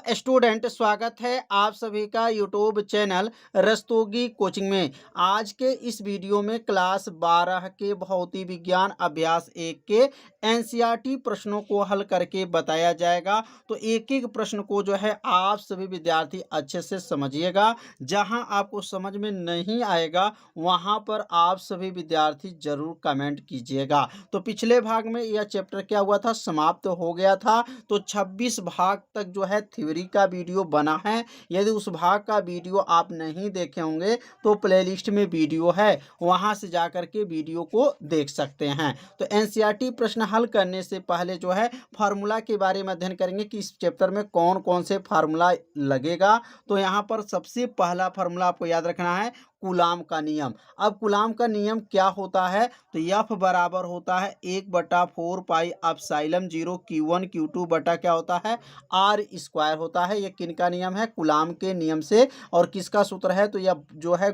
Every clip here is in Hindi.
स्टूडेंट, स्वागत है आप सभी का यूट्यूब चैनल रस्तोगी कोचिंग में। आज के इस वीडियो में क्लास 12 के भौतिक विज्ञान अभ्यास 1 के एनसीईआरटी प्रश्नों को हल करके बताया जाएगा। तो एक एक प्रश्न को जो है आप सभी विद्यार्थी अच्छे से समझिएगा। जहां आपको समझ में नहीं आएगा वहां पर आप सभी विद्यार्थी जरूर कमेंट कीजिएगा। तो पिछले भाग में यह चैप्टर क्या हुआ था, समाप्त हो गया था। तो 26 भाग तक जो है थ्योरी का वीडियो बना है। यदि उस भाग का वीडियो आप नहीं देखे होंगे तो प्लेलिस्ट में वीडियो है, वहां से जाकर के वीडियो को देख सकते हैं। तो एनसीईआरटी प्रश्न हल करने से पहले जो है फार्मूला के बारे में अध्ययन करेंगे कि इस चैप्टर में कौन कौन से फार्मूला लगेगा। तो यहाँ पर सबसे पहला फार्मूला आपको याद रखना है कूलाम का नियम। अब कूलाम का नियम क्या होता है, तो एफ बराबर होता है 1/4 पाई एप्सिलॉन 0 Q1 Q2 बटा क्या होता है आर स्क्वायर होता है। ये किनका नियम है, कूलाम के नियम से। और किसका सूत्र है, तो यह जो है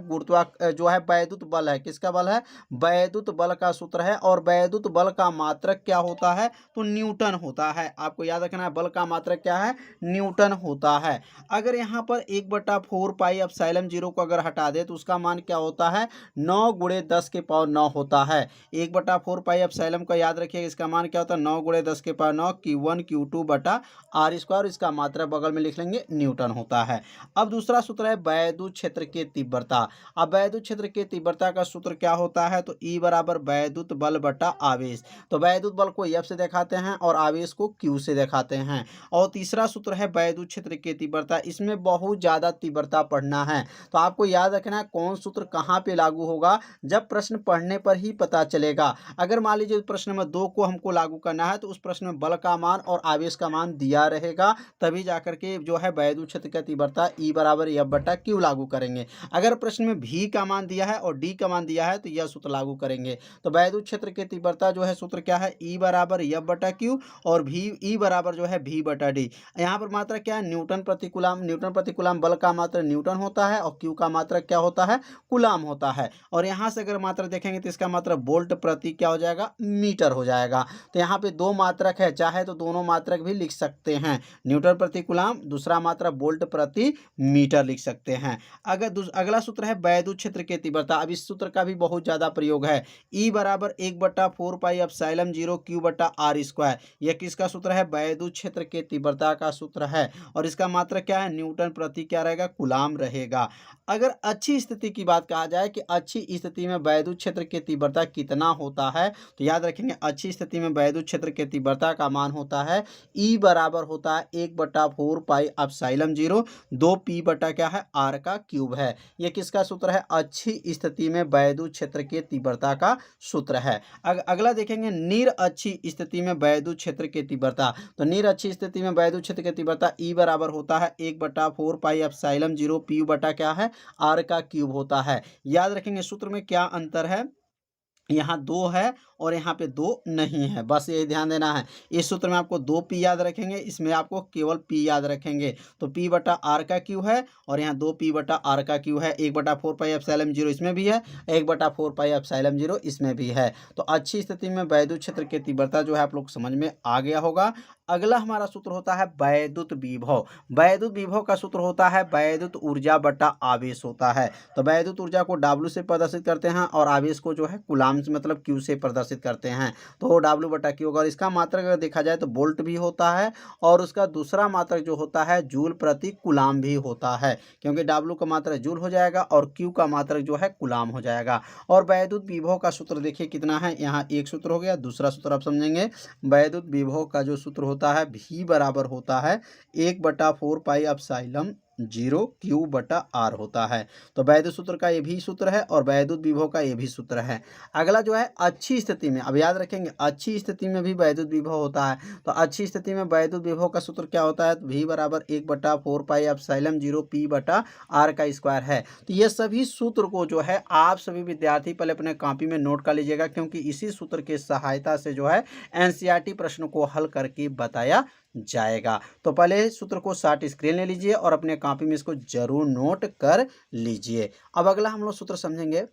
जो है वैद्युत बल है। किसका बल है, वैद्युत बल का सूत्र है। और वैद्युत बल का मात्रक क्या होता है, तो न्यूटन होता है। आपको याद रखना है बल का मात्रक क्या है, न्यूटन होता है। अगर यहाँ पर 1/4 पाई एप्सिलॉन 0 को अगर हटा दे तो उसका मान क्या होता है, 9 गुणे 10 के पावर 9 होता है। 1/4 पाई एप्सिलॉन का याद रखिए, इसका मान क्या होता है 9 गुणे 10 के पावर 9 Q1 Q2 बटा आर स्क्वायर। इसका मात्रा बगल में लिख लेंगे, न्यूटन होता है। अब दूसरा सूत्र है वैद्युत क्षेत्र की तीव्रता। अब वैद्युत क्षेत्र की तीव्रता का सूत्र क्या होता है, तो E बराबर वैद्युत बल बटा आवेश। तो वैद्युत बल को F से दिखाते हैं और आवेश को Q से दिखाते हैं। और तीसरा सूत्र है वैद्युत क्षेत्र की तीव्रता। इसमें बहुत ज्यादा तीव्रता पढ़ना है, तो आपको याद रखना है कौन सूत्र कहाँ पे लागू होगा, जब प्रश्न पढ़ने पर ही पता चलेगा। अगर मान लीजिए प्रश्न नंबर 2 को हमको लागू करना है तो उस प्रश्न में बल का मान और आवेश का मान दिया रहेगा, तभी जाकर के जो है वैद्युत क्षेत्र की तीव्रता E बराबर F बटा Q लागू करेंगे। अगर प्रश्न में V का मान दिया है और D का मान दिया है तो यह सूत्र लागू करेंगे। तो वैद्युत क्षेत्र की तीव्रता जो है सूत्र क्या है, E बराबर F बटा Q और E बराबर जो है V बटा D। यहाँ पर मात्रा क्या है, न्यूटन प्रति कूलाम। न्यूटन प्रति कूलाम बल का मात्रा न्यूटन होता है और Q का मात्रा क्या होता है, कूलाम होता है। और यहाँ से अगर मात्रक देखेंगे तो इसका मात्रक वोल्ट प्रति क्या हो जाएगा, मीटर हो जाएगा। तो यहाँ पे दो मात्रक है, चाहे तो दोनों मात्रक भी लिख सकते हैं, न्यूटन प्रति कूलाम, दूसरा मात्रक वोल्ट प्रति मीटर लिख सकते हैं। अगला सूत्र है वैद्युत क्षेत्र की तीव्रता। अब इस सूत्र का भी बहुत ज्यादा प्रयोग है। E बराबर 1/4 पाई एप्सिलॉन 0 Q बटा आर स्क्वायर। यह किसका सूत्र है, वैद्युत क्षेत्र की तीव्रता का सूत्र है। और इसका मात्रक क्या है, न्यूटन प्रति क्या रहेगा, कूलाम रहेगा। अगर अच्छी स्थिति की बात कहा जाए कि अच्छी स्थिति में वैद्युत क्षेत्र की तीव्रता कितना होता है, तो याद रखेंगे अच्छी स्थिति में वैद्युत क्षेत्र की तीव्रता का मान होता है E बराबर होता है 1/4 पाई एप्सिलॉन 0 2p बटा क्या है आर का क्यूब है। यह किसका सूत्र है, अच्छी स्थिति में वैद्युत क्षेत्र की तीव्रता का सूत्र है। अगला देखेंगे निर अच्छी स्थिति में वैद्युत क्षेत्र की तीव्रता। तो निर अच्छी स्थिति में वैद्युत क्षेत्र की तीव्रता E बराबर होता है 1/4 पाई एप्सिलॉन 0 p बटा क्या है आर का क्यूब होता है। याद रखेंगे सूत्र में क्या अंतर है, यहाँ 2 है और यहाँ पे 2 नहीं है, बस ये ध्यान देना है। इस सूत्र में आपको 2p याद रखेंगे, इसमें आपको केवल p याद रखेंगे। तो p बटा आर का क्यू है और यहाँ 2p बटा आर का क्यू है। 1/4 पाई एप्सिलॉन 0 इसमें भी है, 1/4 पाई एप्सिलॉन 0 इसमें भी है। तो अच्छी स्थिति में वैद्युत क्षेत्र की तीव्रता जो है आप लोग समझ में आ गया होगा। अगला हमारा सूत्र होता है वैद्युत विभव। वैद्युत विभव का सूत्र होता है वैद्युत ऊर्जा बटा आवेश होता है। तो वैद्युत ऊर्जा को W से प्रदर्शित करते हैं और आवेश को जो है कूलाम मतलब Q से प्रदर्शित करते हैं। तो W बटा Q होगा। और इसका मात्रक अगर देखा जाए तो वोल्ट भी होता है और उसका दूसरा मात्रक जो होता है जूल प्रति कूलाम भी होता है, क्योंकि W का मात्रक जूल हो जाएगा और Q का मात्रक जो है कूलाम हो जाएगा। और वैद्युत विभव का सूत्र देखिए कितना है, यहाँ एक सूत्र हो गया। दूसरा सूत्र आप समझेंगे, वैद्युत विभव का जो सूत्र होता है V बराबर होता है 1/4 पाई एप्सिलॉन 0 Q बटा आर होता है। तो वैद्युत सूत्र का ये भी सूत्र है और वैद्युत विभव का ये भी सूत्र है। अगला जो है अच्छी स्थिति में, अब याद रखेंगे अच्छी स्थिति में भी वैद्युत विभव होता है। तो अच्छी स्थिति में वैद्युत विभव का सूत्र क्या होता है, तो V बराबर 1/4 पाई एप्सिलॉन 0 p बटा आर का स्क्वायर है। तो ये सभी सूत्र को जो है आप सभी विद्यार्थी पहले अपने कॉपी में नोट कर लीजिएगा, क्योंकि इसी सूत्र की सहायता से जो है एनसीईआरटी प्रश्न को हल करके बताया जाएगा। तो पहले सूत्र को शॉर्ट स्क्रीन ले लीजिए और अपने कॉपी में इसको जरूर नोट कर लीजिए। अब अगला हम लोग सूत्र समझेंगे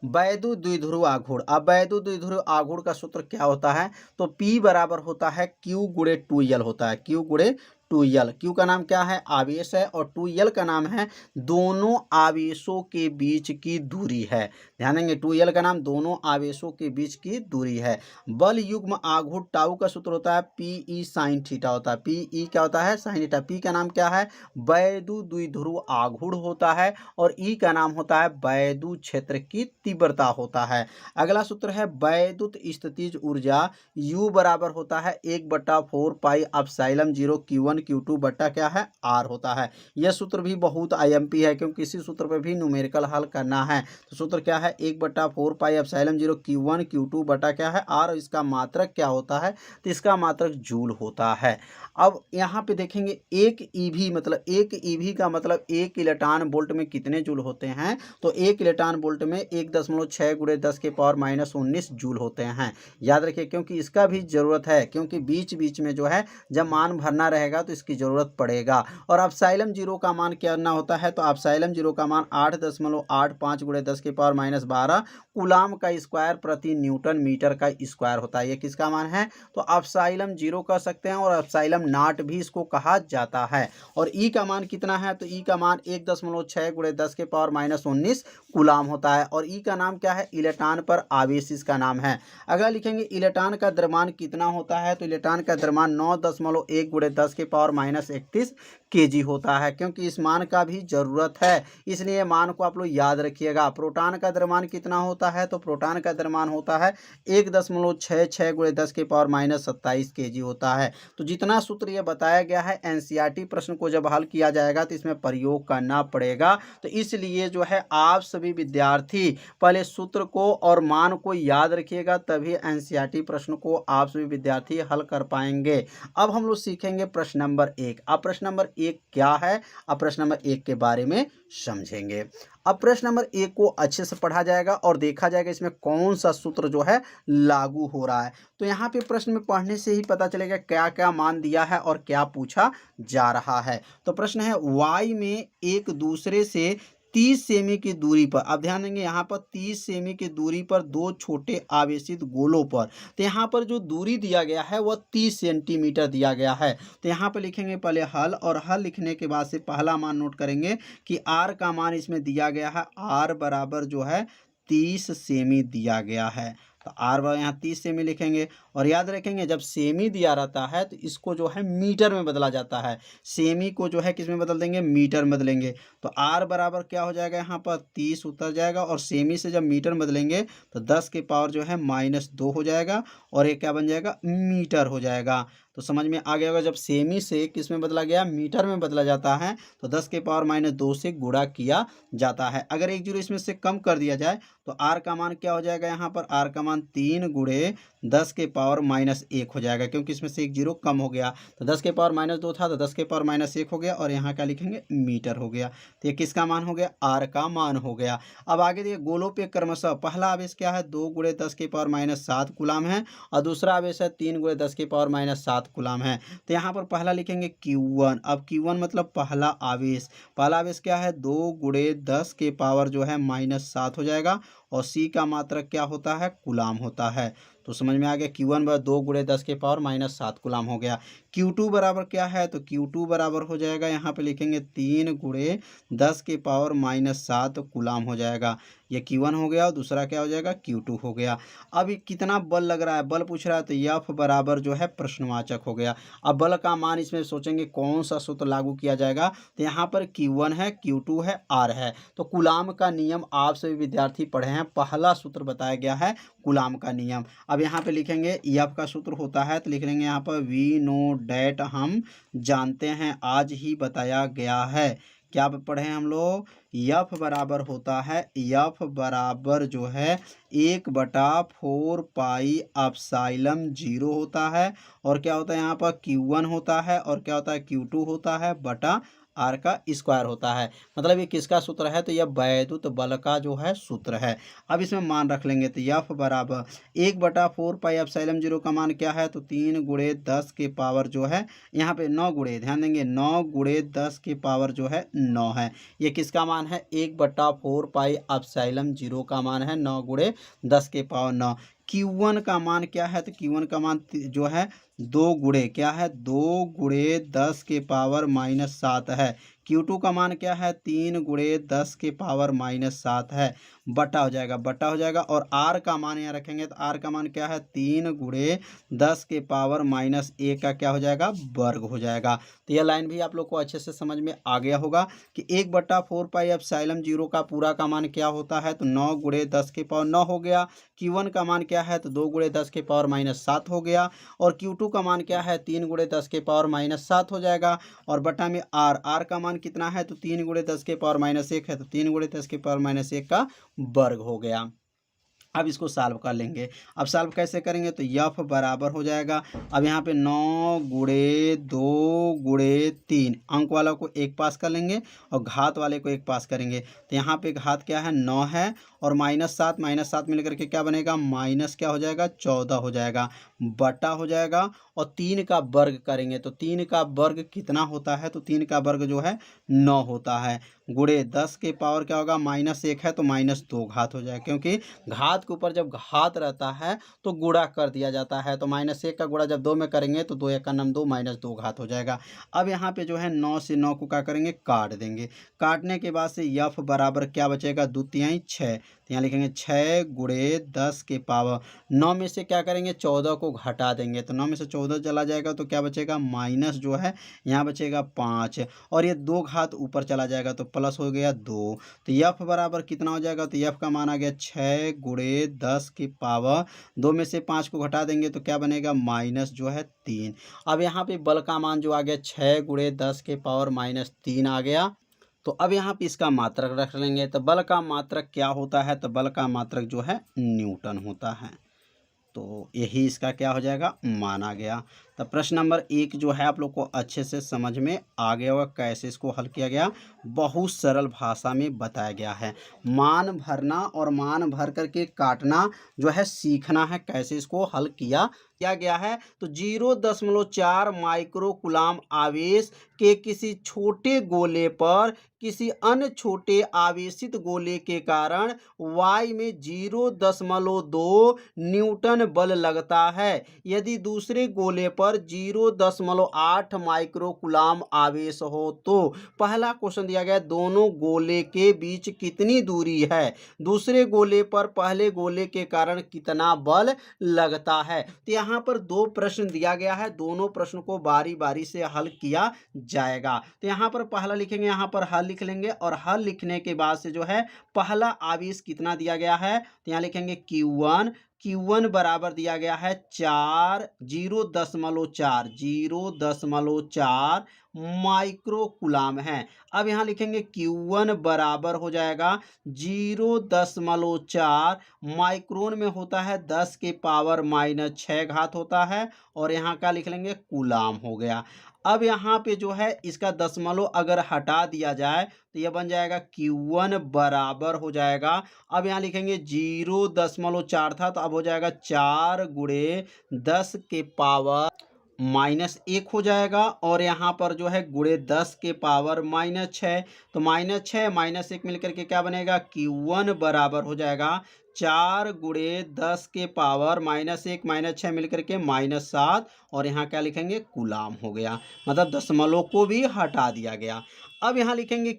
वैद्युत द्विध्रुव आघूर्ण। अब वैद्युत द्विध्रुव आघूर्ण का सूत्र क्या होता है, तो P बराबर होता है Q गुणे 2L होता है, Q गुणे 2l। क्यू का नाम क्या है? आवेश है, और 2l का नाम है दोनों आवेशों के बीच की दूरी है। ध्यान देंगे, 2l का नाम दोनों आवेशों के बीच की दूरी है। बल युग्म आघूर्ण टाउ का सूत्र होता है पीई साइन थीटा होता है। पीई क्या होता है? Sine theta. पी का नाम क्या है? वैद्युत द्विध्रुव आघूर्ण होता है, और ई का नाम होता है वैद्युत क्षेत्र की तीव्रता होता है। अगला सूत्र है वैद्युत स्थितिज ऊर्जा U बराबर होता है 1/4 पाई एप्सिलॉन 0 Q1 Q2 बट्टा क्या है? R होता है। यह सूत्र भी बहुत IMP है, क्योंकि इसी सूत्र पर भी न्यूमेरिकल हल करना है। तो सूत्र क्या है? 1/4 पाई एप्सिलॉन 0 Q1 Q2 बट्टा क्या है? R। इसका मात्रक क्या होता है? तो इसका मात्रक जूल होता है। अब यहाँ पे देखेंगे एक ईवी मतलब एक ईवी का मतलब 1 इलेक्ट्रॉन वोल्ट में कितने जूल होते हैं? तो 1 इलेक्ट्रॉन वोल्ट में 1.6 × 10⁻⁻19 जूल होते हैं। याद रखिए, क्योंकि इसका भी ज़रूरत है, क्योंकि बीच बीच में जो है जब मान भरना रहेगा तो इसकी ज़रूरत पड़ेगा। और एप्सिलॉन 0 का मान क्या होता है? तो एप्सिलॉन 0 का मान 8.85 × 10⁻12 कूलाम का स्क्वायर प्रति न्यूटन मीटर का स्क्वायर होता है। ये किसका मान है? तो एप्सिलॉन 0 कह सकते हैं, और एप्सिलॉन नॉट भी इसको कहा जाता है। और ई का मान कितना है? तो ई का मान 1.6 × 10⁻19 कूलाम होता है। और ई का नाम क्या है? इलेक्ट्रॉन पर आवेश इसका नाम है। अगर लिखेंगे इलेक्ट्रॉन का द्रव्यमान कितना होता है? तो इलेक्ट्रॉन का द्रव्यमान 9.1 × 10⁻31 kg होता है, क्योंकि इस मान का भी जरूरत है, इसलिए मान को आप लोग याद रखिएगा। प्रोटॉन का द्रव्यमान कितना होता है? तो प्रोटॉन का द्रव्यमान होता है 1.66 × 10⁻27 kg होता है। तो जितना सूत्र ये बताया गया है एनसीईआरटी प्रश्न को जब हल किया जाएगा तो इसमें प्रयोग करना पड़ेगा। तो इसलिए जो है आप सभी विद्यार्थी पहले सूत्र को और मान को याद रखिएगा, तभी एनसीईआरटी प्रश्न को आप सभी विद्यार्थी हल कर पाएंगे। अब हम लोग सीखेंगे प्रश्न नंबर 1। अब प्रश्न नंबर 1 क्या है? अब प्रश्न नंबर 1 के बारे में समझेंगे। अब प्रश्न नंबर 1 को अच्छे से पढ़ा जाएगा और देखा जाएगा इसमें कौन सा सूत्र जो है लागू हो रहा है। तो यहाँ पे प्रश्न में पढ़ने से ही पता चलेगा क्या क्या मान दिया है और क्या पूछा जा रहा है। तो प्रश्न है y में एक दूसरे से 30 सेमी की दूरी पर, अब ध्यान देंगे यहाँ पर 30 सेमी की दूरी पर दो छोटे आवेशित गोलों पर, तो यहाँ पर जो दूरी दिया गया है वह 30 सेंटीमीटर दिया गया है। तो यहाँ पर लिखेंगे पहले हल, और हल लिखने के बाद से पहला मान नोट करेंगे कि r का मान इसमें दिया गया है, r बराबर जो है 30 सेमी दिया गया है। तो आर बराबर यहाँ 30 सेमी लिखेंगे, और याद रखेंगे जब सेमी दिया रहता है तो इसको जो है मीटर में बदला जाता है। सेमी को जो है किस में बदल देंगे? मीटर में बदलेंगे। तो आर बराबर क्या हो जाएगा? यहाँ पर 30 उतर जाएगा, और सेमी से जब मीटर में बदलेंगे तो 10 के पावर जो है -2 हो जाएगा, और ये क्या बन जाएगा? मीटर हो जाएगा। तो समझ में आ गया होगा, जब सेमी से किस में बदला गया? मीटर में बदला जाता है, तो 10 के पावर -2 से गुणा किया जाता है। अगर एक जीरो इसमें से कम कर दिया जाए तो r का मान क्या हो जाएगा? यहाँ पर r का मान 3 × 10 के पावर -1 हो जाएगा, क्योंकि इसमें से एक जीरो कम हो गया। तो 10 के पावर -2 था तो 10 के पावर -1 हो गया, और यहाँ क्या लिखेंगे? मीटर हो गया। तो ये किसका मान हो गया? r का मान हो गया। अब आगे देखिए गोलों पे क्रमशः पहला आवेश क्या है? 2 × 10 के पावर -7 कूलाम है, और दूसरा आवेश है 3 × 10 के पावर -7 कूलाम है। तो यहाँ पर पहला लिखेंगे Q1। अब Q1 मतलब पहला आवेश, पहला आवेश क्या है? 2 × 10 के पावर जो है -7 हो जाएगा, और C का मात्रक क्या होता है? कूलाम होता है। तो समझ में आ गया, Q1 बराबर 2 × 10 के पावर -7 कूलाम हो गया। Q2 बराबर क्या है? तो Q2 बराबर हो जाएगा, यहाँ पे लिखेंगे 3 × 10 के पावर -7 कूलाम हो जाएगा। ये Q1 हो गया, और दूसरा क्या हो जाएगा? Q2 हो गया। अब ये कितना बल लग रहा है? बल पूछ रहा है, तो F बराबर जो है प्रश्नवाचक हो गया। अब बल का मान इसमें सोचेंगे कौन सा सूत्र लागू किया जाएगा, तो यहाँ पर Q1 है, Q2 है, R है। तो कूलाम का नियम आप सभी विद्यार्थी पढ़े हैं, पहला सूत्र बताया गया है कूलाम का नियम। अब यहाँ पे लिखेंगे F का सूत्र होता है, तो लिख लेंगे यहाँ पर वी नो डैट, हम जानते हैं, आज ही बताया गया है। क्या पढ़े हैं हम लोग? F बराबर होता है, F बराबर जो है 1/4 पाई एप्सिलॉन 0 होता है, और क्या होता है यहाँ पर? Q1 होता है, और क्या होता है? Q2 होता है, बटा R का स्क्वायर होता है। मतलब ये किसका सूत्र है? तो यह वैद्युत बल का जो है सूत्र है। अब इसमें मान रख लेंगे, तो F बराबर 1/4 पाई एप्सिलॉन 0 का मान क्या है? तो 3 × 10 के पावर जो है यहाँ पे 9 गुणे, ध्यान देंगे 9 × 10 के पावर जो है 9 है। ये किसका मान है? 1/4 पाई एप्सिलॉन 0 का मान है 9 × 10 के पावर 9। Q1 का मान क्या है, तो Q1 का मान जो है 2 गुणे क्या है, 2 गुणे 10 के पावर -7 है। Q2 का मान क्या है, 3 गुणे 10 के पावर -7 है। बटा हो जाएगा, बटा हो जाएगा। और R का मान यहाँ रखेंगे तो R का मान क्या है, 3 गुणे 10 के पावर -1 का क्या हो जाएगा, वर्ग हो जाएगा। तो यह लाइन भी आप लोग को अच्छे से समझ में आ गया होगा कि 1/4 पाई एप्सिलॉन 0 का पूरा का मान क्या होता है, तो 9 गुणे 10 के पावर 9 हो गया। Q1 का मान क्या है, तो 2 गुणे 10 के पावर -7 हो गया। और Q2 का मान क्या है, 3 गुणे 10 के पावर -7 हो जाएगा। और बटा में R का मान कितना है, तो 3 गुणे 10 के पावर -1 है, तो 3 गुणे 10 के पावर -1 का वर्ग हो गया। अब इसको सॉल्व कर लेंगे। अब सॉल्व कैसे करेंगे, तो F बराबर हो जाएगा। अब यहाँ पे 9 गुणे 2 गुणे 3 अंक वाला को एक पास कर लेंगे और घात वाले को एक पास करेंगे। तो यहाँ पे घात क्या है, 9 है और -7 मिलकर के क्या बनेगा, माइनस क्या हो जाएगा, 14 हो जाएगा। बटा हो जाएगा और 3 का वर्ग करेंगे तो 3 का वर्ग कितना होता है, तो 3 का वर्ग जो है 9 होता है। गुणे 10 के पावर क्या होगा, -1 है तो -2 घात हो जाएगा, क्योंकि घात के ऊपर जब घात रहता है तो गुणा कर दिया जाता है। तो -1 का गुणा जब 2 में करेंगे तो 2 1 9 2 -2 घात हो जाएगा। अब यहाँ पे जो है 9 से 9 को क्या करेंगे, काट देंगे। काटने के बाद से F बराबर क्या बचेगा, 2 तिहाई 6। तो यहाँ लिखेंगे 6 गुणे 10 के पावर 9 में से क्या करेंगे, 14 को घटा देंगे। तो 9 में से 14 चला जाएगा तो क्या बचेगा, माइनस जो है यहाँ बचेगा 5। और ये 2 घात ऊपर चला जाएगा तो प्लस हो गया 2। तो F बराबर कितना हो जाएगा, तो F का मान आ गया 6 गुणे 10 की पावर 2 में से 5 को घटा देंगे तो क्या बनेगा, माइनस जो है 3। अब यहाँ पे बल का मान जो आ गया 6 गुणे 10 के पावर -3 आ गया। तो अब यहाँ पे इसका मात्रक रख लेंगे। तो बल का मात्रक क्या होता है, तो बल का मात्रक जो है न्यूटन होता है। तो यही इसका क्या हो जाएगा, माना गया। तो प्रश्न नंबर 1 जो है आप लोग को अच्छे से समझ में आ गया होगा कैसे इसको हल किया गया। बहुत सरल भाषा में बताया गया है। मान भरना और मान भर करके काटना जो है सीखना है, कैसे इसको हल किया गया है। तो 0.4 माइक्रो कूलाम आवेश के किसी छोटे गोले पर किसी अन्य छोटे आवेशित गोले के कारण y में 0.2 न्यूटन बल लगता है। यदि दूसरे गोले पर 0.8 माइक्रो कूलाम आवेश हो तो पहला क्वेश्चन दिया गया, दोनों गोले के बीच कितनी दूरी है, दूसरे गोले पर पहले गोले के कारण कितना बल लगता है। तो यहाँ पर 2 प्रश्न दिया गया है, दोनों प्रश्न को बारी बारी से हल किया जाएगा। तो यहाँ पर पहला लिखेंगे, यहाँ पर हल लिख लेंगे और हल लिखने के बाद से जो है पहला आवेश कितना दिया गया है, तो यहाँ लिखेंगे Q1 बराबर दिया गया है 0.4 माइक्रो कूलाम है। अब यहाँ लिखेंगे Q1 बराबर हो जाएगा 0.4 माइक्रोन में होता है 10 के पावर -6 घात होता है और यहाँ का लिख लेंगे कूलाम हो गया। अब यहाँ पे जो है इसका दशमलव अगर हटा दिया जाए तो यह बन जाएगा Q1 बराबर हो जाएगा, अब यहाँ लिखेंगे 0.4 था तो अब हो जाएगा 4 गुणे 10 के पावर -1 हो जाएगा और यहाँ पर जो है गुणे 10 के पावर -6। तो -6 -1 मिलकर के क्या बनेगा, Q1 बराबर हो जाएगा 4 गुणे 10 के पावर -1 -6 मिलकर के -7 और यहाँ क्या लिखेंगे, कूलाम हो गया। मतलब दशमलव को भी हटा दिया गया। अब यहाँ लिखेंगे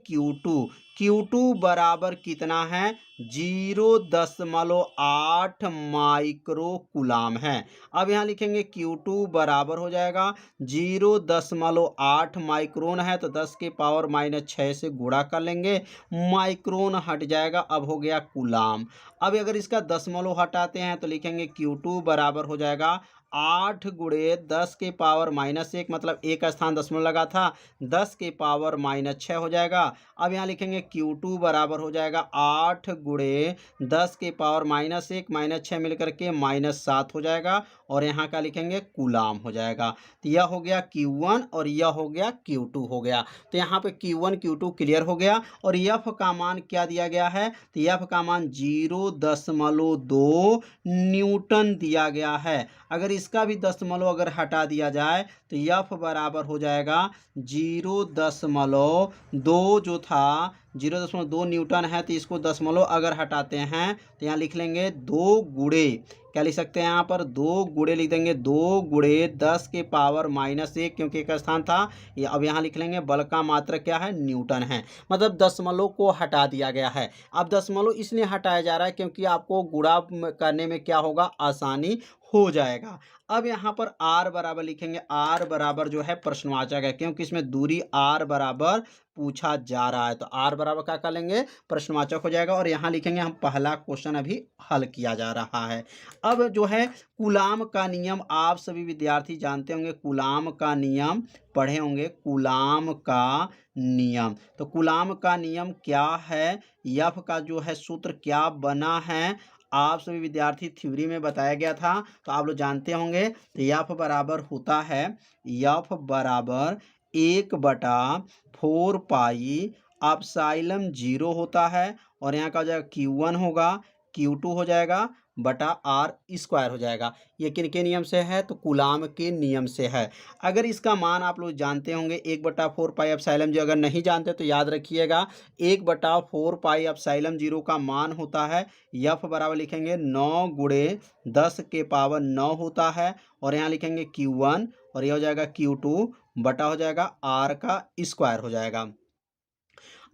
Q2 बराबर कितना है, 0.8 माइक्रो कूलाम है। अब यहाँ लिखेंगे Q2 बराबर हो जाएगा 0.8 माइक्रोन है तो 10 के पावर -6 से गुणा कर लेंगे, माइक्रोन हट जाएगा, अब हो गया कूलाम। अब अगर इसका दशमलव हटाते हैं तो लिखेंगे Q2 बराबर हो जाएगा 8 गुणे 10 के पावर -1, मतलब एक स्थान दशमलव लगा था, 10 के पावर -6 हो जाएगा। अब यहाँ लिखेंगे Q2 बराबर हो जाएगा 8 गुणे 10 के पावर -1 -6 मिलकर के -7 हो जाएगा और यहाँ का लिखेंगे कूलाम हो जाएगा। तो यह हो गया Q1 और यह हो गया Q2 हो गया। तो यहाँ पे Q1 Q2 क्लियर हो गया। और F का मान क्या दिया गया है, तो F का मान 0.2 न्यूटन दिया गया है। अगर इसका भी दशमलव अगर हटा दिया जाए तो F बराबर हो जाएगा 0.2 जो था 0.2 न्यूटन है, तो इसको दशमलव अगर हटाते हैं तो यहाँ लिख लेंगे 2 गुणे क्या लिख सकते हैं यहाँ पर 2 गुणे लिख देंगे 2 गुणे 10 के पावर -1 क्योंकि एक स्थान था। ये अब यहाँ लिख लेंगे बल का मात्रक क्या है न्यूटन है। मतलब दशमलव को हटा दिया गया है। अब दशमलव इसलिए हटाया जा रहा है क्योंकि आपको गुणा करने में क्या होगा आसानी हो जाएगा। अब यहाँ पर r बराबर लिखेंगे r बराबर जो है प्रश्नवाचक है क्योंकि इसमें दूरी r बराबर पूछा जा रहा है तो r बराबर क्या कर लेंगे प्रश्नवाचक हो जाएगा। और यहाँ लिखेंगे हम पहला क्वेश्चन अभी हल किया जा रहा है। अब जो है कूलाम का नियम आप सभी विद्यार्थी जानते होंगे। कूलाम का नियम पढ़े होंगे कूलाम का नियम। तो कूलाम का नियम क्या है एफ का जो है सूत्र क्या बना है आप सभी विद्यार्थी थ्योरी में बताया गया था तो आप लोग जानते होंगे। तो एफ बराबर होता है एफ बराबर 1/4 पाई एप्सिलॉन 0 होता है और यहाँ का हो जाएगा Q1 होगा Q2 हो जाएगा बटा आर स्क्वायर हो जाएगा। ये किन के नियम से है तो कूलाम के नियम से है। अगर इसका मान आप लोग जानते होंगे 1/4 पाई एप्सिलॉन 0 अगर नहीं जानते तो याद रखिएगा 1/4 पाई एप्सिलॉन 0 का मान होता है एफ बराबर लिखेंगे 9 गुणे 10 के पावर 9 होता है और यहाँ लिखेंगे Q1 और यह हो जाएगा Q2 बटा हो जाएगा आर का स्क्वायर हो जाएगा।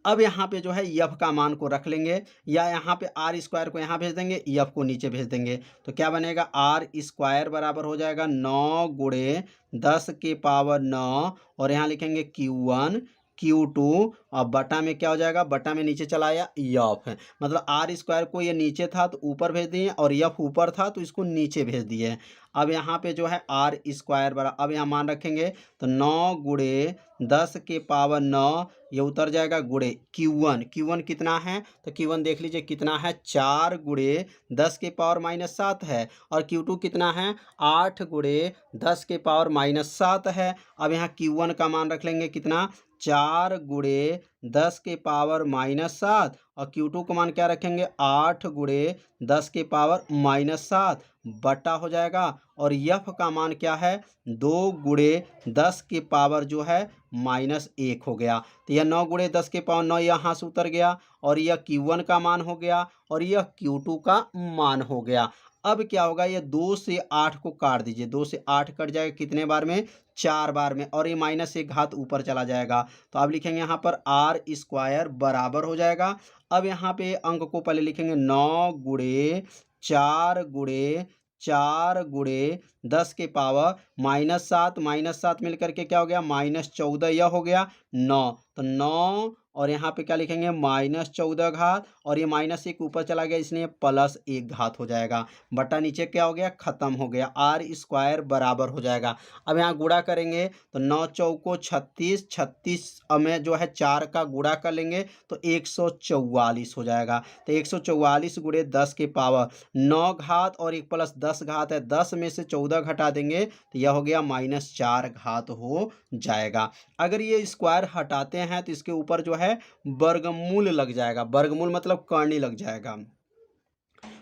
अब यहाँ पे जो है एफ का मान को रख लेंगे या यहाँ पे आर स्क्वायर को यहाँ भेज देंगे एफ को नीचे भेज देंगे तो क्या बनेगा आर स्क्वायर बराबर हो जाएगा 9 गुणे 10 के पावर 9 और यहाँ लिखेंगे Q1 Q2 और बटा में क्या हो जाएगा बटा में नीचे चला आया एफ है। मतलब आर स्क्वायर को ये नीचे था तो ऊपर भेज दिए और एफ ऊपर था तो इसको नीचे भेज दिए। अब यहाँ पे जो है आर स्क्वायर बराबर अब यहाँ मान रखेंगे तो 9 गुणे 10 के पावर 9 ये उतर जाएगा गुणे Q1 कितना है तो Q1 देख लीजिए कितना है 4 गुणे 10 के पावर -7 है और Q2 कितना है 8 गुणे 10 के पावर -7 है। अब यहाँ Q1 का मान रख लेंगे कितना 4 गुणे 10 के पावर -7 और Q2 का मान क्या रखेंगे 8 गुणे 10 के पावर -7 बटा हो जाएगा और एफ का मान क्या है 2 गुणे 10 के पावर जो है -1 हो गया। तो यह 9 गुणे 10 के पावर 9 यहाँ से उतर गया और यह Q1 का मान हो गया और यह Q2 का मान हो गया। अब क्या होगा ये 2 से 8 को काट दीजिए 2 से 8 कट जाएगा कितने बार में 4 बार में और ये -1 घात ऊपर चला जाएगा। तो अब लिखेंगे यहाँ पर आर स्क्वायर बराबर हो जाएगा। अब यहाँ पे अंक को पहले लिखेंगे 9 गुणे 4 गुणे 10 के पावर -7 मिल करके क्या हो गया -14 यह हो गया 9 तो 9 और यहाँ पे क्या लिखेंगे -14 घात और ये -1 ऊपर चला गया इसलिए +1 घात हो जाएगा बटा नीचे क्या हो गया खत्म हो गया आर स्क्वायर बराबर हो जाएगा। अब यहाँ गुणा करेंगे तो 9 चौको 36 में जो है 4 का गुणा कर लेंगे तो 144 हो जाएगा। तो 144 गुणे 10 के पावर 9 घात और 1 + 10 घात है 10 में से 14 घटा देंगे तो यह हो गया -4 घात हो जाएगा। अगर ये स्क्वायर हटाते हैं तो इसके ऊपर जो है वर्गमूल लग जाएगा। वर्गमूल मतलब करनी लग जाएगा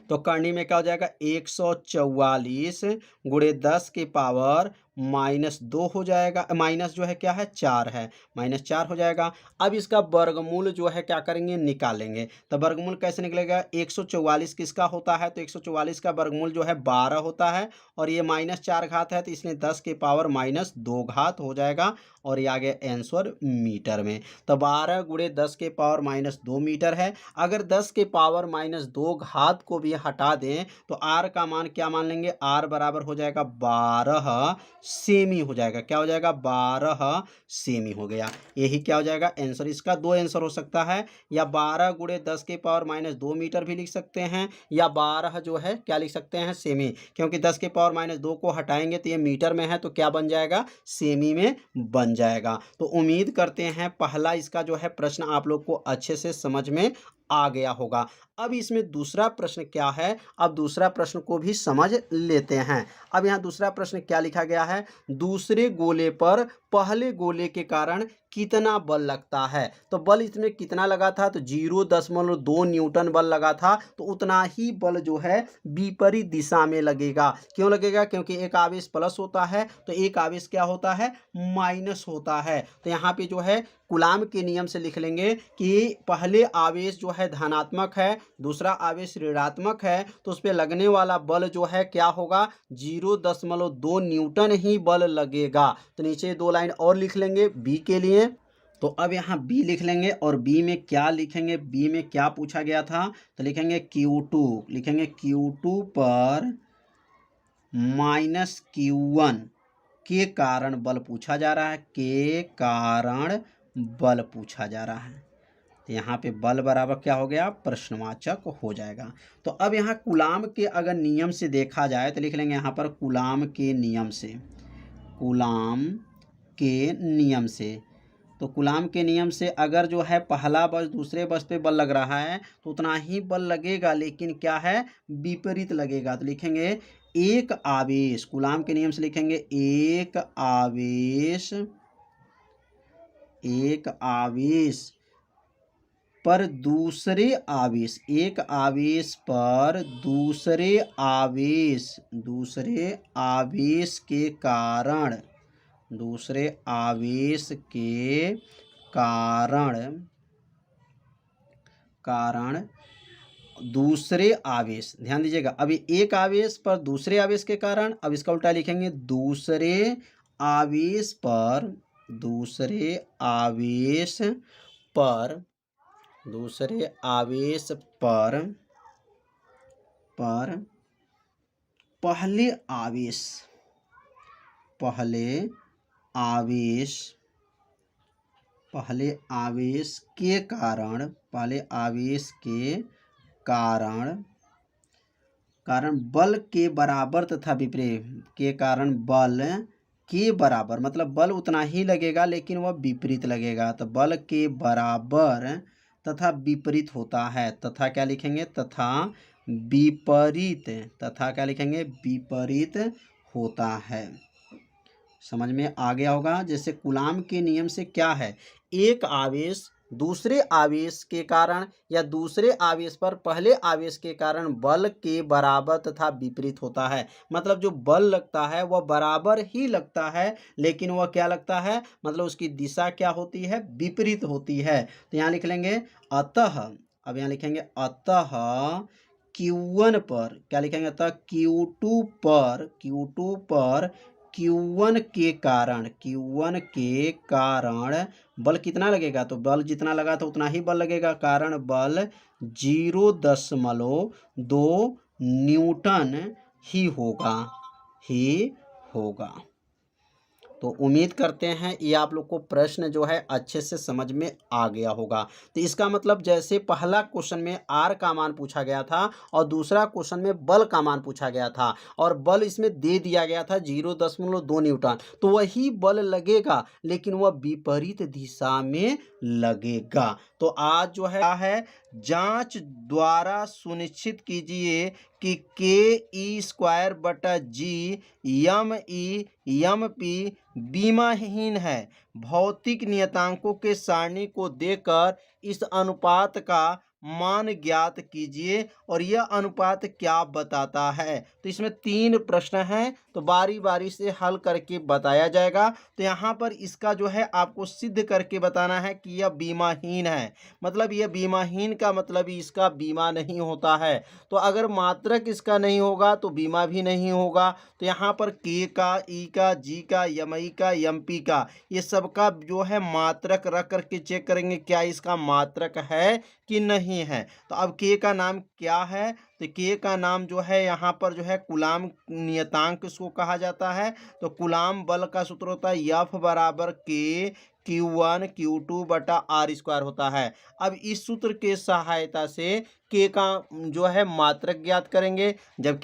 तो करनी में क्या हो जाएगा 144 गुणे 10 के पावर -2 हो जाएगा माइनस जो है क्या है 4 है -4 हो जाएगा। अब इसका वर्गमूल जो है क्या करेंगे निकालेंगे तो वर्गमूल कैसे निकलेगा 144 किसका होता है तो 144 का वर्गमूल जो है 12 होता है और ये -4 घात है तो इसलिए 10 के पावर -2 घात हो जाएगा और ये आ गया आंसर मीटर में। तो 12 गुणे 10 के पावर -2 मीटर है। अगर 10 के पावर -2 घात को भी हटा दें तो आर का मान क्या मान लेंगे आर बराबर हो जाएगा 12 सेमी हो जाएगा। क्या हो जाएगा 12 सेमी हो गया। यही क्या हो जाएगा आंसर। इसका 2 आंसर हो सकता है या 12 गुणे 10 के पावर -2 मीटर भी लिख सकते हैं या 12 जो है क्या लिख सकते हैं सेमी क्योंकि 10 के पावर -2 को हटाएंगे तो ये मीटर में है तो क्या बन जाएगा सेमी में बन जाएगा। तो उम्मीद करते हैं पहला इसका जो है प्रश्न आप लोग को अच्छे से समझ में आ गया होगा। अब इसमें दूसरा प्रश्न क्या है अब दूसरा प्रश्न को भी समझ लेते हैं। अब यहाँ दूसरा प्रश्न क्या लिखा गया है दूसरे गोले पर पहले गोले के कारण कितना बल लगता है। तो बल इसमें कितना लगा था तो 0.2 न्यूटन बल लगा था तो उतना ही बल जो है विपरीत दिशा में लगेगा। क्यों लगेगा क्योंकि एक आवेश प्लस होता है तो एक आवेश क्या होता है माइनस होता है। तो यहाँ पे जो है कूलाम के नियम से लिख लेंगे कि पहले आवेश जो है धनात्मक है, दूसरा आवेश ऋणात्मक है, तो उस पर लगने वाला बल जो है क्या होगा, 0.2 न्यूटन ही बल लगेगा। तो नीचे 2 लाइन और लिख लेंगे बी के लिए। तो अब यहाँ बी लिख लेंगे और बी में क्या लिखेंगे, बी में क्या पूछा गया था, तो लिखेंगे Q2, लिखेंगे Q2 पर माइनस Q1 के कारण बल पूछा जा रहा है, के कारण बल पूछा जा रहा है। तो यहाँ पे बल बराबर क्या हो गया, प्रश्नवाचक हो जाएगा। तो अब यहाँ कूलाम के अगर नियम से देखा जाए तो लिख लेंगे यहाँ पर कूलाम के नियम से, कूलाम के नियम से। तो कूलाम के नियम से अगर जो है पहला बल दूसरे बल पे बल लग रहा है तो उतना ही बल लगेगा, लेकिन क्या है, विपरीत लगेगा। तो लिखेंगे एक आवेश, कूलाम के नियम से लिखेंगे एक आवेश पर दूसरे आवेश, एक आवेश पर दूसरे आवेश के कारण, दूसरे आवेश के कारण दूसरे आवेश, ध्यान दीजिएगा, अभी एक आवेश पर दूसरे आवेश के कारण, अब इसका उल्टा लिखेंगे दूसरे आवेश पर पहले आवेश के कारण बल के बराबर तथा विपरीत के कारण बल के बराबर, मतलब बल उतना ही लगेगा लेकिन वह विपरीत लगेगा। तो बल के बराबर तथा विपरीत होता है, तथा क्या लिखेंगे, तथा क्या लिखेंगे, विपरीत होता है। समझ में आ गया होगा। जैसे कूलाम के नियम से क्या है, एक आवेश दूसरे आवेश के कारण या दूसरे आवेश पर पहले आवेश के कारण बल के बराबर तथा विपरीत होता है। मतलब जो बल लगता है वह बराबर ही लगता है, लेकिन वह क्या लगता है, मतलब उसकी दिशा क्या होती है, विपरीत होती है। तो यहाँ लिख लेंगे अतः, अब यहाँ लिखेंगे अतः Q1 पर क्या लिखेंगे, अतः Q2 पर Q1 के कारण बल कितना लगेगा, तो बल जितना लगा था उतना ही बल लगेगा, कारण बल 0.2 न्यूटन ही होगा। तो उम्मीद करते हैं ये आप लोग को प्रश्न जो है अच्छे से समझ में आ गया होगा। तो इसका मतलब जैसे पहला क्वेश्चन में आर का मान पूछा गया था और दूसरा क्वेश्चन में बल का मान पूछा गया था और बल इसमें दे दिया गया था 0.2 न्यूटन, तो वही बल लगेगा लेकिन वह विपरीत दिशा में लगेगा। तो आज जो है जांच द्वारा सुनिश्चित कीजिए कि KE²/G बीमाहीन है। भौतिक नियतांकों के सारणी को देखकर इस अनुपात का मान ज्ञात कीजिए और यह अनुपात क्या बताता है। तो इसमें 3 प्रश्न हैं, तो बारी बारी से हल करके बताया जाएगा। तो यहाँ पर इसका जो है आपको सिद्ध करके बताना है कि यह बीमाहीन है, मतलब यह बीमाहीन का मतलब इसका बीमा नहीं होता है। तो अगर मात्रक इसका नहीं होगा तो बीमा भी नहीं होगा। तो यहाँ पर के का, ई का, जी का, यमई का, यमपी का, ये सबका जो है मात्रक रख करके चेक करेंगे क्या इसका मात्रक है कि नहीं है। तो अब के का नाम क्या है, तो के का नाम जो है यहाँ पर जो है कूलाम नियतांक इसको कहा जाता है। तो कूलाम बल का सूत्र होता है F बराबर के Q1 Q2/r² होता है। अब इस सूत्र के सहायता से के का जो है मात्रक ज्ञात करेंगे। जब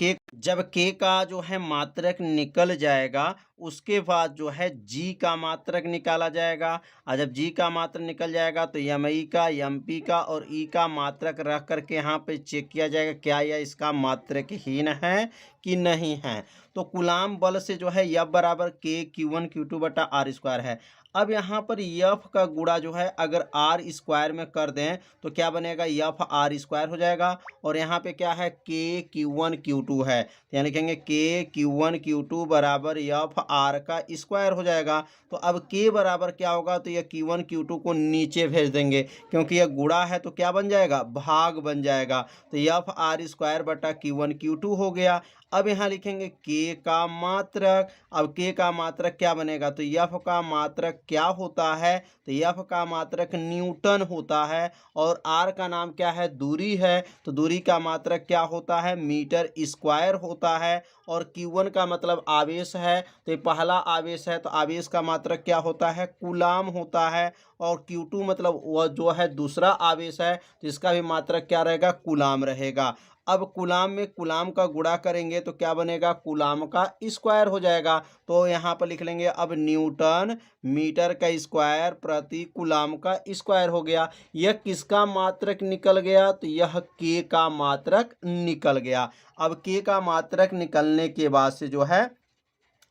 के का जो है मात्रक निकल जाएगा उसके बाद जो है जी का मात्रक निकाला जाएगा, और जब जी का मात्रक निकल जाएगा तो यमई का, यमपी का और ई का मात्रक रख करके यहाँ पे चेक किया जाएगा क्या यह इसका मात्रकहीन है कि नहीं है। तो कूलाम बल से जो है F बराबर के Q1 Q2/r² है। अब यहाँ पर F का गुणा जो है अगर r² में कर दें तो क्या बनेगा, F r² हो हो जाएगा और यहाँ पे क्या है के Q1 Q2 है, तो यहाँ लिखेंगे के Q1 Q2 बराबर एफ आर का स्क्वायर हो जाएगा। तो अब के बराबर क्या होगा, तो यह Q1 Q2 को नीचे भेज देंगे क्योंकि यह गुणा है तो क्या बन जाएगा, भाग बन जाएगा। तो एफ आर स्क्वायर बटा Q1 Q2 हो गया। अब यहाँ लिखेंगे के का मात्रक। अब के का मात्रक क्या बनेगा, तो एफ का मात्रक क्या होता है, तो एफ का मात्रक न्यूटन होता है और आर का नाम क्या है, दूरी है, तो दूरी का मात्रक क्या होता है, मीटर स्क्वायर होता है। और Q1 का मतलब आवेश है, तो ये पहला आवेश है तो आवेश का मात्रक क्या होता है, कूलाम होता है। और Q2 मतलब वह जो है दूसरा आवेश है, तो इसका भी मात्रक क्या रहेगा, कूलाम रहेगा। अब कूलाम में कूलाम का गुणा करेंगे तो क्या बनेगा, कूलाम का स्क्वायर हो जाएगा। तो यहाँ पर लिख लेंगे अब न्यूटन मीटर का स्क्वायर प्रति कूलाम का स्क्वायर हो गया। यह किसका मात्रक निकल गया, तो यह के का मात्रक निकल गया। अब के का मात्रक निकलने के बाद से जो है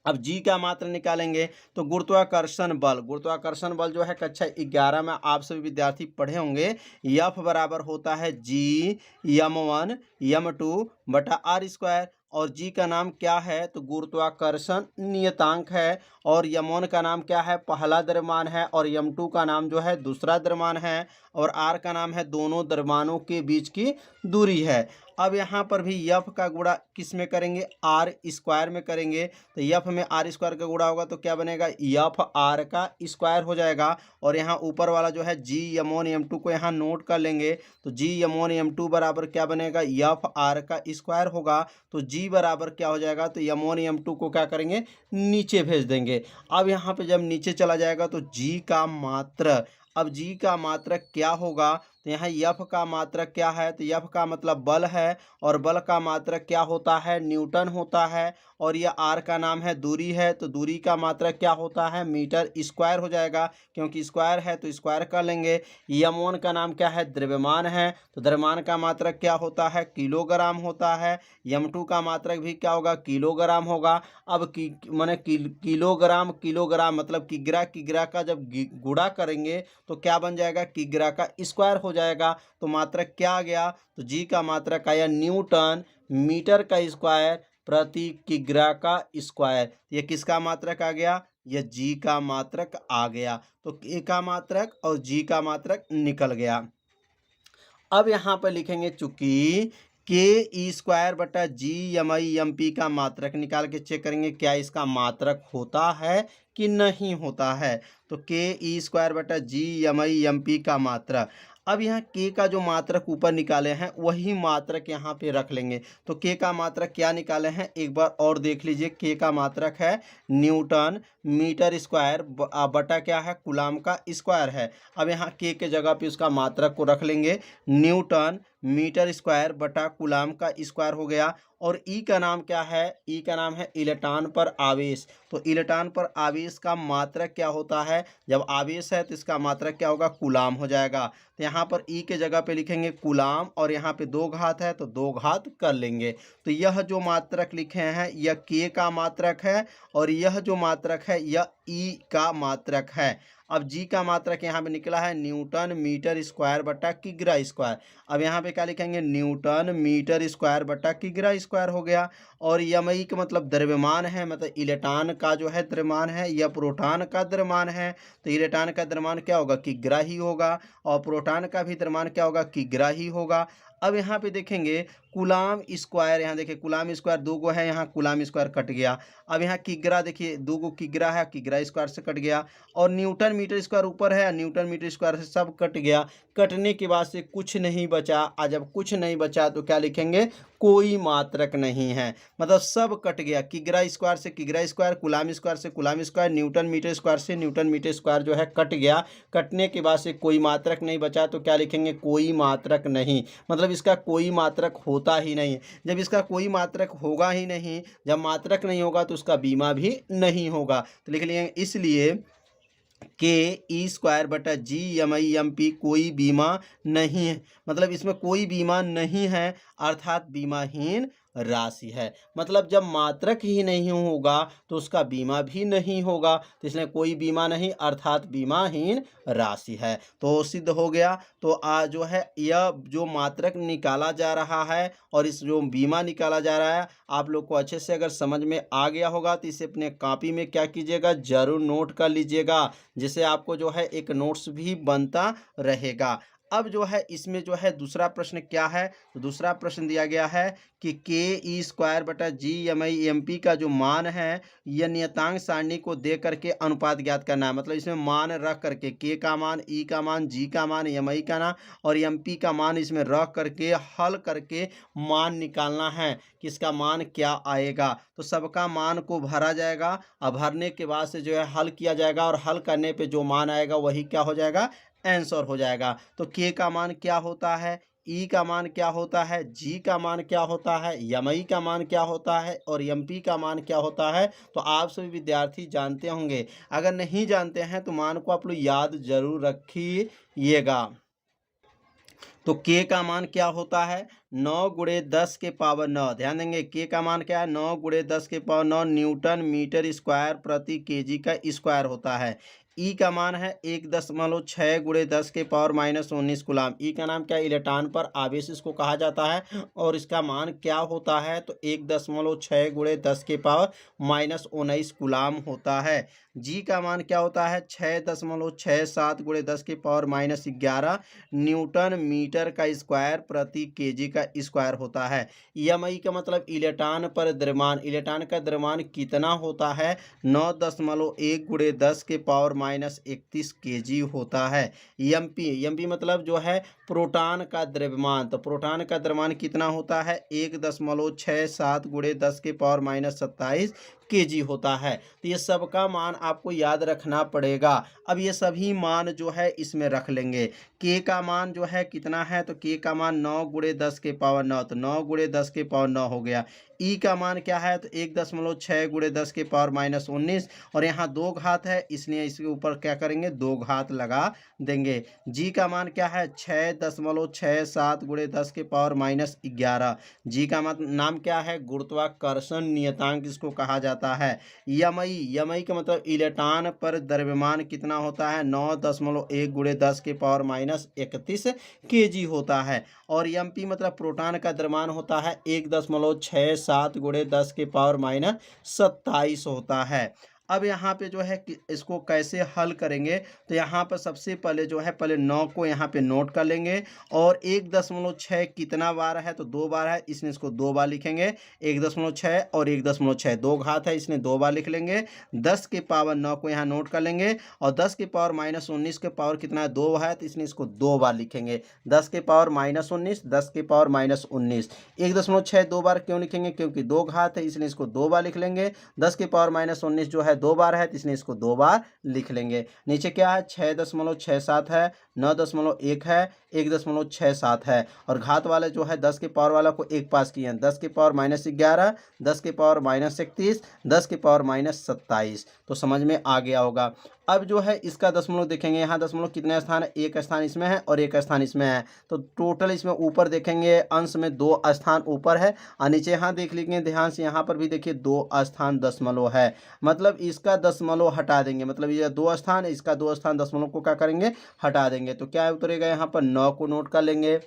अब जी का मात्रक निकालेंगे तो गुरुत्वाकर्षण बल जो है कक्षा 11 में आप सभी विद्यार्थी पढ़े होंगे। एफ बराबर होता है जी m1 m2 बटा आर स्क्वायर और जी का नाम क्या है, तो गुरुत्वाकर्षण नियतांक है और m1 का नाम क्या है, पहला द्रव्यमान है और m2 का नाम जो है दूसरा द्रव्यमान है और r का नाम है दोनों द्रव्यमानों के बीच की दूरी है। अब यहाँ पर भी एफ का गुणा किस में करेंगे, आर स्क्वायर में करेंगे। तो एफ में आर स्क्वायर का गुणा होगा तो क्या बनेगा, एफ आर का स्क्वायर हो जाएगा। और यहाँ ऊपर वाला जो है जी m1 m2 को यहाँ नोट कर लेंगे तो जी m1 m2 बराबर क्या बनेगा, एफ आर का स्क्वायर होगा। तो जी बराबर क्या हो जाएगा, तो m1 m2 को क्या करेंगे, नीचे भेज देंगे। अब यहाँ पे जब नीचे चला जाएगा तो जी का मात्रक, अब जी का मात्रक क्या होगा, तो यहाँ एफ का मात्रक क्या है, तो एफ का मतलब बल है और बल का मात्रक क्या होता है, न्यूटन होता है। और यह आर का नाम है दूरी है, तो दूरी का मात्रक क्या होता है, मीटर स्क्वायर हो जाएगा क्योंकि स्क्वायर है तो स्क्वायर कर लेंगे। m1 का नाम क्या है, द्रव्यमान है, तो द्रव्यमान का मात्रक क्या होता है, किलोग्राम होता है। m2 का मात्रक भी क्या होगा, किलोग्राम होगा। अब माने किलोग्राम मतलब किग्रा का जब गुणा करेंगे तो क्या बन जाएगा, किग्रा का स्क्वायर हो जाएगा। तो मात्रक क्या आ गया, तो जी का मात्रक आया न्यूटन मीटर का स्क्वायर प्रति किग्रा का स्क्वायर। ये किसका मात्रक आ गया, यह जी का मात्रक आ गया। तो के का मात्रक और जी का मात्रक निकल गया। अब यहाँ पर लिखेंगे चूंकि के ई स्क्वायर बटा जी m का मात्रक निकाल के चेक करेंगे क्या इसका मात्रक होता है कि नहीं होता है। तो के ई स्क्वायर बटा जी m का मात्रक, अब यहाँ के का जो मात्रक ऊपर निकाले हैं वही मात्रक यहाँ पे रख लेंगे। तो के का मात्रक क्या निकाले हैं एक बार और देख लीजिए। के का मात्रक है न्यूटन मीटर स्क्वायर बटा क्या है, कूलाम का स्क्वायर है। अब यहाँ के जगह पे उसका मात्रक को रख लेंगे, न्यूटन मीटर स्क्वायर बटा कूलाम का स्क्वायर हो गया। और ई का नाम क्या है, ई का नाम है इलेक्ट्रॉन पर आवेश। तो इलेक्ट्रॉन पर आवेश का मात्रक क्या होता है, जब आवेश है तो इसका मात्रक क्या होगा, कूलाम हो जाएगा। तो यहाँ पर ई के जगह पे लिखेंगे कूलाम और यहाँ पे 2 घात है तो 2 घात कर लेंगे। तो यह जो मात्रक लिखे हैं यह के का मात्रक है और यह जो मात्रक है यह ई का मात्रक है। अब जी का मात्रक यहाँ पे निकला है न्यूटन मीटर स्क्वायर बटा किग्रा स्क्वायर। अब यहाँ पे क्या लिखेंगे, न्यूटन मीटर स्क्वायर बटा किग्रा स्क्वायर हो गया। और यमई का मतलब द्रव्यमान है, मतलब इलेक्ट्रॉन का जो है द्रव्यमान है, यह प्रोटॉन का द्रव्यमान है। तो इलेक्ट्रॉन का द्रव्यमान क्या होगा, किग्रा ही होगा और प्रोटॉन का भी द्रव्यमान क्या होगा, किग्रा ही होगा। अब यहाँ पे देखेंगे कूलाम स्क्वायर, यहाँ देखिए कूलाम स्क्वायर 2 गो है, यहाँ कूलाम स्क्वायर कट गया। अब यहाँ किग्रा देखिए 2 गो किग्रा है, किग्रा स्क्वायर से कट गया। और न्यूटन मीटर स्क्वायर ऊपर है, न्यूटन मीटर स्क्वायर से सब कट गया। कटने के बाद से कुछ नहीं बचा। आज जब कुछ नहीं बचा तो क्या लिखेंगे, कोई मात्रक नहीं है, मतलब सब कट गया। किग्रा स्क्वायर से किग्रा स्क्वायर, कूलाम स्क्वायर से coulomb square, newton metre square से न्यूटन मीटर स्क्वायर जो है कट गया। कटने के बाद से कोई मात्रक नहीं बचा तो क्या लिखेंगे, कोई मात्रक नहीं, मतलब इसका कोई मात्रक होता ही नहीं। जब इसका कोई मात्रक होगा ही नहीं, जब मात्रक नहीं होगा तो उसका बीमा भी नहीं होगा। तो लिख लेंगे इसलिए के ई स्क्वायर बटा जी m कोई बीमा नहीं है, मतलब इसमें कोई बीमा नहीं है, अर्थात बीमाहीन राशि है। मतलब जब मात्रक ही नहीं होगा तो उसका बीमा भी नहीं होगा, तो इसलिए कोई बीमा नहीं अर्थात बीमाहीन राशि है। तो सिद्ध हो गया। तो जो है यह जो मात्रक निकाला जा रहा है और इस जो बीमा निकाला जा रहा है, आप लोग को अच्छे से अगर समझ में आ गया होगा तो इसे अपने कॉपी में क्या कीजिएगा, जरूर नोट कर लीजिएगा, जिससे आपको जो है एक नोट्स भी बनता रहेगा। अब जो है इसमें जो है दूसरा प्रश्न क्या है, तो दूसरा प्रश्न दिया गया है कि के ई स्क्वायर बटा G M I M P का जो मान है यह नियतांक सारणी को दे करके अनुपात ज्ञात करना है। मतलब इसमें मान रख करके के का मान, ई का मान, जी का मान, एम आई का ना और एम पी का मान इसमें रख करके हल करके मान निकालना है कि इसका मान क्या आएगा। तो सबका मान को भरा जाएगा और भरने के बाद से जो है हल किया जाएगा और हल करने पे जो मान आएगा वही क्या हो जाएगा, आंसर हो जाएगा। तो के का मान क्या होता है, ई का मान क्या होता है, जी का मान क्या होता है, एमई का मान क्या होता है और एमपी का मान क्या होता है, तो आप सभी विद्यार्थी जानते होंगे। अगर नहीं जानते हैं तो मान को आप लोग याद जरूर रखिएगा। तो के का मान क्या होता है, 9 गुणे 10 के पावर 9। ध्यान देंगे के का मान क्या है, 9 गुणे 10 के पावर 9 न्यूटन मीटर स्क्वायर प्रति केजी का स्क्वायर होता है। ई का मान है 1.6 गुणे 10 के पावर -19 गुलाम। ई का नाम क्या है, इलेक्ट्रॉन पर आवेश इसको कहा जाता है और इसका मान क्या होता है, तो 1.6 गुणे 10 के पावर -19 गुलाम होता है। जी का मान क्या होता है, 6.67 गुणे 10 के पावर -11 न्यूटन मीटर का स्क्वायर प्रति केजी का स्क्वायर होता है। एमई का मतलब इलेक्ट्रॉन पर द्रव्यमान, इलेक्ट्रॉन का द्रव्यमान कितना होता है, 9.1 गुणे 10 के पावर -31 केजी होता है। एमपी मतलब जो है प्रोटॉन का द्रव्यमान, तो प्रोटॉन का द्रव्यमान कितना होता है, 1.67 गुणे 10 के पावर -27 केजी होता है। तो ये सबका मान आपको याद रखना पड़ेगा। अब ये सभी मान जो है इसमें रख लेंगे। के का मान जो है कितना है, तो के का मान 9 गुणे 10 के पावर 9, तो 9 गुणे 10 के पावर 9 हो गया। ई का मान क्या है, तो 1.6 गुणे 10 के पावर -19 और यहाँ 2 घात है इसलिए इसके ऊपर क्या करेंगे, 2 घात लगा देंगे। जी का मान क्या है, 6.67 गुणे 10 के पावर -11। जी का नाम क्या है, गुरुत्वाकर्षण नियतांक इसको कहा जाता है। एमई का मतलब इलेक्ट्रॉन पर द्रव्यमान कितना होता है, 9.1 गुणे 10 के पावर -31 केजी होता है। और एमपी मतलब प्रोटॉन का द्रव्यमान होता है 1.67 गुणे 10 के पावर -27 होता है। अब यहाँ पे जो है कि इसको कैसे हल करेंगे, तो यहाँ पर सबसे पहले जो है पहले 9 को यहाँ पे नोट कर लेंगे और 1.6 कितना बार है, तो 2 बार है इसलिए इसको 2 बार लिखेंगे। 1.6 और 1.6 2 घात है इसलिए 2 बार लिख लेंगे। 10 के पावर 9 को यहाँ नोट कर लेंगे और 10 के पावर -19 के पावर कितना है, 2 है, तो इसलिए इसको 2 बार लिखेंगे। 10 के पावर -19, 10 के पावर -19। 1.6 2 बार क्यों लिखेंगे, क्योंकि 2 घात है इसलिए इसको 2 बार लिख लेंगे। 10 के पावर -19 जो है 2 बार है तो इसलिए इसको 2 बार लिख लेंगे। नीचे क्या है, 6.67 है, 9.1 है, 1.67 है और घात वाले जो है 10 के पावर वाला को एक पास किए हैं। 10 के पावर -11, 10 के पावर -31, 10 के पावर -27। तो समझ में आ गया होगा। अब जो है इसका दशमलव देखेंगे, यहाँ दशमलव कितने स्थान है, एक स्थान इसमें है और एक स्थान इसमें है, तो टोटल इसमें ऊपर देखेंगे अंश में 2 स्थान ऊपर है और नीचे यहाँ देख लीजिए ध्यान से, यहाँ पर भी देखिए 2 स्थान दशमलव है। मतलब इसका दशमलव हटा देंगे, मतलब ये 2 स्थान, इसका 2 स्थान दशमलव को क्या करेंगे, हटा देंगे। तो क्या उतरेगा, यहाँ पर 9 को नोट कर लेंगे।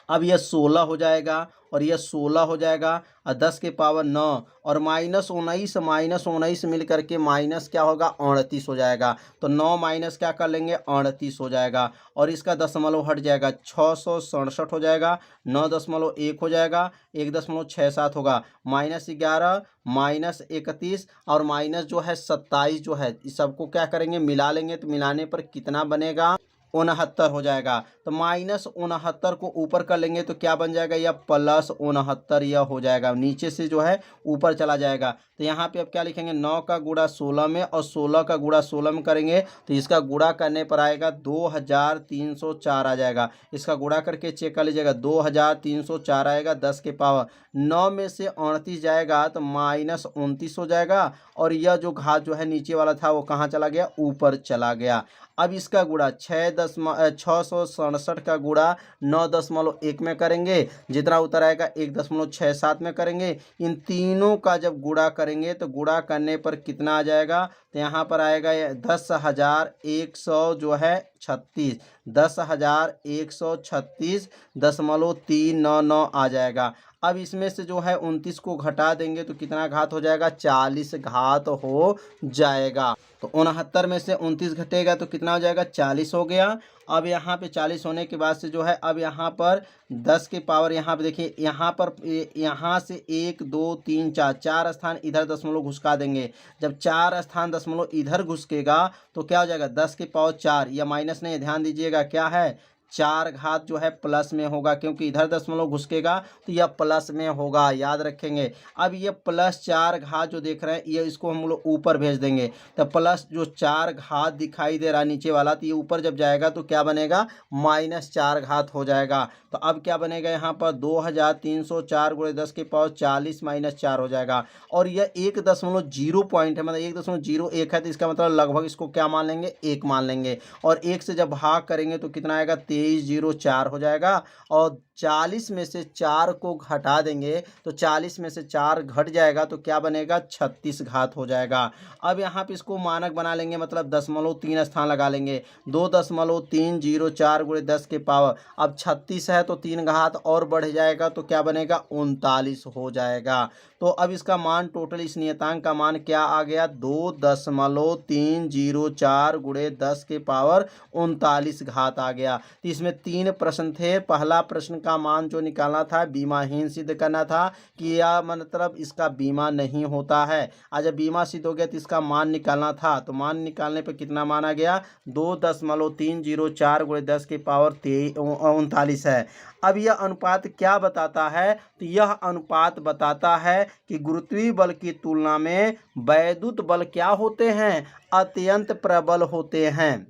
अब यह 16 हो जाएगा और यह 16 हो जाएगा और 10 के पावर 9 और -19 मिल करके माइनस क्या होगा, 38 हो जाएगा। तो 9 माइनस क्या कर लेंगे, 38 हो जाएगा और इसका दशमलव हट जाएगा, 667 हो जाएगा। 9.1 हो जाएगा, 1.67 होगा, -11 -31 और माइनस जो है 27 जो है, इस सबको क्या करेंगे, मिला लेंगे। तो मिलाने पर कितना बनेगा, 69 हो जाएगा। तो -69 को ऊपर कर लेंगे तो क्या बन जाएगा, या +69 यह हो जाएगा। नीचे से जो है ऊपर चला जाएगा। तो यहाँ पे अब क्या लिखेंगे, 9 का गुणा 16 में और 16 का गुणा 16 में करेंगे तो इसका गुणा करने पर आएगा 2304 आ जाएगा। इसका गुणा करके चेक कर लीजिएगा, 2304 आएगा। 10 के पावर 9 में से 38 जाएगा तो -29 हो जाएगा और यह जो घात जो है नीचे वाला था वो कहाँ चला गया, ऊपर चला गया। अब इसका गुणा 667 का गुणा 9.1 में करेंगे, जितना उत्तर आएगा 1.67 में करेंगे। इन तीनों का जब गुणा करेंगे तो गुणा करने पर कितना आ जाएगा, तो यहाँ पर आएगा 10,100 जो है 36, 10,136.399 आ जाएगा। अब इसमें से जो है 29 को घटा देंगे तो कितना घात हो जाएगा, 40 घात हो जाएगा। तो 69 में से 29 घटेगा तो कितना हो जाएगा, 40 हो गया। अब यहाँ पे 40 होने के बाद से जो है अब यहाँ पर 10 के पावर, यहाँ पे देखिए यहाँ पर यहाँ से 1 2 3 4 4 स्थान इधर दशमलव घुसका देंगे। जब 4 स्थान दशमलव इधर घुसकेगा तो क्या हो जाएगा, 10 के पावर 4, या माइनस नहीं, ध्यान दीजिएगा क्या है, 4 घात जो है प्लस में होगा, क्योंकि इधर दशमलव घुसकेगा तो यह प्लस में होगा, याद रखेंगे। अब ये +4 घात जो देख रहे हैं ये इसको हम लोग ऊपर भेज देंगे, तो प्लस जो 4 घात दिखाई दे रहा है नीचे वाला, तो ये ऊपर जब जाएगा तो क्या बनेगा, -4 घात हो जाएगा। तो अब क्या बनेगा यहाँ पर 2304 × 10 के पावर 40 -4 हो जाएगा। और यह 1.0 पॉइंट है, मतलब 1.01 है, तो इसका मतलब लगभग इसको क्या मान लेंगे, 1 मान लेंगे। और 1 से जब भाग करेंगे तो कितना आएगा, 2304 हो जाएगा। और 40 में से 4 को घटा देंगे तो 40 में से 4 घट जाएगा तो क्या बनेगा, 36 घात हो जाएगा। अब यहाँ पे इसको मानक बना लेंगे, मतलब 0.3 स्थान लगा लेंगे, 2.304 × 10 के पावर, अब 36 है तो 3 घात और बढ़ जाएगा तो क्या बनेगा, 39 हो जाएगा। तो अब इसका मान टोटल, इस नियतांक का मान क्या आ गया, 2.304 × 10 के पावर 39 घात आ गया। तो इसमें 3 प्रश्न थे। पहला प्रश्न का मान जो निकालना था, बीमाहीन सिद्ध करना था कि यह मतलब इसका बीमा नहीं होता है। आज जब बीमा सिद्ध हो गया तो इसका मान निकालना था, तो मान निकालने पर कितना माना गया, 2.304 × 10 के पावर 39 है। अब यह अनुपात क्या बताता है, तो यह अनुपात बताता है कि गुरुत्वीय बल की तुलना में वैद्युत बल क्या होते हैं, अत्यंत प्रबल होते हैं।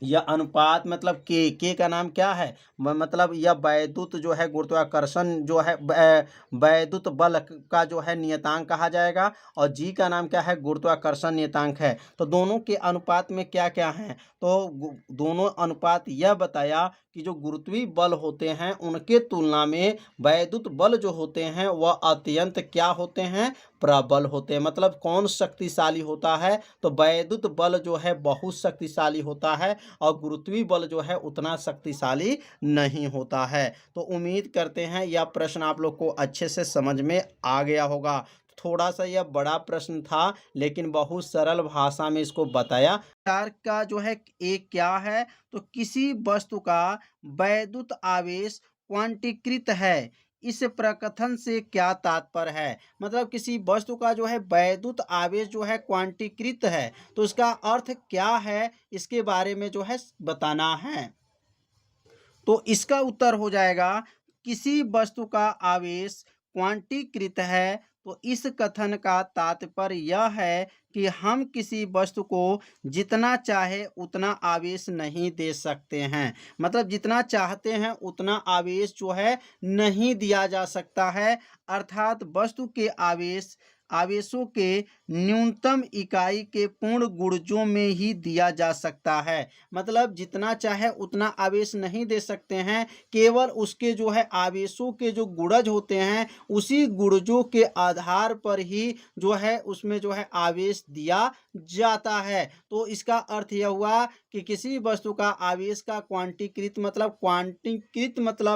यह अनुपात मतलब के का नाम क्या है, मतलब यह वैद्युत जो है गुरुत्वाकर्षण जो है वैद्युत बल का जो है नियतांक कहा जाएगा, और जी का नाम क्या है, गुरुत्वाकर्षण नियतांक है। तो दोनों के अनुपात में क्या क्या है, तो दोनों अनुपात यह बताया कि जो गुरुत्वीय बल होते हैं उनके तुलना में वैद्युत बल जो होते हैं वह अत्यंत क्या होते हैं, प्रबल होते हैं। मतलब कौन शक्तिशाली होता है, तो वैद्युत बल जो है बहुत शक्तिशाली होता है और गुरुत्वीय बल जो है उतना शक्तिशाली नहीं होता है। तो उम्मीद करते हैं यह प्रश्न आप लोग को अच्छे से समझ में आ गया होगा। थोड़ा सा यह बड़ा प्रश्न था लेकिन बहुत सरल भाषा में इसको बताया। चार्ज का जो है एक क्या है, तो किसी वस्तु का वैद्युत आवेश क्वांटीकृत है, इस प्रकथन से क्या तात्पर्य है। मतलब किसी वस्तु का जो है वैद्युत आवेश जो है क्वांटीकृत है, तो इसका अर्थ क्या है, इसके बारे में जो है बताना है। तो इसका उत्तर हो जाएगा, किसी वस्तु का आवेश क्वांटीकृत है, तो इस कथन का तात्पर्य यह है कि हम किसी वस्तु को जितना चाहे उतना आवेश नहीं दे सकते हैं। मतलब जितना चाहते हैं उतना आवेश जो है नहीं दिया जा सकता है, अर्थात वस्तु के आवेशों के न्यूनतम इकाई के पूर्ण गुणजों में ही दिया जा सकता है। मतलब जितना चाहे उतना आवेश नहीं दे सकते हैं, केवल उसके जो है आवेशों के जो गुणज होते हैं उसी गुणजों के आधार पर ही जो है उसमें जो है आवेश दिया जाता है। तो इसका अर्थ यह हुआ कि किसी वस्तु का आवेश का क्वांटीकृत मतलब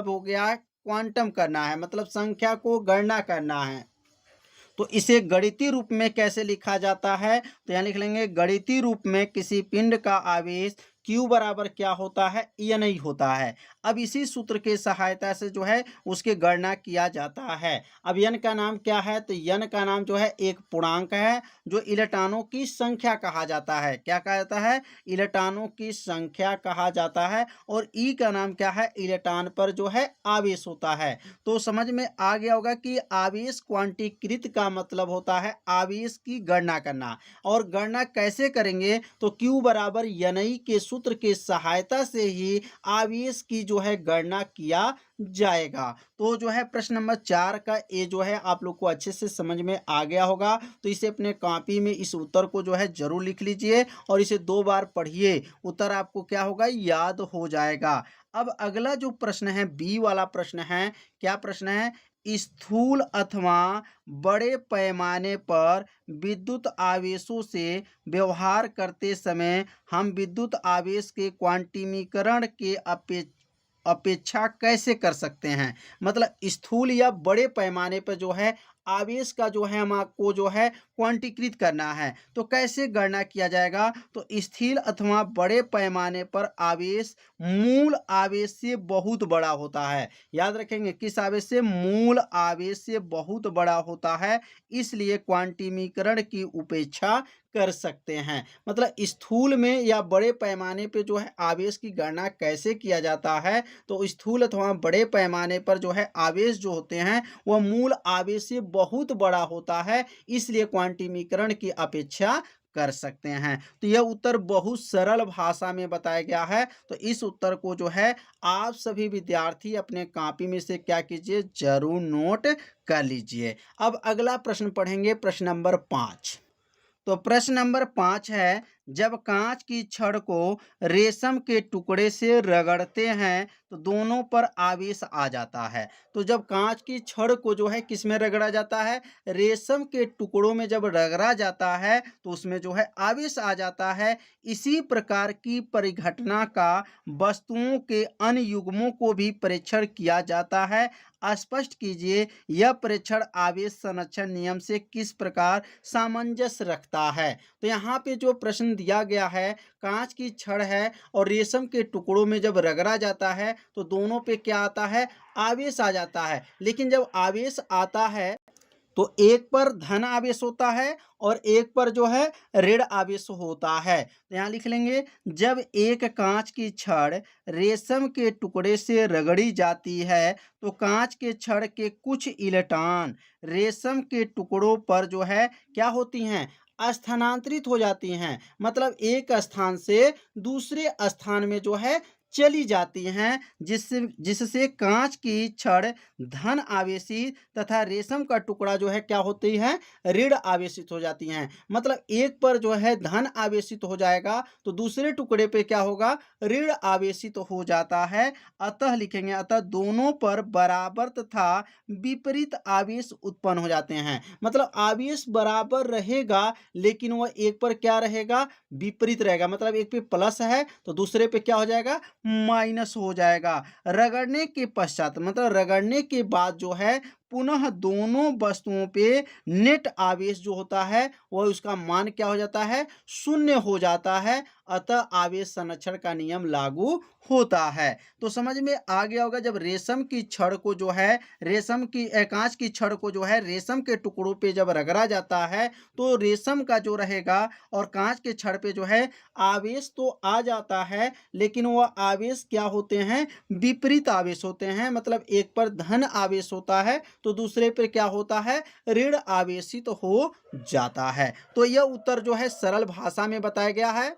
हो गया क्वांटम करना है, मतलब संख्या को गणना करना है। तो इसे गणितीय रूप में कैसे लिखा जाता है, तो यहाँ लिख लेंगे, गणितीय रूप में किसी पिंड का आवेश Q बराबर क्या होता है, n ही होता है। अब इसी सूत्र के सहायता से जो है उसकी गणना किया जाता है। अब n का नाम क्या है, तो n का नाम जो है एक पूर्णांक है जो इलेक्ट्रॉनों की संख्या कहा जाता है। क्या कहा जाता है, इलेक्ट्रॉनों की संख्या कहा जाता है। और E का नाम क्या है, इलेक्ट्रॉन पर जो है आवेश होता है। तो समझ में आ गया होगा कि आवेश क्वांटीकृत का मतलब होता है आवेश की गणना करना। और गणना कैसे करेंगे, तो Q बराबर Ni के सूत्र के सहायता से ही आवेश की जो जो है गणना किया जाएगा। तो जो है प्रश्न नंबर 4 का ये जो है आप लोग को अच्छे से समझ में आ गया होगा। तो इसे अपने कॉपी में इस उत्तर को जो है ज़रूर लिख लीजिए और इसे 2 बार पढ़िए, उत्तर आपको क्या होगा, याद हो जाएगा। अब अगला जो प्रश्न है, बी वाला प्रश्न है, क्या प्रश्न है? स्थूल अथवा बड़े पैमाने पर विद्युत आवेशों से व्यवहार करते समय हम विद्युत आवेश के क्वांटिमीकरण के अपेक्षा कैसे कर सकते हैं? मतलब स्थूल या बड़े पैमाने पर जो है आवेश का जो है हमको जो है क्वांटीकृत करना है, तो कैसे गणना किया जाएगा? तो स्थिर अथवा बड़े पैमाने पर आवेश मूल आवेश से बहुत बड़ा होता है। याद रखेंगे, किस आवेश से? मूल आवेश से बहुत बड़ा होता है, इसलिए क्वांटिमीकरण की उपेक्षा कर सकते हैं। मतलब स्थूल में या बड़े पैमाने पे जो है आवेश की गणना कैसे किया जाता है? तो स्थूल अथवा बड़े पैमाने पर जो है आवेश जो होते हैं वह मूल आवेश से बहुत बड़ा होता है, इसलिए क्वांटिमीकरण की अपेक्षा कर सकते हैं। तो यह उत्तर बहुत सरल भाषा में बताया गया है। तो इस उत्तर को जो है आप सभी विद्यार्थी अपने कॉपी में से क्या कीजिए, जरूर नोट कर लीजिए। अब अगला प्रश्न पढ़ेंगे, प्रश्न नंबर 5। तो प्रश्न नंबर 5 है, जब कांच की छड़ को रेशम के टुकड़े से रगड़ते हैं तो दोनों पर आवेश आ जाता है। तो जब कांच की छड़ को जो है किस में रगड़ा जाता है? रेशम के टुकड़ों में जब रगड़ा जाता है तो उसमें जो है आवेश आ जाता है। इसी प्रकार की परिघटना का वस्तुओं के अन्य युग्मों को भी परीक्षण किया जाता है। स्पष्ट कीजिए, यह परीक्षण आवेश संरक्षण नियम से किस प्रकार सामंजस्य रखता है? तो यहाँ पे जो प्रश्न दिया गया है, कांच की छड़ है और रेशम के टुकड़ों में जब रगड़ा जाता है तो दोनों पे क्या आता है? आवेश आ जाता है। लेकिन जब आवेश आता है तो एक पर धन आवेश होता है और एक पर जो है ऋण आवेश होता है। तो यहाँ लिख लेंगे, जब एक कांच की छड़ रेशम के टुकड़े से रगड़ी जाती है तो कांच के छड़ के कुछ इलेक्ट्रॉन रेशम के टुकड़ों पर जो है क्या होती हैं? स्थानांतरित हो जाती हैं। मतलब एक स्थान से दूसरे स्थान में जो है चली जाती हैं, जिससे कांच की छड़ धन आवेशित तथा रेशम का टुकड़ा जो है क्या होती है? ऋण आवेशित हो जाती हैं। मतलब एक पर जो है धन आवेशित हो जाएगा तो दूसरे टुकड़े पे क्या होगा? ऋण आवेशित हो जाता है। अतः लिखेंगे, अतः दोनों पर बराबर तथा विपरीत आवेश उत्पन्न हो जाते हैं। मतलब आवेश बराबर रहेगा लेकिन वह एक पर क्या रहेगा? विपरीत रहेगा। मतलब एक पे प्लस है तो दूसरे पे क्या हो जाएगा? माइनस हो जाएगा। रगड़ने के पश्चात मतलब रगड़ने के बाद जो है पुनः दोनों वस्तुओं पे नेट आवेश जो होता है वह उसका मान क्या हो जाता है? शून्य हो जाता है। अतः आवेश संरक्षण का नियम लागू होता है। तो समझ में आ गया होगा, जब रेशम की छड़ को जो है कांच की छड़ को जो है रेशम के टुकड़ों पे जब रगड़ा जाता है तो रेशम का जो रहेगा और कांच के छड़ पे जो है आवेश तो आ जाता है, लेकिन वह आवेश क्या होते हैं? विपरीत आवेश होते हैं। मतलब एक पर धन आवेश होता है तो दूसरे पर क्या होता है? ऋण आवेशित तो हो जाता है। तो यह उत्तर जो है सरल भाषा में बताया गया है।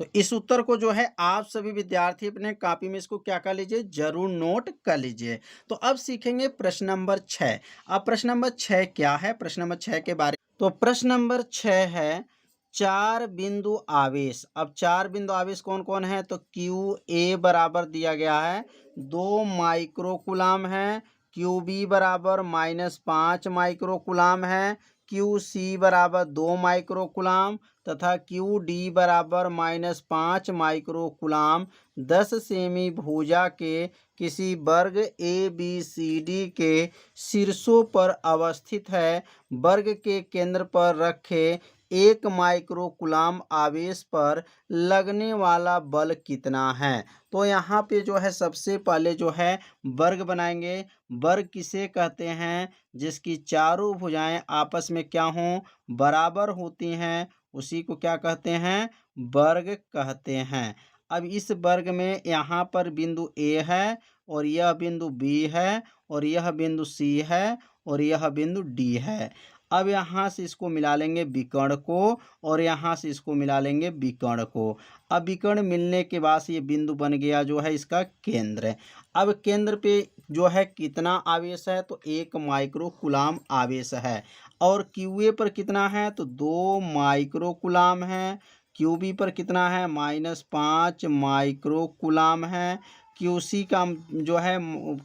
तो इस उत्तर को जो है आप सभी विद्यार्थी अपने कॉपी में इसको क्या कर लीजिए, जरूर नोट कर लीजिए। तो अब सीखेंगे प्रश्न नंबर 6। अब प्रश्न नंबर 6 क्या है? प्रश्न नंबर 6 के बारे तो प्रश्न नंबर 6 है, 4 बिंदु आवेश। अब 4 बिंदु आवेश कौन कौन है? तो क्यू ए बराबर दिया गया है 2 माइक्रोकुलाम है, क्यू बी बराबर -5 माइक्रोकुलाम है, क्यू सी बराबर 2 माइक्रोकुलाम तथा क्यू डी बराबर -5 माइक्रोकुलाम 10 सेमी भुजा के किसी वर्ग ए बी सी डी के शीर्षों पर अवस्थित है। वर्ग के केंद्र पर रखे 1 माइक्रोकुलाम आवेश पर लगने वाला बल कितना है? तो यहाँ पे जो है सबसे पहले जो है वर्ग बनाएंगे। वर्ग किसे कहते हैं? जिसकी चारों भुजाएं आपस में क्या हों? बराबर होती हैं, उसी को क्या कहते हैं? वर्ग कहते हैं। अब इस वर्ग में यहाँ पर बिंदु ए है और यह बिंदु बी है और यह बिंदु सी है और यह बिंदु डी है। अब यहाँ से इसको मिला लेंगे विकर्ण को और यहाँ से इसको मिला लेंगे विकर्ण को। अब विकर्ण मिलने के बाद ये बिंदु बन गया जो है इसका केंद्र। अब केंद्र पे जो है कितना आवेश है, तो 1 माइक्रो कूलाम आवेश है। और क्यूए पर कितना है, तो 2 माइक्रो कूलाम है। क्यूबी पर कितना है, -5 माइक्रो कूलाम है। क्यूसी का जो है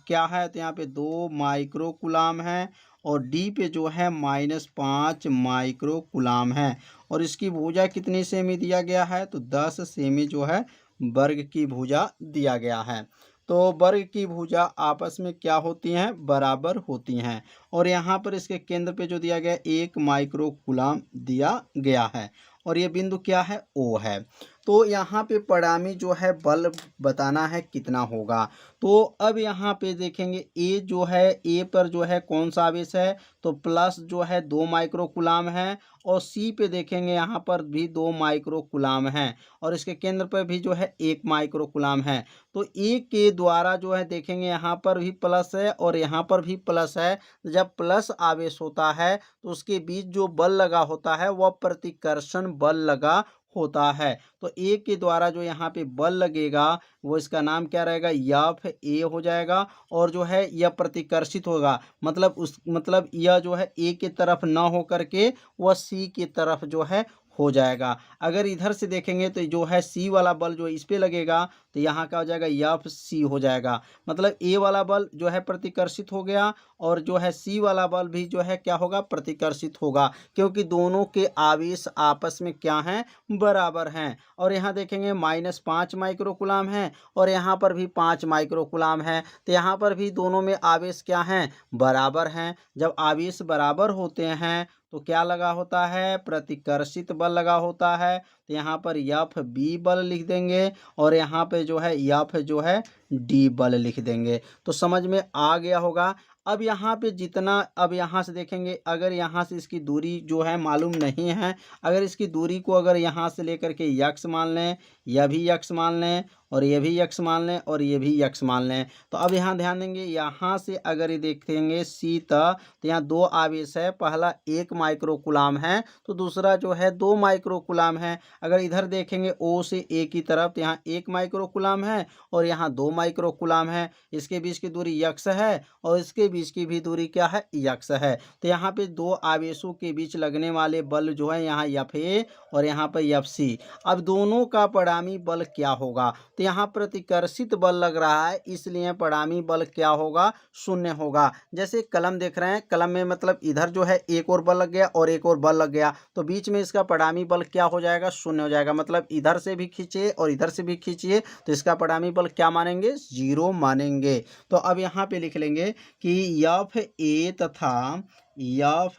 क्या है, तो यहाँ पे 2 माइक्रो कूलाम है। और डी पे जो है -5 माइक्रो कूलाम है। और इसकी भुजा कितनी सेमी दिया गया है, तो 10 सेमी जो है वर्ग की भुजा दिया गया है। तो वर्ग की भुजा आपस में क्या होती हैं, बराबर होती हैं। और यहाँ पर इसके केंद्र पे जो दिया गया 1 माइक्रो कूलाम दिया गया है। और ये बिंदु क्या है, ओ है। तो यहाँ पे परिणामी जो है बल बताना है कितना होगा। तो अब यहाँ पे देखेंगे ए जो है, ए पर जो है कौन सा आवेश है, तो प्लस जो है 2 माइक्रो कूलाम है। और सी पे देखेंगे यहाँ पर भी 2 माइक्रो कूलाम है। और इसके केंद्र पर भी जो है 1 माइक्रो कूलाम है। तो ए के द्वारा जो है देखेंगे यहाँ पर भी प्लस है और यहाँ पर भी प्लस है। जब प्लस आवेश होता है तो उसके बीच जो बल लगा होता है वह प्रतिकर्षण बल लगा होता है। तो ए के द्वारा जो यहाँ पे बल लगेगा वो इसका नाम क्या रहेगा, एफ ए हो जाएगा। और जो है यह प्रतिकर्षित होगा, मतलब यह जो है ए की तरफ न हो करके वह सी की तरफ जो है हो जाएगा। अगर इधर से देखेंगे तो जो है सी वाला बल जो इस पे लगेगा तो यहाँ का हो जाएगा एफ सी हो जाएगा। मतलब ए वाला बल जो है प्रतिकर्षित हो गया और जो है सी वाला बल भी जो है क्या होगा, प्रतिकर्षित होगा, क्योंकि दोनों के आवेश आपस में क्या हैं, बराबर हैं। और यहाँ देखेंगे -5 माइक्रो कूलाम है और यहाँ पर भी 5 माइक्रो कूलाम है। तो यहाँ पर भी दोनों में आवेश क्या हैं, बराबर हैं। जब आवेश बराबर होते हैं तो क्या लगा होता है, प्रतिकर्षित बल लगा होता है। तो यहाँ पर एफ बी बल लिख देंगे और यहाँ पे जो है एफ जो है डी बल लिख देंगे। तो समझ में आ गया होगा। अब यहाँ पे जितना, अब यहाँ से देखेंगे अगर यहाँ से इसकी दूरी जो है मालूम नहीं है, अगर इसकी दूरी को अगर यहाँ से लेकर के यक्स मान लें, यह भी यक्स मान लें और ये भी यक्स मान लें और ये भी यक्स मान लें। तो अब यहाँ ध्यान देंगे, यहाँ से अगर ये देखेंगे सी तक तो यहाँ 2 आवेश है, पहला 1 माइक्रो कूलाम है तो दूसरा जो है 2 माइक्रो कूलाम है। अगर इधर देखेंगे ओ से ए की तरफ तो यहाँ 1 माइक्रो कूलाम है और यहाँ 2 माइक्रो कूलाम है। इसके बीच की दूरी यक्स है और इसके बीच की भी दूरी क्या है, यक्स है। तो यहाँ पे 2 आवेशों के बीच लगने वाले बल जो है यहाँ एफ ए और यहाँ पर एफ सी। अब दोनों का परिणामी बल क्या होगा, तो यहाँ प्रतिकर्षित बल लग रहा है इसलिए परिणामी बल क्या होगा, 0 होगा। जैसे कलम देख रहे हैं, कलम में मतलब इधर जो है एक और बल लग गया और एक और बल लग गया तो बीच में इसका परिणामी बल क्या हो जाएगा, 0 हो जाएगा। मतलब इधर से भी खींचिए और इधर से भी खींचिए तो इसका परिणामी बल क्या मानेंगे, 0 मानेंगे। तो अब यहाँ पे लिख लेंगे कि एफ ए तथा एफ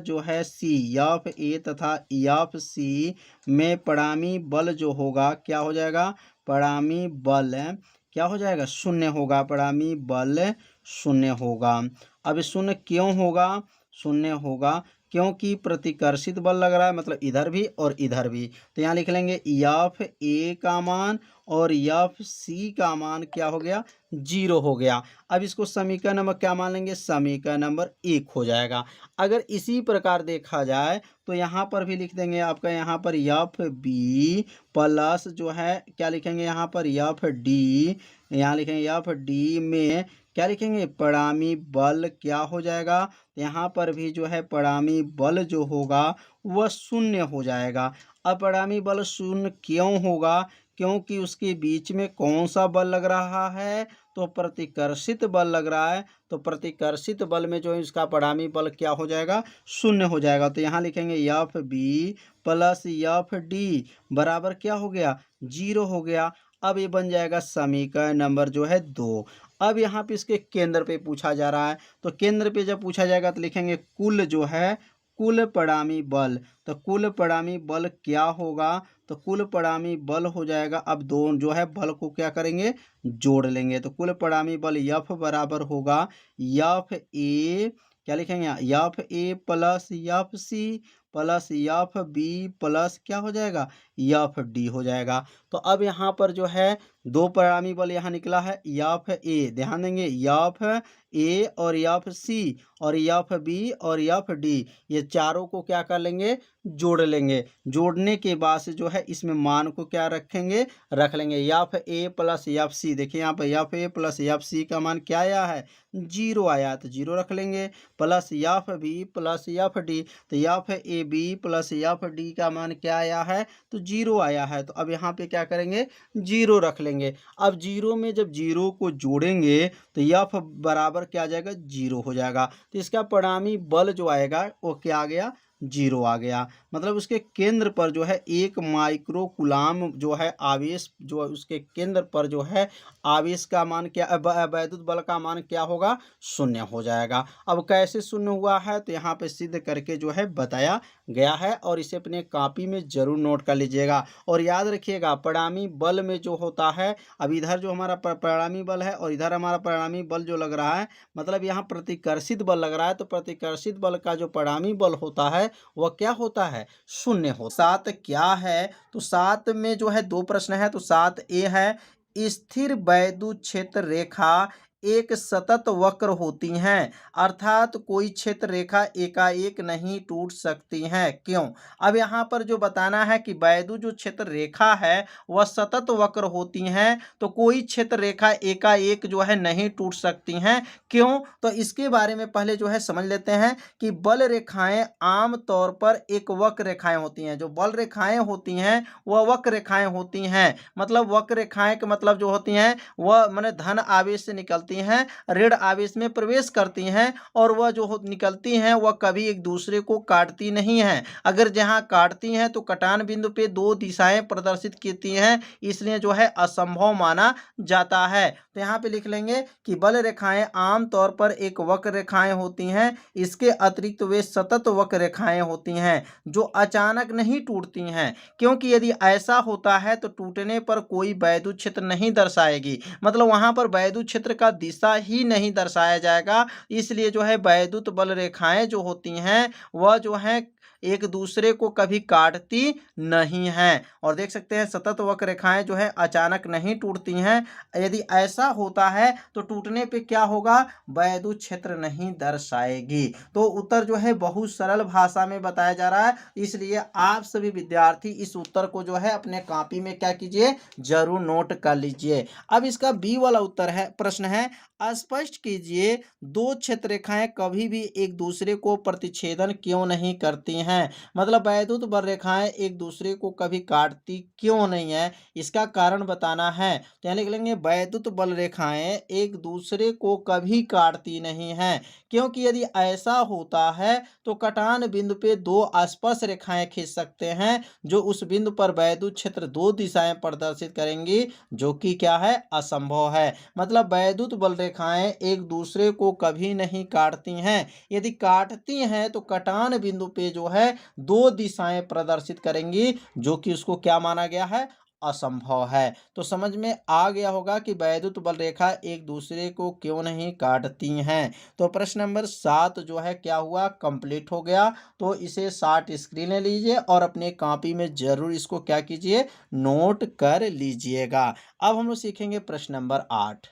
जो है सी, एफ ए तथा एफ सी में परिणामी बल जो होगा क्या हो जाएगा, परिणामी बल क्या हो जाएगा, 0 होगा। परिणामी बल 0 होगा। अब 0 क्यों होगा, 0 होगा क्योंकि प्रतिकर्षित बल लग रहा है, मतलब इधर भी और इधर भी। तो यहाँ लिख लेंगे एफ ए का मान और एफ सी का मान क्या हो गया, 0 हो गया। अब इसको समीकरण नंबर क्या मान लेंगे, समीकरण नंबर 1 हो जाएगा। अगर इसी प्रकार देखा जाए तो यहाँ पर भी लिख देंगे आपका, यहाँ पर एफ बी प्लस जो है क्या लिखेंगे, यहाँ पर एफ डी, यहाँ लिखेंगे एफ डी में क्या लिखेंगे, परिणामी बल क्या हो जाएगा, यहाँ पर भी जो है परिणामी बल जो होगा वह 0 हो जाएगा। अब परिणामी बल 0 क्यों होगा, क्योंकि उसके बीच में कौन सा बल लग रहा है, तो प्रतिकर्षित बल लग रहा है। तो प्रतिकर्षित बल में जो है इसका परिणामी बल क्या हो जाएगा, 0 हो जाएगा। तो यहाँ लिखेंगे F B plus F D बराबर क्या हो गया, 0 हो गया। अब ये बन जाएगा समीकरण नंबर जो है 2। अब यहाँ पे इसके केंद्र पे पूछा जा रहा है, तो केंद्र पे जब पूछा जाएगा तो लिखेंगे कुल जो है, कुल परिणामी बल। तो कुल परिणामी बल क्या होगा, तो कुल परिणामी बल हो जाएगा, अब दोनों जो है बल को क्या करेंगे, जोड़ लेंगे। तो कुल परिणामी बल एफ बराबर होगा एफ ए, क्या लिखेंगे, F A plus F C plus F B plus क्या हो जाएगा, एफ डी हो जाएगा। तो अब यहाँ पर जो है दो परिणामी बल यहाँ निकला है, एफ ए, ध्यान देंगे एफ ए और एफ सी और एफ बी और एफ डी, ये चारों को क्या कर लेंगे, जोड़ लेंगे। जोड़ने के बाद से जो है इसमें मान को क्या रखेंगे, रख लेंगे F A plus F C. देखिए यहाँ पर F A plus F C का मान क्या आया है, 0 आया, तो 0 रख लेंगे। Plus F B plus F D, तो F A B plus F D का मान क्या आया है, तो 0 आया है। तो अब यहाँ पे क्या करेंगे, 0 रख लेंगे। अब 0 में जब 0 को जोड़ेंगे तो एफ बराबर क्या आ जाएगा, 0 हो जाएगा। तो इसका परिणामी बल जो आएगा वो क्या आ गया, 0 आ गया। मतलब उसके केंद्र पर जो है 1 माइक्रो कूलाम जो है आवेश, जो उसके केंद्र पर जो है आवेश का मान क्या, वैद्युत बल का मान क्या होगा, 0 हो जाएगा। अब कैसे 0 हुआ है, तो यहाँ पे सिद्ध करके जो है बताया गया है, और इसे अपने कॉपी में जरूर नोट कर लीजिएगा। और याद रखिएगा परिणामी बल में जो होता है, अब इधर जो हमारा परिणामी बल है और इधर हमारा परिणामी बल जो लग रहा है, मतलब यहाँ प्रतिकर्षित बल लग रहा है, तो प्रतिकर्षित बल का जो परिणामी बल होता है वह क्या होता है, 0 हो। 7 क्या है, तो 7 में जो है दो प्रश्न है, तो 7 ए है, स्थिर वैद्युत क्षेत्र रेखा एक सतत वक्र होती हैं, अर्थात कोई क्षेत्र रेखा एकाएक नहीं टूट सकती हैं, क्यों। अब यहाँ पर जो बताना है कि वैद्युत जो क्षेत्र रेखा है वह सतत वक्र होती हैं, तो कोई क्षेत्र रेखा एकाएक जो है नहीं टूट सकती हैं, क्यों। तो इसके बारे में पहले जो है समझ लेते हैं कि बल रेखाएं आम तौर पर एक वक्र रेखाएं होती हैं। जो बल रेखाएं होती हैं वह वक्र रेखाएं होती हैं, मतलब वक्र रेखाएं के मतलब जो होती हैं वह माने धन आवेश से निकलती हैं, ऋण आवेश में प्रवेश करती हैं, और वह जो निकलती हैं वह कभी एक दूसरे को काटती नहीं हैं। अगर जहां काटती हैं तो कटान बिंदु पे दो दिशाएं प्रदर्शित करती हैं, इसलिए जो है असंभव माना जाता है। तो यहाँ पे लिख लेंगे कि बल रेखाएं आम तौर पर एक वक्र रेखाएं होती हैं, इसके अतिरिक्त वे सतत वक्र रेखाएं होती हैं जो अचानक नहीं टूटती हैं, क्योंकि यदि ऐसा होता है तो टूटने पर कोई वैद्युत क्षेत्र नहीं दर्शाएगी, मतलब वहां पर वैद्युत क्षेत्र का दिशा ही नहीं दर्शाया जाएगा। इसलिए जो है वैद्युत बल रेखाएं जो होती हैं वह जो है एक दूसरे को कभी काटती नहीं हैं, और देख सकते हैं सतत वक्र रेखाएं जो है अचानक नहीं टूटती हैं। यदि ऐसा होता है तो टूटने पे क्या होगा, वैद्युत क्षेत्र नहीं दर्शाएगी। तो उत्तर जो है बहुत सरल भाषा में बताया जा रहा है, इसलिए आप सभी विद्यार्थी इस उत्तर को जो है अपने कॉपी में क्या कीजिए, जरूर नोट कर लीजिए। अब इसका बी वाला उत्तर है, प्रश्न है, स्पष्ट कीजिए दो क्षेत्र रेखाएं कभी भी एक दूसरे को प्रतिच्छेदन क्यों नहीं करती हैं। मतलब वैद्युत बल रेखाएं एक दूसरे को कभी काटती क्यों नहीं है, इसका कारण बताना है। तो यहाँ लिख लेंगे वैद्युत बल रेखाएं एक दूसरे को कभी काटती नहीं हैं, क्योंकि यदि ऐसा होता है तो कटान बिंदु पे दो स्पर्श रेखाएं खींच सकते हैं, जो उस बिंदु पर वैद्युत क्षेत्र दो दिशाएं प्रदर्शित करेंगी, जो कि क्या है, असंभव है। मतलब वैद्युत बल रेखाएं एक दूसरे को कभी नहीं काटती हैं, यदि काटती हैं तो कटान बिंदु पे जो है दो दिशाएं प्रदर्शित करेंगी, जो कि उसको क्या माना गया है, असंभव है। तो समझ में आ गया होगा कि वैद्युत बल रेखा एक दूसरे को क्यों नहीं काटती हैं। तो प्रश्न नंबर 7 जो है क्या हुआ, कंप्लीट हो गया। तो इसे 60 स्क्रीन ले लीजिए और अपने कॉपी में जरूर इसको क्या कीजिए, नोट कर लीजिएगा। अब हम लोग सीखेंगे प्रश्न नंबर 8।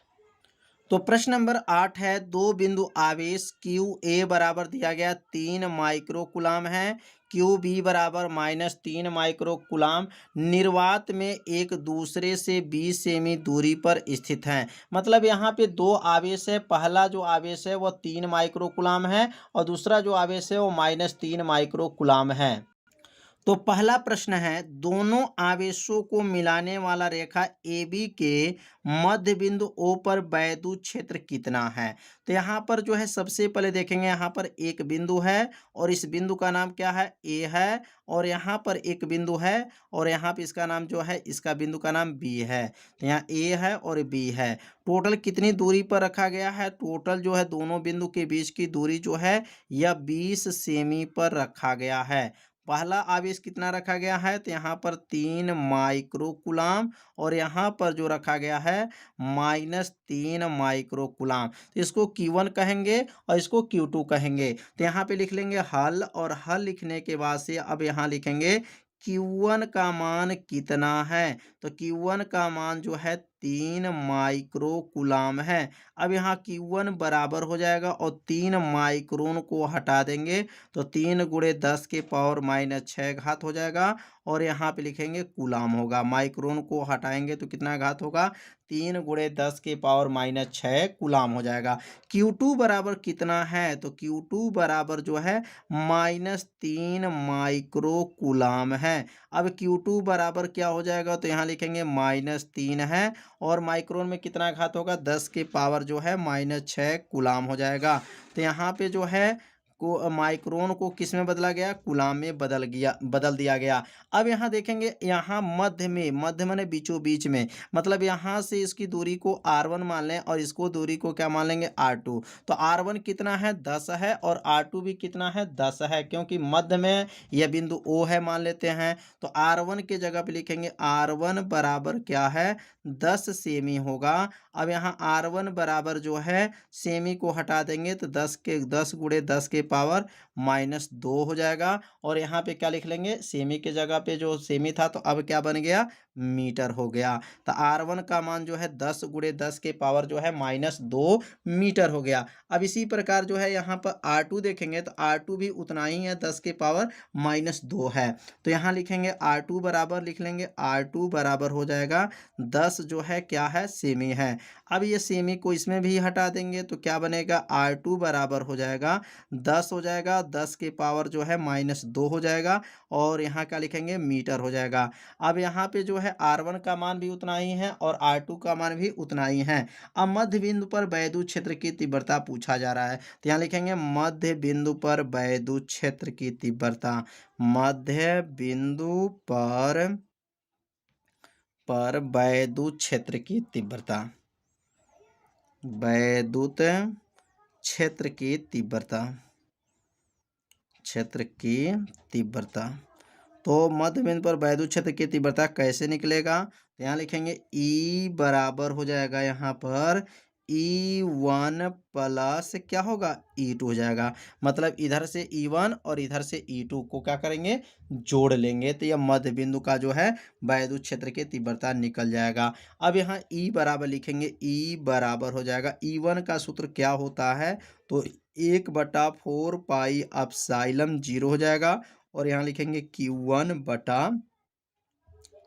तो प्रश्न नंबर 8 है, दो बिंदु आवेश क्यू ए बराबर दिया गया 3 माइक्रो कूलाम है, क्यू बी बराबर -3 माइक्रो कूलाम निर्वात में एक दूसरे से 20 सेमी दूरी पर स्थित हैं। मतलब यहाँ पे दो आवेश है, पहला जो आवेश है वह 3 माइक्रो कूलाम है और दूसरा जो आवेश है वो -3 माइक्रो कूलाम है। तो पहला प्रश्न है, दोनों आवेशों को मिलाने वाला रेखा ए बी के मध्य बिंदु ओ पर वैद्युत क्षेत्र कितना है। तो यहाँ पर जो है सबसे पहले देखेंगे, यहाँ पर एक बिंदु है और इस बिंदु का नाम क्या है, ए है, और यहाँ पर एक बिंदु है और यहाँ पे इसका नाम जो है, इसका बिंदु का नाम बी है। तो यहाँ ए है और बी है। टोटल कितनी दूरी पर रखा गया है, टोटल जो है दोनों बिंदु के बीच की दूरी जो है यह 20 सेमी पर रखा गया है। पहला आवेश कितना रखा गया है, तो यहाँ पर 3 माइक्रो कूलाम और यहाँ पर जो रखा गया है -3 माइक्रो कूलाम। तो इसको Q1 कहेंगे और इसको Q2 कहेंगे। तो यहाँ पे लिख लेंगे हल, और हल लिखने के बाद से अब यहाँ लिखेंगे Q1 का मान कितना है? तो Q1 का मान जो है 3 माइक्रो कूलाम है। अब यहाँ Q1 बराबर हो जाएगा और 3 माइक्रोन को हटा देंगे तो 3 गुणे 10 के पावर माइनस 6 घात हो जाएगा और यहाँ पे लिखेंगे कूलाम होगा। माइक्रोन को हटाएंगे तो कितना घात होगा? 3 गुणे 10 के पावर माइनस 6 कूलाम हो जाएगा। Q2 बराबर कितना है? तो Q2 बराबर जो है -3 माइक्रो कूलाम है। अब Q2 बराबर क्या हो जाएगा? तो यहाँ लिखेंगे -3 है और माइक्रोन में कितना घात होगा? 10 के पावर जो है माइनस 6 कूलाम हो जाएगा। तो यहाँ पे जो है को माइक्रोन को किस में बदला गया? कूलाम में बदल दिया गया। अब यहाँ देखेंगे, यहाँ मध्य माने बीचों बीच में, मतलब यहाँ से इसकी दूरी को R1 मान लें और इसको दूरी को क्या मान लेंगे? R2। तो R1 कितना है? 10 है और R2 भी कितना है? 10 है, क्योंकि मध्य में यह बिंदु O है मान लेते हैं। तो R1 के जगह पे लिखेंगे R1 बराबर क्या है? 10 सेमी होगा। अब यहाँ R1 बराबर जो है सेमी को हटा देंगे तो 10 गुणे 10 के पावर -2 हो जाएगा और यहाँ पे क्या लिख लेंगे? सेमी के जगह पे जो सेमी था तो अब क्या बन गया? मीटर हो गया। तो R1 का मान जो है 10 गुणे 10 के पावर जो है -2 मीटर हो गया। अब इसी प्रकार जो है यहाँ पर R2 देखेंगे तो R2 भी उतना ही है, 10 के पावर -2 है। तो यहाँ लिखेंगे R2 बराबर, लिख लेंगे R2 बराबर हो जाएगा 10 जो है क्या है? सेमी है। अब ये सेमी को इसमें भी हटा देंगे तो क्या बनेगा? R2 बराबर हो जाएगा 10 हो जाएगा, 10 के पावर जो है -2 हो जाएगा और यहाँ क्या लिखेंगे? मीटर हो जाएगा। अब यहाँ पे जो है R1 का मान भी उतना ही है और R2 का मान भी उतना ही है। अब मध्य बिंदु पर वैद्युत क्षेत्र की तीव्रता पूछा जा रहा है तो यहाँ लिखेंगे मध्य बिंदु पर वैद्युत क्षेत्र की तीव्रता। मध्य बिंदु पर वैद्युत क्षेत्र की तीव्रता। वैद्युत क्षेत्र की तीव्रता। तो मध्य बिंदु पर वैद्युत क्षेत्र की तीव्रता कैसे निकलेगा? तो यहाँ लिखेंगे E बराबर हो जाएगा यहाँ पर E1 प्लस क्या होगा? E2 हो जाएगा। मतलब इधर से E1 और इधर से E2 को क्या करेंगे? जोड़ लेंगे तो यह मध्य बिंदु का जो है वैद्युत क्षेत्र की तीव्रता निकल जाएगा। अब यहाँ E बराबर लिखेंगे, E बराबर हो जाएगा, E1 का सूत्र क्या होता है? तो 1/4 पाई एप्सिलॉन 0 हो जाएगा और यहाँ लिखेंगे Q1 बटा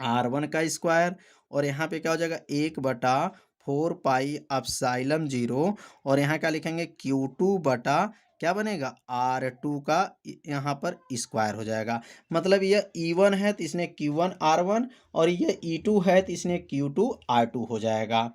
R1 का स्क्वायर और यहाँ पे क्या हो जाएगा? 1/4 पाई एप्सिलॉन 0 और यहाँ क्या लिखेंगे? Q2 बटा क्या बनेगा? R2 का यहाँ पर स्क्वायर हो जाएगा। मतलब यह E1 है तो इसने Q1 R1 और यह E2 है तो इसने Q2 R2 हो जाएगा।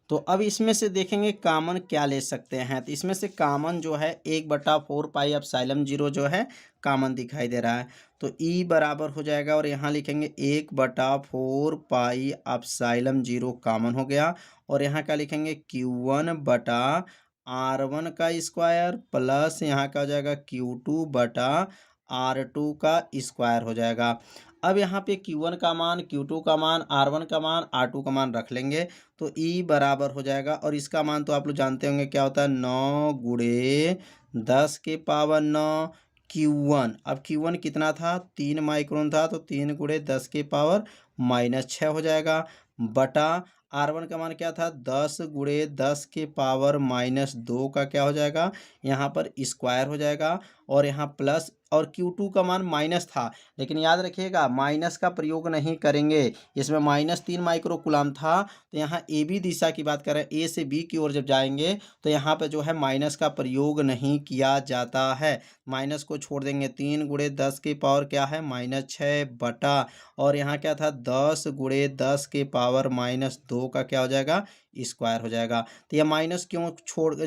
तो अब इसमें से देखेंगे कॉमन क्या ले सकते हैं। तो इसमें से कॉमन जो है 1/4 पाई एप्सिलॉन 0 जो है कॉमन दिखाई दे रहा है। तो E बराबर हो जाएगा और यहाँ लिखेंगे 1/4 पाई एप्सिलॉन 0 कॉमन हो गया और यहाँ क्या लिखेंगे? Q1 बटा R1 का स्क्वायर प्लस यहाँ क्या हो जाएगा? Q2 बटा R2 का स्क्वायर हो जाएगा। अब यहाँ पे Q1 का मान, Q2 का मान, R1 का मान, R2 का मान रख लेंगे तो E बराबर हो जाएगा और इसका मान तो आप लोग जानते होंगे क्या होता है? 9 गुणे 10 के पावर 9 Q1। अब Q1 कितना था? 3 माइक्रोन था तो 3 गुणे 10 के पावर -6 हो जाएगा बटा R1 का मान क्या था? 10 गुणे 10 के पावर -2 का क्या हो जाएगा? यहाँ पर स्क्वायर हो जाएगा और यहाँ प्लस, और Q2 का मान माइनस था लेकिन याद रखिएगा माइनस का प्रयोग नहीं करेंगे। इसमें -3 माइक्रो कूलाम था तो यहाँ ए बी दिशा की बात करें, ए से बी की ओर जब जाएंगे तो यहाँ पे जो है माइनस का प्रयोग नहीं किया जाता है। माइनस को छोड़ देंगे, 3 गुणे 10 के पावर क्या है? -6 बटा और यहाँ क्या था? 10 गुणे 10 के पावर -2 का क्या हो जाएगा? स्क्वायर हो जाएगा। तो यह माइनस क्यों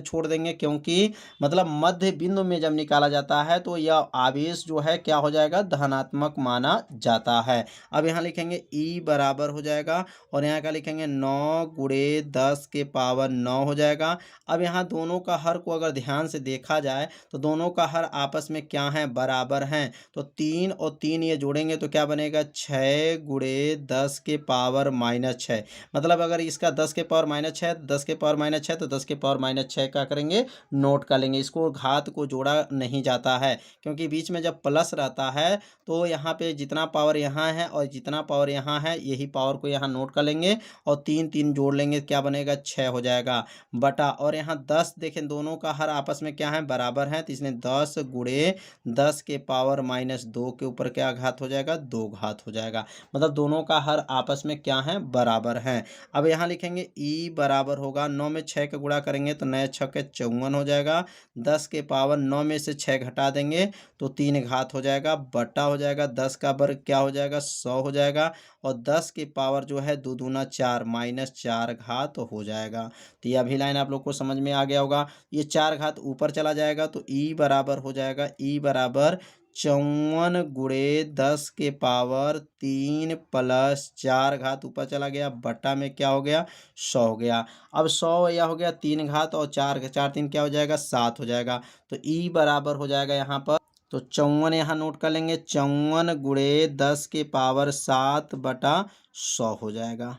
छोड़ देंगे? क्योंकि मतलब मध्य बिंदु में जब निकाला जाता है तो यह आवेश जो है क्या हो जाएगा? धनात्मक माना जाता है। अब यहाँ लिखेंगे E बराबर हो जाएगा और यहाँ क्या लिखेंगे? 9 गुणे 10 के पावर 9 हो जाएगा। अब यहाँ दोनों का हर को अगर ध्यान से देखा जाए तो दोनों का हर आपस में क्या है? बराबर हैं। तो 3 और 3 ये जोड़ेंगे तो क्या बनेगा? 6 गुणे 10 के पावर -6। मतलब अगर इसका 10 के पावर -6, 10 के पावर -6, तो 10 के पावर -6 क्या करेंगे, नोट कर लेंगे। इसको घात को जोड़ा नहीं जाता है, क्योंकि बीच में जब प्लस रहता है तो यहाँ पे जितना पावर यहाँ है और जितना पावर यहाँ है, यही पावर को यहाँ नोट कर लेंगे और 3 3 जोड़ लेंगे, क्या बनेगा, 6 हो जाएगा बटा। और यहाँ 10 देखें, दोनों का हर आपस में क्या है, बराबर है, तो इसने 10 गुणे 10 के पावर -2 के ऊपर क्या घात हो जाएगा, 2 घात हो जाएगा। मतलब दोनों का हर आपस में क्या है, बराबर है। अब यहाँ लिखेंगे ई बराबर होगा 9 में 6 का गुणा करेंगे तो 9 6 के 54 हो जाएगा। 10 के पावर 9 में से 6 घटा देंगे तो 3 घात हो जाएगा, बटा हो जाएगा। 10 का वर्ग क्या हो जाएगा, 100 हो जाएगा। और 10 की पावर जो है 2 दूना 4 -4 घात हो जाएगा। तो यह भी लाइन आप लोग को समझ में आ गया होगा। ये 4 घात ऊपर चला जाएगा तो ई बराबर हो जाएगा, ई बराबर 54 गुणे 10 के पावर 3 प्लस 4 घात ऊपर चला गया, बटा में क्या हो गया, 100 हो गया। अब 100 यह हो गया 3 घात और 4 4 3 क्या हो जाएगा, 7 हो जाएगा। तो ई बराबर हो जाएगा यहाँ पर, तो 54 यहाँ नोट कर लेंगे, 54 गुणे 10 के पावर 7 बटा 100 हो जाएगा।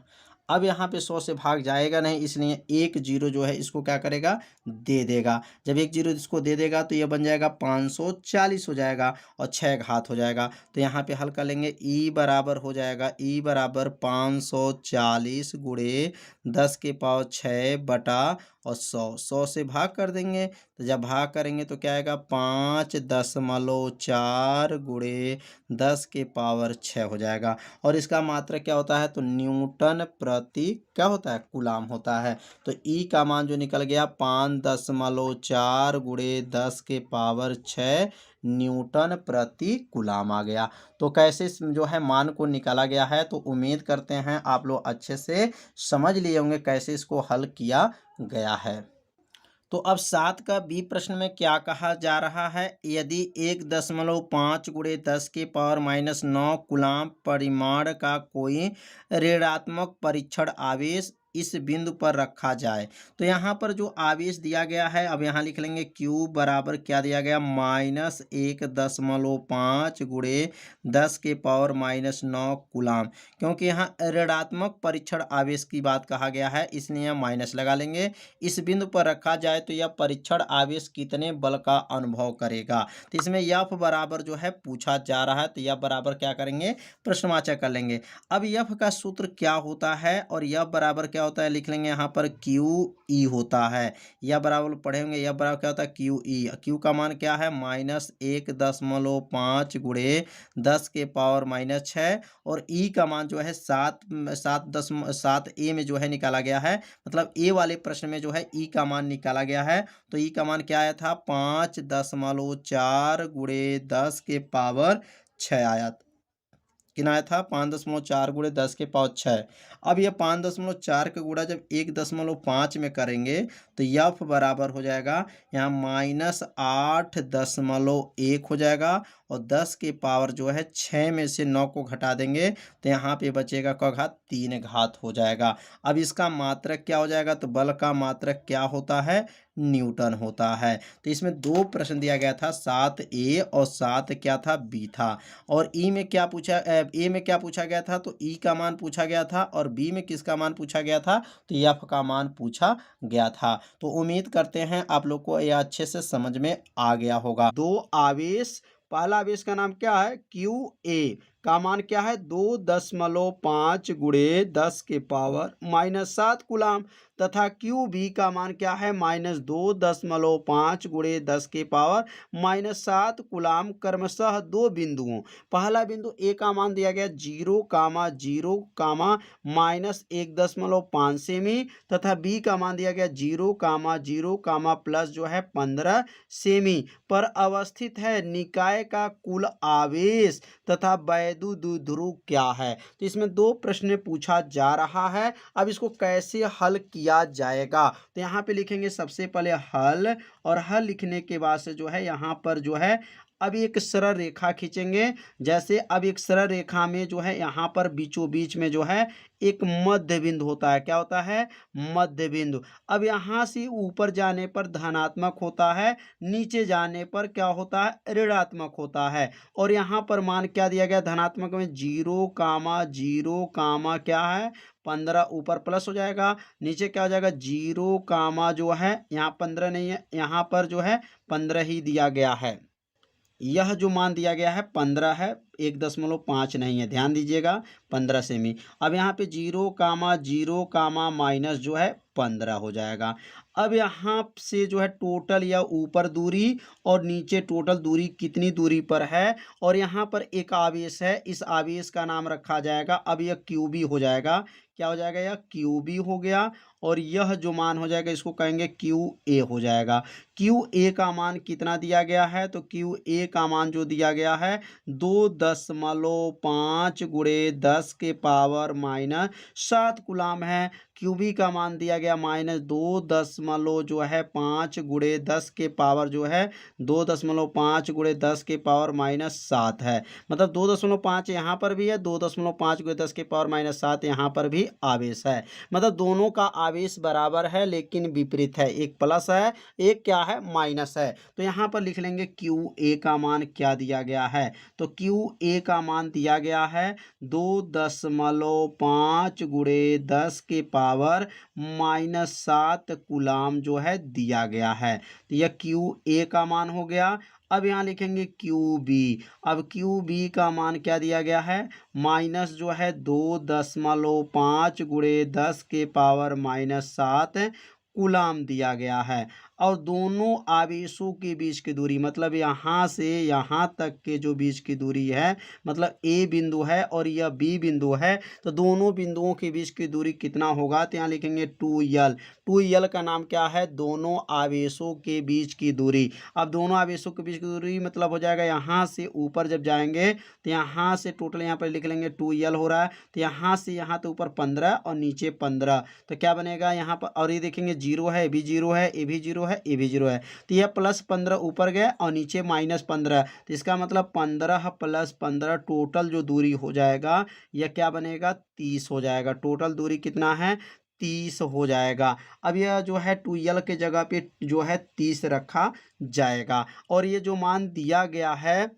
अब यहाँ पे 100 से भाग जाएगा नहीं, इसलिए एक जीरो जो है इसको क्या करेगा, दे देगा। जब एक जीरो इसको दे देगा तो ये बन जाएगा 540 हो जाएगा और 6 घात हो जाएगा। तो यहाँ पे हल कर लेंगे, ई बराबर हो जाएगा, ई बराबर 540 गुणे 10 के पावर 6 बटा और 100 से भाग कर देंगे। तो जब भाग करेंगे तो क्या आएगा, 5.4 गुणे 10 के पावर 6 हो जाएगा। और इसका मात्रक क्या होता है, तो न्यूटन प्रति क्या होता है, कूलाम होता है। तो ई का मान जो निकल गया 5.4 गुणे 10 के पावर 6 न्यूटन प्रति कूलाम आ गया। तो कैसे जो है मान को निकाला गया है, तो उम्मीद करते हैं आप लोग अच्छे से समझ लिए होंगे कैसे इसको हल किया गया है। तो अब 7 का बी प्रश्न में क्या कहा जा रहा है, यदि 1.5 गुणे 10 के पावर -9 कूलाम परिमाण का कोई ऋणात्मक परीक्षण आवेश इस बिंदु पर रखा जाए। तो यहाँ पर जो आवेश दिया गया है, अब यहाँ लिख लेंगे Q बराबर क्या दिया गया, -1.5 गुणे 10 के पावर -9 कूलाम। क्योंकि यहाँ ऋणात्मक परीक्षण आवेश की बात कहा गया है, इसलिए माइनस लगा लेंगे। इस बिंदु पर रखा जाए तो यह परीक्षण आवेश कितने बल का अनुभव करेगा। तो इसमें F बराबर जो है पूछा जा रहा है, तो F बराबर क्या करेंगे, प्रश्नवाचक कर लेंगे। अब F का सूत्र क्या होता है और F बराबर क्या होता है, लिख लेंगे यहाँ पर QE होता है। F बराबर पढ़ेंगे, F बराबर क्या होता है, QE। Q का मान क्या है, -1.5 गुणे 10 के पावर -6 और E का मान जो है 7 ए में जो है निकाला गया है। मतलब ए वाले प्रश्न में जो है ई का मान निकाला गया है। तो ई का मान क्या आया था, 5.4 गुणे 10 के पावर 6 आया। कितना आया था, 5.4 गुणे 10 के पावर 6। अब ये 5.4 का गुणा जब 1.5 में करेंगे तो F बराबर हो जाएगा यहाँ -8.1 हो जाएगा और 10 के पावर जो है 6 में से 9 को घटा देंगे तो यहाँ पे बचेगा का घात 3 घात हो जाएगा। अब इसका मात्रक क्या हो जाएगा, तो बल का मात्रक क्या होता है, न्यूटन होता है। तो इसमें दो प्रश्न दिया गया था, 7A और 7 क्या था, B था। और ए में क्या पूछा गया था, तो ई का मान पूछा गया था और बी में किसका मान पूछा गया था, तो एफ का मान पूछा गया था। तो उम्मीद करते हैं आप लोग को यह अच्छे से समझ में आ गया होगा। दो आवेश, पहला आवेश का नाम क्या है, QA का मान क्या है, 2.5 गुणे 10 के पावर -7 कूलाम तथा QB का मान क्या है, -2.5 गुणे 10 के पावर -7 कूलाम। क्रमशः दो बिंदुओं, पहला बिंदु ए का मान दिया गया 0,0, -1.5 सेमी तथा बी का ध्यान दिया गया 0,0, प्लस जो है 15 सेमी पर अवस्थित है। निकाय का कुल आवेश तथा वैद्युत ध्रुव क्या है। तो इसमें दो प्रश्न पूछा जा रहा है। अब इसको कैसे हल किया जाएगा, तो यहाँ पे लिखेंगे सबसे पहले हल, और हल लिखने के बाद से जो है यहाँ पर जो है अब एक सरल रेखा खींचेंगे। जैसे अब एक सरल रेखा में जो है यहाँ पर बीचों बीच में जो है एक मध्य बिंदु होता है। क्या होता है? मध्य बिंदु। अब यहाँ से ऊपर जाने पर धनात्मक होता है, नीचे जाने पर क्या होता है? ऋणात्मक होता है। और यहाँ पर मान क्या दिया गया? धनात्मक में 0, क्या है? 15 ऊपर प्लस हो जाएगा, नीचे क्या हो जाएगा? 0, जो है यहाँ 15 नहीं है, यहाँ पर जो है 15 ही दिया गया है। यह जो मान दिया गया है 15 है, 1.5 नहीं है, ध्यान दीजिएगा 15 सेमी। अब यहाँ पे 0, माइनस जो है 15 हो जाएगा। अब यहाँ से जो है टोटल या ऊपर दूरी और नीचे टोटल दूरी कितनी दूरी पर है, और यहाँ पर एक आवेश है, इस आवेश का नाम रखा जाएगा, अब यह क्यूबी हो जाएगा। क्या हो जाएगा? यह क्यूबी हो गया। और यह जो मान हो जाएगा इसको कहेंगे क्यू ए हो जाएगा। क्यू ए का मान कितना दिया गया है? तो क्यू ए का मान जो दिया गया है 2.5 गुणे 10 के पावर माइनस 7 कूलाम है। क्यूबी का मान दिया गया माइनस 2 जो है 5 गुणे 10 के पावर जो है 2.5 गुणे 10 के पावर माइनस 7 है। मतलब 2.5 यहाँ पर भी है, 2.5 गुणे 10 के पावर माइनस 7 यहाँ पर भी आवेश है। मतलब दोनों का आवेश बराबर है लेकिन विपरीत है, एक प्लस है एक क्या है? माइनस है। तो यहाँ पर लिख लेंगे क्यू ए का मान क्या दिया गया है? तो क्यू ए का मान दिया गया है 2.5 गुणे 10 के पावर माइनस 7 कूलाम जो है दिया गया है। तो यह क्यू ए का मान हो गया। अब यहाँ लिखेंगे क्यू बी। अब क्यू बी का मान क्या दिया गया है? माइनस जो है 2.5 गुणे 10 के पावर माइनस 7 कूलाम दिया गया है। और दोनों आवेशों के बीच की दूरी, मतलब यहाँ से यहाँ तक के जो बीच की दूरी है, मतलब ए बिंदु है और यह बी बिंदु है, तो दोनों बिंदुओं के बीच की दूरी कितना होगा? तो यहाँ लिखेंगे 2l। 2l का नाम क्या है? दोनों आवेशों के बीच की दूरी। अब दोनों आवेशों के बीच की दूरी मतलब हो जाएगा यहाँ से ऊपर जब जाएंगे तो यहाँ से टोटल यहाँ पर लिख लेंगे 2l हो रहा है, तो यहाँ से यहाँ तो ऊपर 15 और नीचे 15, तो क्या बनेगा यहाँ पर? और ये देखेंगे 0 है, ये भी 0 है, ये भी 0 है, ये भी 0 है, तो यह +15 ऊपर गया और नीचे -15, तो इसका मतलब 15 + 15 टोटल जो दूरी हो जाएगा यह क्या बनेगा? 30 हो जाएगा। टोटल दूरी कितना है? 30 हो जाएगा। अब यह जो है 2l के जगह पे जो है 30 रखा जाएगा। और ये जो मान दिया गया है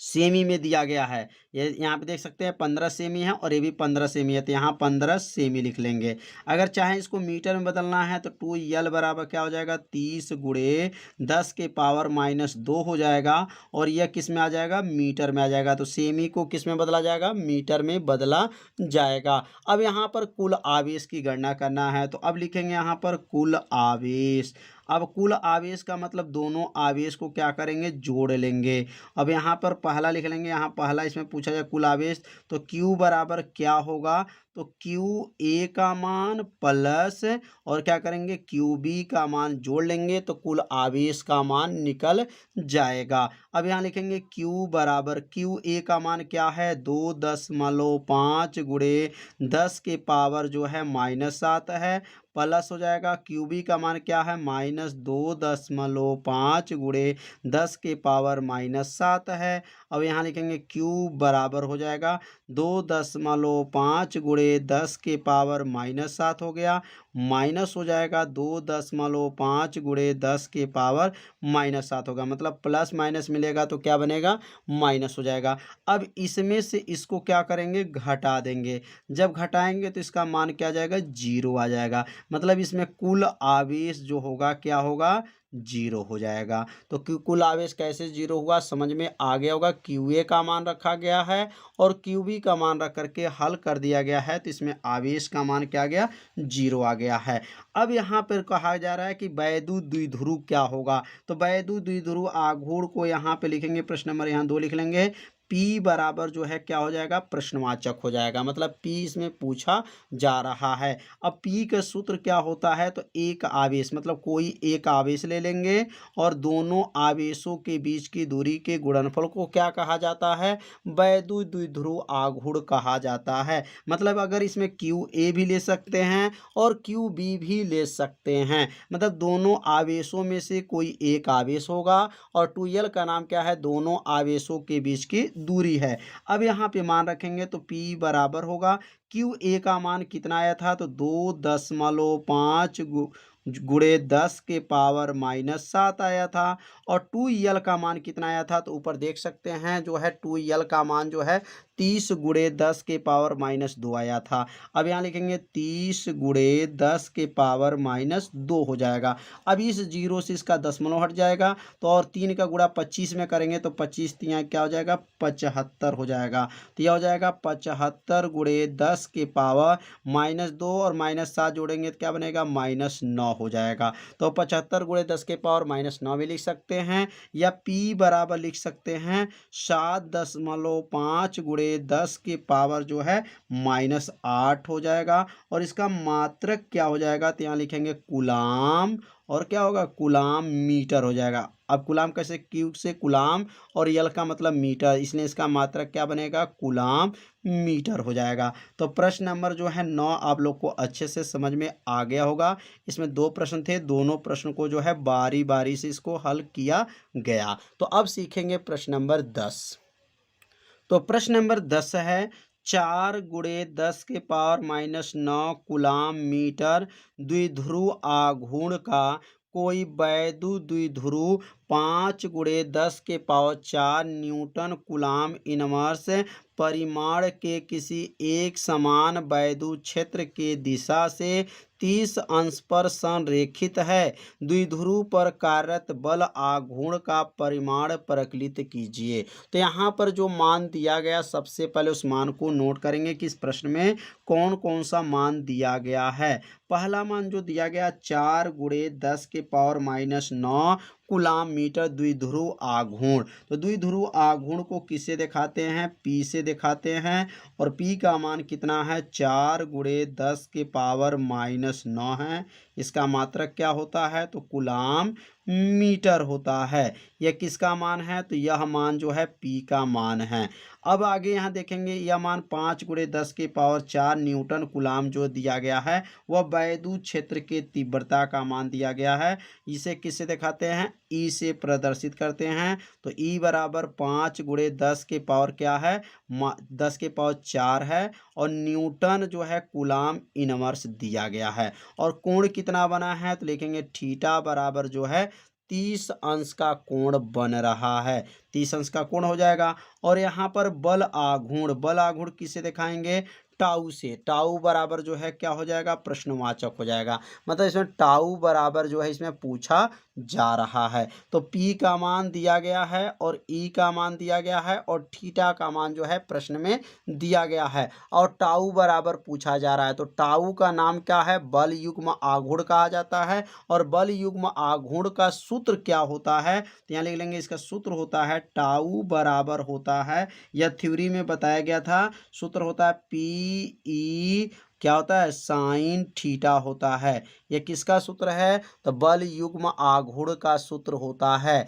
सेमी में दिया गया है, ये यहाँ पे देख सकते हैं 15 सेमी है और ये भी 15 सेमी है, तो यहाँ 15 सेमी लिख लेंगे। अगर चाहें इसको मीटर में बदलना है तो 2l बराबर क्या हो जाएगा? 30 गुणे 10 के पावर माइनस 2 हो जाएगा। और यह किस में आ जाएगा? मीटर में आ जाएगा। तो सेमी को किस में बदला जाएगा? मीटर में बदला जाएगा। अब यहाँ पर कुल आवेश की गणना करना है, तो अब लिखेंगे यहाँ पर कुल आवेश। अब कुल आवेश का मतलब दोनों आवेश को क्या करेंगे? जोड़ लेंगे। अब यहाँ पर पहला लिख लेंगे, यहाँ पहला इसमें पूछा जाए कुल आवेश, तो Q बराबर क्या होगा? तो क्यू ए का मान प्लस और क्या करेंगे? क्यू बी का मान जोड़ लेंगे तो कुल आवेश का मान निकल जाएगा। अब यहाँ लिखेंगे क्यू बराबर क्यू ए का मान क्या है? 2.5 गुणे 10 के पावर जो है -7 है, प्लस हो जाएगा क्यू बी का मान क्या है? -2.5 गुणे 10 के पावर -7 है। अब यहाँ लिखेंगे क्यू बराबर हो जाएगा 2.5 गुणे 10 के पावर -7 हो गया, माइनस हो जाएगा 2.5 गुणे 10 के पावर -7 होगा, मतलब प्लस माइनस मिलेगा तो क्या बनेगा? माइनस हो जाएगा। अब इसमें से इसको क्या करेंगे? घटा देंगे। जब घटाएंगे तो इसका मान क्या आ जाएगा? 0 आ जाएगा। मतलब इसमें कुल आवेश जो होगा क्या होगा? 0 हो जाएगा। तो कुल आवेश कैसे 0 हुआ समझ में आ गया होगा। क्यू ए का मान रखा गया है और क्यू बी का मान रख करके हल कर दिया गया है, तो इसमें आवेश का मान क्या आ गया? 0 आ गया है। अब यहाँ पर कहा जा रहा है कि वैद्युत द्विध्रुव क्या होगा? तो वैद्युत द्विध्रुव आघूर्ण को यहाँ पे लिखेंगे, प्रश्न नंबर यहाँ 2 लिख लेंगे। P बराबर जो है क्या हो जाएगा, प्रश्नवाचक हो जाएगा, मतलब P इसमें पूछा जा रहा है। अब P का सूत्र क्या होता है, तो एक आवेश, मतलब कोई एक आवेश ले लेंगे और दोनों आवेशों के बीच की दूरी के गुणनफल को क्या कहा जाता है, वैद्युत द्विध्रुव आघूर्ण कहा जाता है। मतलब अगर इसमें QA भी ले सकते हैं और QB भी ले सकते हैं, मतलब दोनों आवेशों में से कोई एक आवेश होगा और 2L का नाम क्या है, दोनों आवेशों के बीच की दूरी है। अब यहाँ पे मान रखेंगे तो P बराबर होगा, QA का मान कितना आया था, तो 2.5 गुणे 10 के पावर -7 आया था। और 2L का मान कितना आया था, तो ऊपर देख सकते हैं जो है 2L का मान जो है 30 गुणे 10 के पावर -2 आया था। अब यहाँ लिखेंगे 30 गुणे 10 के पावर -2 हो जाएगा। अब इस जीरो से इसका दशमलव हट जाएगा, तो और 3 का गुणा 25 में करेंगे तो 25 तिया क्या हो जाएगा, 75 हो जाएगा। तो यह हो जाएगा 75 गुणे 10 के पावर -2 और -7 जोड़ेंगे तो क्या बनेगा, -9 हो जाएगा। तो 75 गुणे 10 के पावर -9 भी लिख सकते हैं, या P बराबर लिख सकते हैं 7.5 गुणे 10 के पावर जो है -8 हो जाएगा। और इसका मात्रक क्या हो जाएगा, तो यहाँ लिखेंगे कूलाम, और क्या होगा, कूलाम मीटर हो जाएगा। अब कूलाम कैसे, क्यू से कूलाम और यल का मतलब मीटर, इसलिए इसका मात्रक क्या बनेगा, कूलाम मीटर हो जाएगा। तो प्रश्न नंबर जो है 9 आप लोग को अच्छे से समझ में आ गया होगा। इसमें 2 प्रश्न थे, दोनों प्रश्न को जो है बारी बारी से इसको हल किया गया। तो अब सीखेंगे प्रश्न नंबर 10। तो प्रश्न नंबर 10 है, 4 गुणे 10 के पावर -9 कूलाम मीटर द्विध्रुव आघूर्ण का कोई वैद्युत द्विध्रुव 5 गुणे 10 के पावर 4 न्यूटन कूलाम इनवर्स परिमाण के किसी एक समान वैद्युत क्षेत्र के दिशा से 30 अंश पर संरेखित है। द्विध्रुव पर कार्यरत बल आघूर्ण का परिमाण प्रकलित कीजिए। तो यहाँ पर जो मान दिया गया, सबसे पहले उस मान को नोट करेंगे कि इस प्रश्न में कौन कौन सा मान दिया गया है। पहला मान जो दिया गया 4 गुणे 10 के पावर -9 कूलाम मीटर द्विध्रुव आघूर्ण। तो द्विध्रुव आघूर्ण को किससे दिखाते हैं, P से दिखाते हैं। और P का मान कितना है, 4 गुणे 10 के पावर -9 है। इसका मात्रक क्या होता है, तो कूलाम मीटर होता है। यह किसका मान है, तो यह मान जो है P का मान है। अब आगे यहाँ देखेंगे, यह मान 5 गुणे 10 के पावर 4 न्यूटन कूलाम जो दिया गया है वह वैद्युत क्षेत्र के तीव्रता का मान दिया गया है। इसे किससे दिखाते हैं, E से प्रदर्शित करते हैं। तो E बराबर 5 गुणे 10 के पावर क्या है, 10 के पावर 4 है। और न्यूटन जो है कूलाम इनवर्स दिया गया है। और कोण कितना बना है, तो लिखेंगे थीटा बराबर जो है 30 अंश का कोण बन रहा है, 30 अंश का कोण हो जाएगा। और यहाँ पर बल आघूर्ण किसे दिखाएंगे, टाउ से। टाउ बराबर जो है क्या हो जाएगा, प्रश्नवाचक हो जाएगा। मतलब इसमें टाउ बराबर जो है इसमें पूछा जा रहा है। तो P का मान दिया गया है और E का मान दिया गया है और थीटा का मान जो है प्रश्न में दिया गया है और टाउ बराबर पूछा जा रहा है। तो टाउ का नाम क्या है, बल युग्म आघूर्ण कहा जाता है। और बल युग्म आघूर्ण का सूत्र क्या होता है, तो यहाँ लिख लेंगे, इसका सूत्र होता है टाउ बराबर होता है, यह थ्योरी में बताया गया था, सूत्र होता है PE क्या होता है, साइन थीटा होता है। यह किसका सूत्र है, तो बल युग्म आघूर्ण का सूत्र होता है।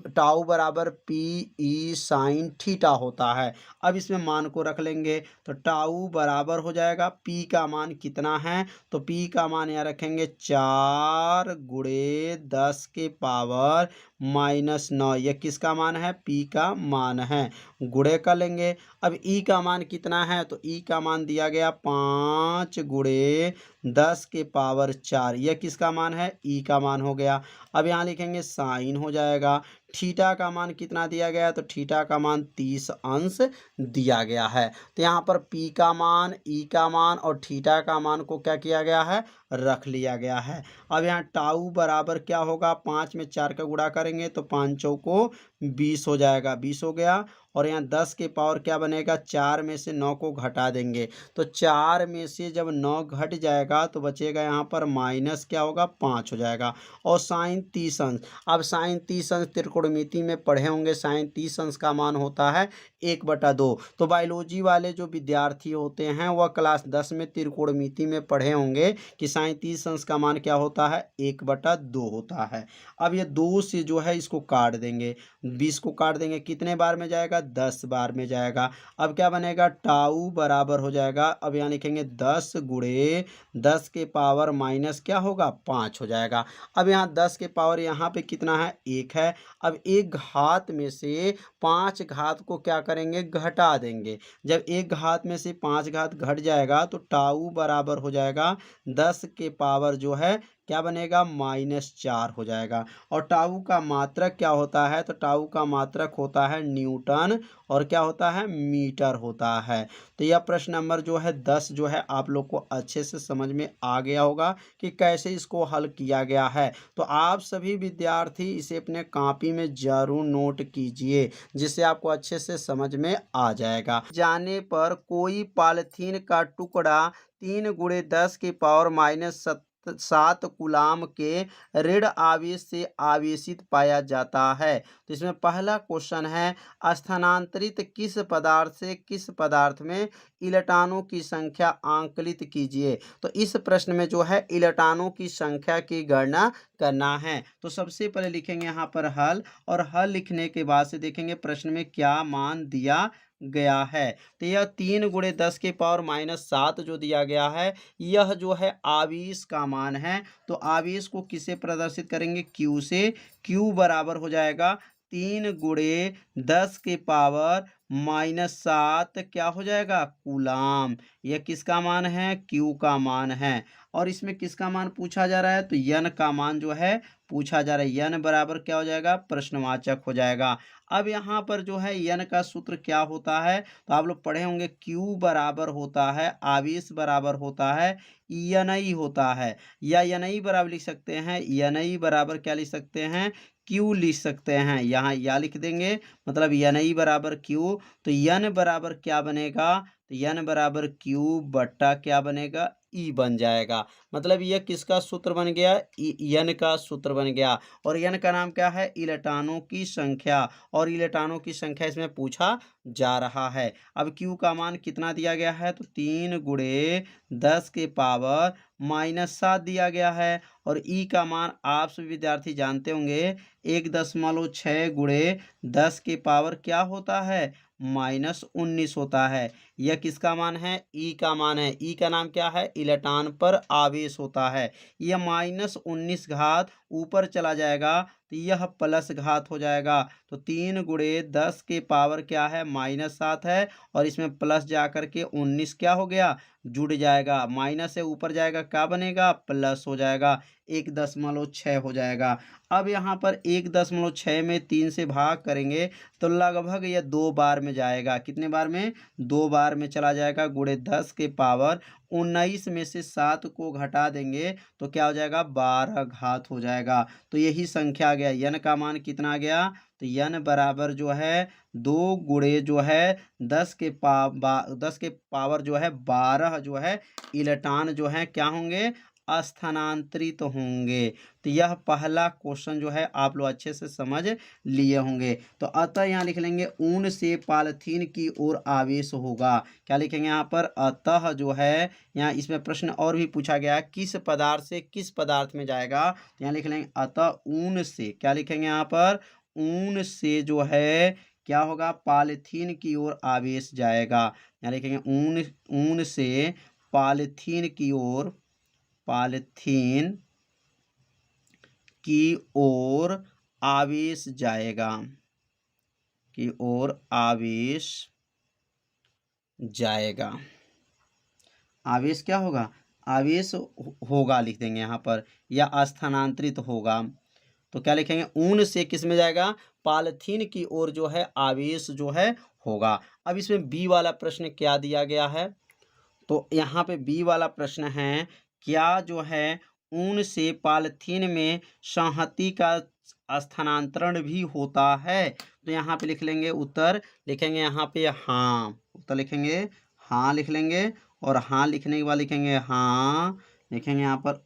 टाउ बराबर PE साइन थीटा होता है। अब इसमें मान को रख लेंगे, तो टाउ बराबर हो जाएगा, P का मान कितना है, तो P का मान यहाँ रखेंगे 4 गुणे 10 के पावर -9। यह किसका मान है, P का मान है, गुणे कर लेंगे। अब E का मान कितना है, तो E का मान दिया गया 5 गुणे 10 के पावर 4। यह किसका मान है, E का मान हो गया। अब यहाँ लिखेंगे साइन हो जाएगा। थीटा का मान कितना दिया गया है, तो थीटा का मान 30 अंश दिया गया है। तो यहाँ पर P का मान, E का मान और थीटा का मान को क्या किया गया है, रख लिया गया है। अब यहाँ टाउ बराबर क्या होगा, 5 में 4 का गुणा करेंगे तो 5 चौको 20 हो जाएगा, 20 हो गया। और यहाँ 10 के पावर क्या बनेगा, 4 में से 9 को घटा देंगे तो 4 में से जब 9 घट जाएगा तो बचेगा यहाँ पर माइनस क्या होगा, 5 हो जाएगा। और साइन 30 अंश, अब साइन 30 अंश त्रिकोण त्रिकोणमिति में पढ़े होंगे साइन 30 अंश का मान होता है 1/2। तो बायोलॉजी वाले जो विद्यार्थी होते हैं वह क्लास 10 में त्रिकोणमिति में पढ़े होंगे कि साइन 30 अंश का मान क्या होता है 1/2 होता है। अब ये 2 से जो है इसको काट देंगे, 20 को काट देंगे, कितने बार में जाएगा 10 बार में जाएगा। अब क्या बनेगा टाउ बराबर हो जाएगा, अब यहाँ लिखेंगे 10 गुणे 10 के पावर माइनस क्या होगा 5 हो जाएगा। अब यहाँ 10 के पावर यहाँ पे कितना है 1 है। अब एक घात में से 5 घात को क्या करेंगे घटा देंगे। जब एक घात में से 5 घात घट जाएगा तो टाउ बराबर हो जाएगा 10 के पावर जो है क्या बनेगा -4 हो जाएगा। और टाउ का मात्रक क्या होता है, तो टाउ का मात्रक होता है न्यूटन और क्या होता है मीटर होता है। तो यह प्रश्न नंबर जो है 10 जो है आप लोग को अच्छे से समझ में आ गया होगा कि कैसे इसको हल किया गया है। तो आप सभी विद्यार्थी इसे अपने कॉपी में जरूर नोट कीजिए, जिससे आपको अच्छे से समझ में आ जाएगा। जाने पर कोई पॉलीथीन का टुकड़ा 3 गुणे 10 की पावर -7 कूलाम के ऋण आवेश से आवेशित पाया जाता है। तो इसमें पहला क्वेश्चन है स्थानांतरित किस पदार्थ से किस पदार्थ में इलेक्ट्रॉनों की संख्या आंकलित कीजिए। तो इस प्रश्न में जो है इलेक्ट्रॉनों की संख्या की गणना करना है। तो सबसे पहले लिखेंगे यहाँ पर हल, और हल लिखने के बाद से देखेंगे प्रश्न में क्या मान दिया गया है। तो यह 3 गुणे 10 के पावर -7 जो दिया गया है यह जो है आवेश का मान है। तो आवेश को किसे प्रदर्शित करेंगे Q से। Q बराबर हो जाएगा 3 गुणे 10 के पावर -7 क्या हो जाएगा कूलाम। यह किसका मान है Q का मान है। और इसमें किसका मान पूछा जा रहा है, तो N का मान जो है पूछा जा रहा है। N बराबर क्या हो जाएगा प्रश्नवाचक हो जाएगा। अब यहाँ पर जो है N का सूत्र क्या होता है, तो आप लोग पढ़े होंगे Q बराबर होता है आवेश बराबर होता है NI होता है, या NI बराबर लिख सकते हैं, NI बराबर क्या लिख सकते हैं Q लिख सकते हैं। यहाँ या लिख देंगे मतलब NI बराबर Q। तो N बराबर क्या बनेगा, तो N बराबर Q बट्टा क्या बनेगा E बन जाएगा। मतलब यह किसका सूत्र बन गया N का सूत्र बन गया। और N का नाम क्या है इलेक्ट्रॉनों की संख्या, और इलेक्ट्रॉनों की संख्या इसमें पूछा जा रहा है। अब Q का मान कितना दिया गया है, तो 3 गुणे 10 के पावर -7 दिया गया है। और E का मान आप सभी विद्यार्थी जानते होंगे 1.6 गुणे 10 के पावर क्या होता है -19 होता है। यह किसका मान है E का मान है। E का नाम क्या है इलेक्ट्रॉन पर आवेश होता है। यह -19 घात ऊपर चला जाएगा तो यह प्लस घात हो जाएगा। तो 3 गुणे 10 के पावर क्या है -7 है, और इसमें प्लस जा करके 19 क्या हो गया जुड़ जाएगा। माइनस से ऊपर जाएगा क्या बनेगा प्लस हो जाएगा, 1.6 हो जाएगा। अब यहाँ पर 1.6 में 3 से भाग करेंगे तो लगभग यह 2 बार में जाएगा। कितने बार में 2 बार में चला जाएगा। गुणे 10 के पावर 19 में से 7 को घटा देंगे तो क्या हो जाएगा 12 घात हो जाएगा। तो यही संख्या आ गया। n का मान कितना आ गया, तो n बराबर जो है 2 गुणे जो है 10 के पावर जो है 12 जो है इलेक्ट्रॉन जो है क्या होंगे स्थानांतरित होंगे। तो यह पहला क्वेश्चन जो है आप लोग अच्छे से समझ लिए होंगे। तो अतः यहाँ लिख लेंगे ऊन से पॉलीथीन की ओर आवेश होगा। क्या लिखेंगे यहाँ पर अतः जो है, यहाँ इसमें प्रश्न और भी पूछा गया है किस पदार्थ से किस पदार्थ में जाएगा। तो यहाँ लिख लेंगे अतः ऊन से, क्या लिखेंगे यहाँ पर ऊन से जो है क्या होगा पॉलीथीन की ओर आवेश जाएगा। यहाँ लिखेंगे ऊन से पॉलीथीन की ओर आवेश जाएगा, की ओर आवेश जाएगा। आवेश क्या होगा, आवेश होगा लिख देंगे यहाँ पर, या स्थानांतरित होगा। तो क्या लिखेंगे ऊन से किस में जाएगा पॉलीथीन की ओर जो है आवेश जो है होगा। अब इसमें बी वाला प्रश्न क्या दिया गया है, तो यहाँ पे बी वाला प्रश्न है क्या जो है ऊन से पॉलीथीन में संहति का स्थानांतरण भी होता है। तो यहाँ पे लिख लेंगे उत्तर, लिखेंगे यहाँ पे हाँ, उत्तर लिखेंगे हाँ लिख लेंगे, और हाँ लिखने के बाद लिखेंगे हाँ, लिखेंगे यहाँ पर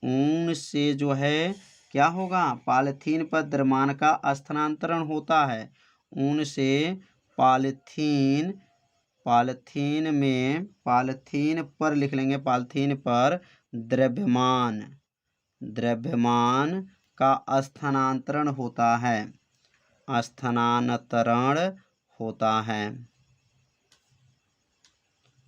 ऊन से जो है क्या होगा, पॉलीथीन पर द्रव्यमान का स्थानांतरण होता है। ऊन से पॉलीथीन पॉलीथीन पर लिख लेंगे, पॉलीथीन पर द्रव्यमान का स्थानांतरण होता है,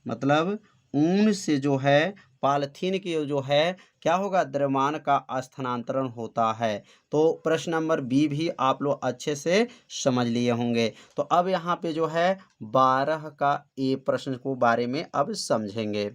मतलब ऊन से जो है पॉलीथीन की जो है क्या होगा, द्रव्यमान का स्थानांतरण होता है। तो प्रश्न नंबर बी भी आप लोग अच्छे से समझ लिए होंगे। तो अब यहाँ पे जो है 12 का ए प्रश्न को बारे में अब समझेंगे।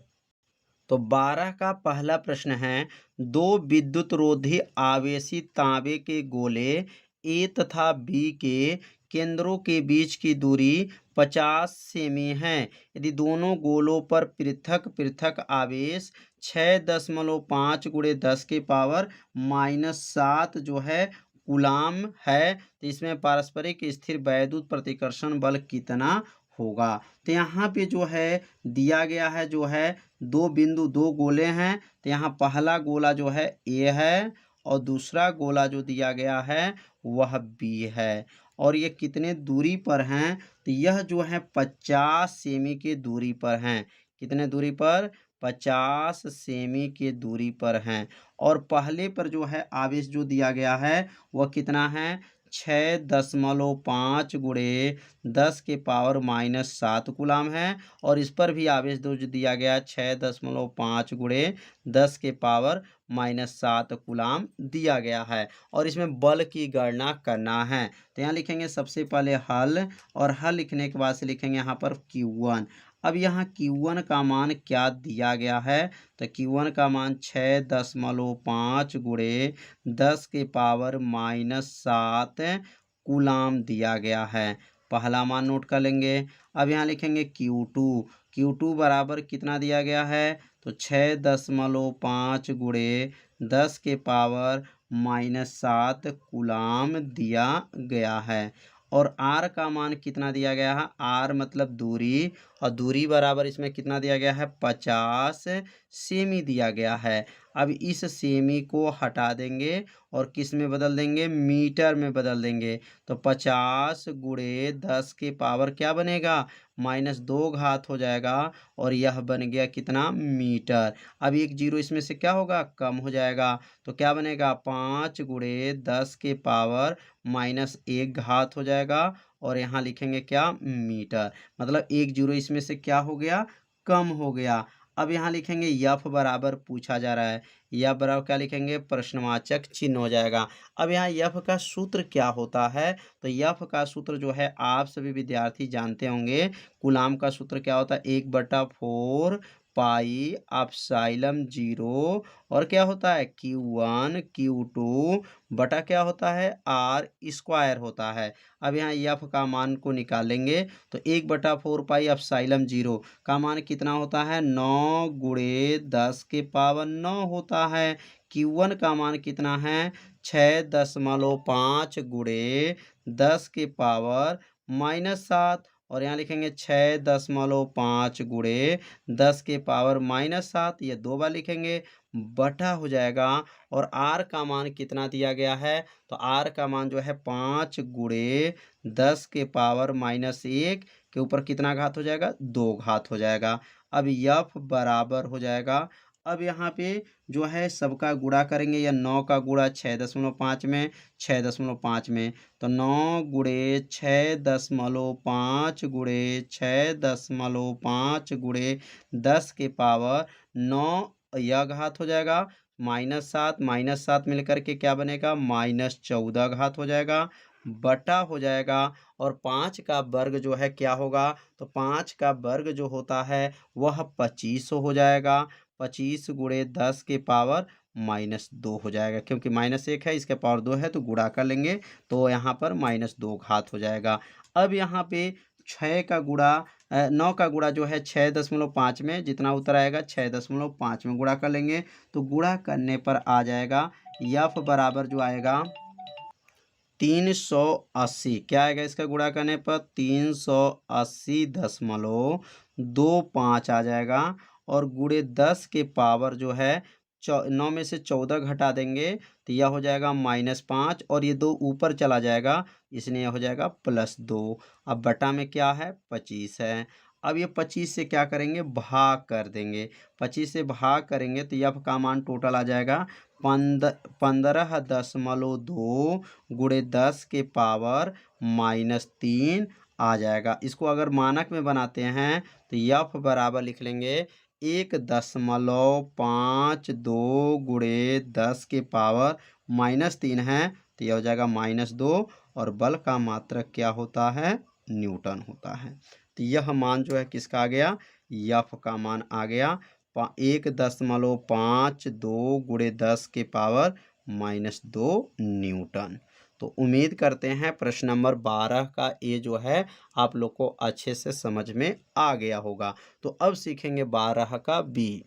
तो 12 का पहला प्रश्न है, दो विद्युत रोधी आवेशी तांबे के गोले ए तथा बी के केंद्रों के बीच की दूरी 50 सेमी है। यदि दोनों गोलों पर पृथक पृथक आवेश 6.5 गुणे 10 के पावर -7 जो है कूलाम है, तो इसमें पारस्परिक स्थिर वैद्युत प्रतिकर्षण बल कितना होगा। तो यहाँ पे जो है दिया गया है, जो है दो बिंदु, दो गोले हैं। तो यहाँ पहला गोला जो है ए है और दूसरा गोला जो दिया गया है वह बी है। और ये कितने दूरी पर हैं, तो यह जो है 50 सेमी के दूरी पर हैं। कितने दूरी पर, 50 सेमी के दूरी पर हैं। और पहले पर जो है आवेश जो दिया गया है वह कितना है, 6.5 गुणे 10 के पावर -7 कूलाम है। और इस पर भी आवेश जो दिया गया 6.5 गुणे 10 के पावर -7 कूलाम दिया गया है। और इसमें बल की गणना करना है। तो यहाँ लिखेंगे सबसे पहले हल, और हल लिखने के बाद से लिखेंगे यहाँ पर Q1। अब यहाँ Q1 का मान क्या दिया गया है, तो Q1 का मान 6.5 गुणे 10 के पावर -7 कूलाम दिया गया है। पहला मान नोट कर लेंगे। अब यहाँ लिखेंगे Q2 बराबर कितना दिया गया है, तो 6.5 गुणे 10 के पावर -7 कूलाम दिया गया है। और R का मान कितना दिया गया है, R मतलब दूरी, और दूरी बराबर इसमें कितना दिया गया है, 50 सेमी दिया गया है। अब इस सेमी को हटा देंगे और किस में बदल देंगे, मीटर में बदल देंगे। तो 50 गुणे 10 के पावर क्या बनेगा, -2 घात हो जाएगा, और यह बन गया कितना, मीटर। अब एक जीरो इसमें से क्या होगा, कम हो जाएगा। तो क्या बनेगा, 5 गुणे 10 के पावर -1 घात हो जाएगा, और यहाँ लिखेंगे क्या, मीटर। मतलब एक जीरो इसमें से क्या हो गया, कम हो गया। अब यहाँ लिखेंगे यफ बराबर पूछा जा रहा है, यफ बराबर क्या लिखेंगे, प्रश्नवाचक चिन्ह हो जाएगा। अब यहाँ यफ का सूत्र क्या होता है, तो यफ का सूत्र जो है आप सभी विद्यार्थी जानते होंगे। कूलाम का सूत्र क्या होता है, 1/4 पाई एप्सिलॉन 0, और क्या होता है, Q1 Q2 बटा क्या होता है, R स्क्वायर होता है। अब यहाँ यफ का मान को निकालेंगे, तो 1/4 पाई एप्सिलॉन 0 का मान कितना होता है, 9 गुणे 10 के पावर 9 होता है। Q1 का मान कितना है, 6.5 गुणे 10 के पावर -7, और यहाँ लिखेंगे 6.5 गुणे 10 के पावर -7, ये 2 बार लिखेंगे, बटा हो जाएगा। और R का मान कितना दिया गया है, तो R का मान जो है 5 गुणे 10 के पावर -1 के ऊपर कितना घात हो जाएगा, 2 घात हो जाएगा। अब यफ बराबर हो जाएगा। अब यहाँ पे जो है सबका गुणा करेंगे, या 9 का गुणा 6.5 में, 6.5 में, तो 9 गुणे 6.5 गुणे 6.5 गुणे 10 के पावर 9, यह घात हो जाएगा, -7 मिलकर के क्या बनेगा, -14 घात हो जाएगा, बटा हो जाएगा। और 5 का वर्ग जो है क्या होगा, तो 5 का वर्ग जो होता है वह 25 हो जाएगा। 25 गुणे 10 के पावर -2 हो जाएगा, क्योंकि -1 है, इसके पावर 2 है, तो गुणा कर लेंगे, तो यहाँ पर -2 घात हो जाएगा। अब यहाँ पे 6 का गुणा 9 का गुणा जो है 6.5 में, जितना उत्तर आएगा 6.5 में गुणा कर लेंगे, तो गुणा करने पर आ जाएगा यफ बराबर जो आएगा 380। क्या आएगा इसका गुणा करने पर, 380.25 आ जाएगा, और गुणे 10 के पावर जो है 9 में से 14 घटा देंगे तो यह हो जाएगा -5 और ये 2 ऊपर चला जाएगा, इसलिए यह हो जाएगा +2। अब बटा में क्या है 25 है। अब ये 25 से क्या करेंगे भाग कर देंगे, 25 से भाग करेंगे तो यह का मान टोटल आ जाएगा 15.2 गुणे 10 के पावर -3 आ जाएगा। इसको अगर मानक में बनाते हैं तो यफ बराबर लिख लेंगे 1.52 गुणे 10 के पावर -3 है तो यह हो जाएगा -2 और बल का मात्रक क्या होता है न्यूटन होता है। तो यह मान जो है किसका आ गया यफ का मान आ गया 1.52 गुणे 10 के पावर -2 न्यूटन। तो उम्मीद करते हैं प्रश्न नंबर 12 का ये जो है आप लोग को अच्छे से समझ में आ गया होगा। तो अब सीखेंगे 12 का बी।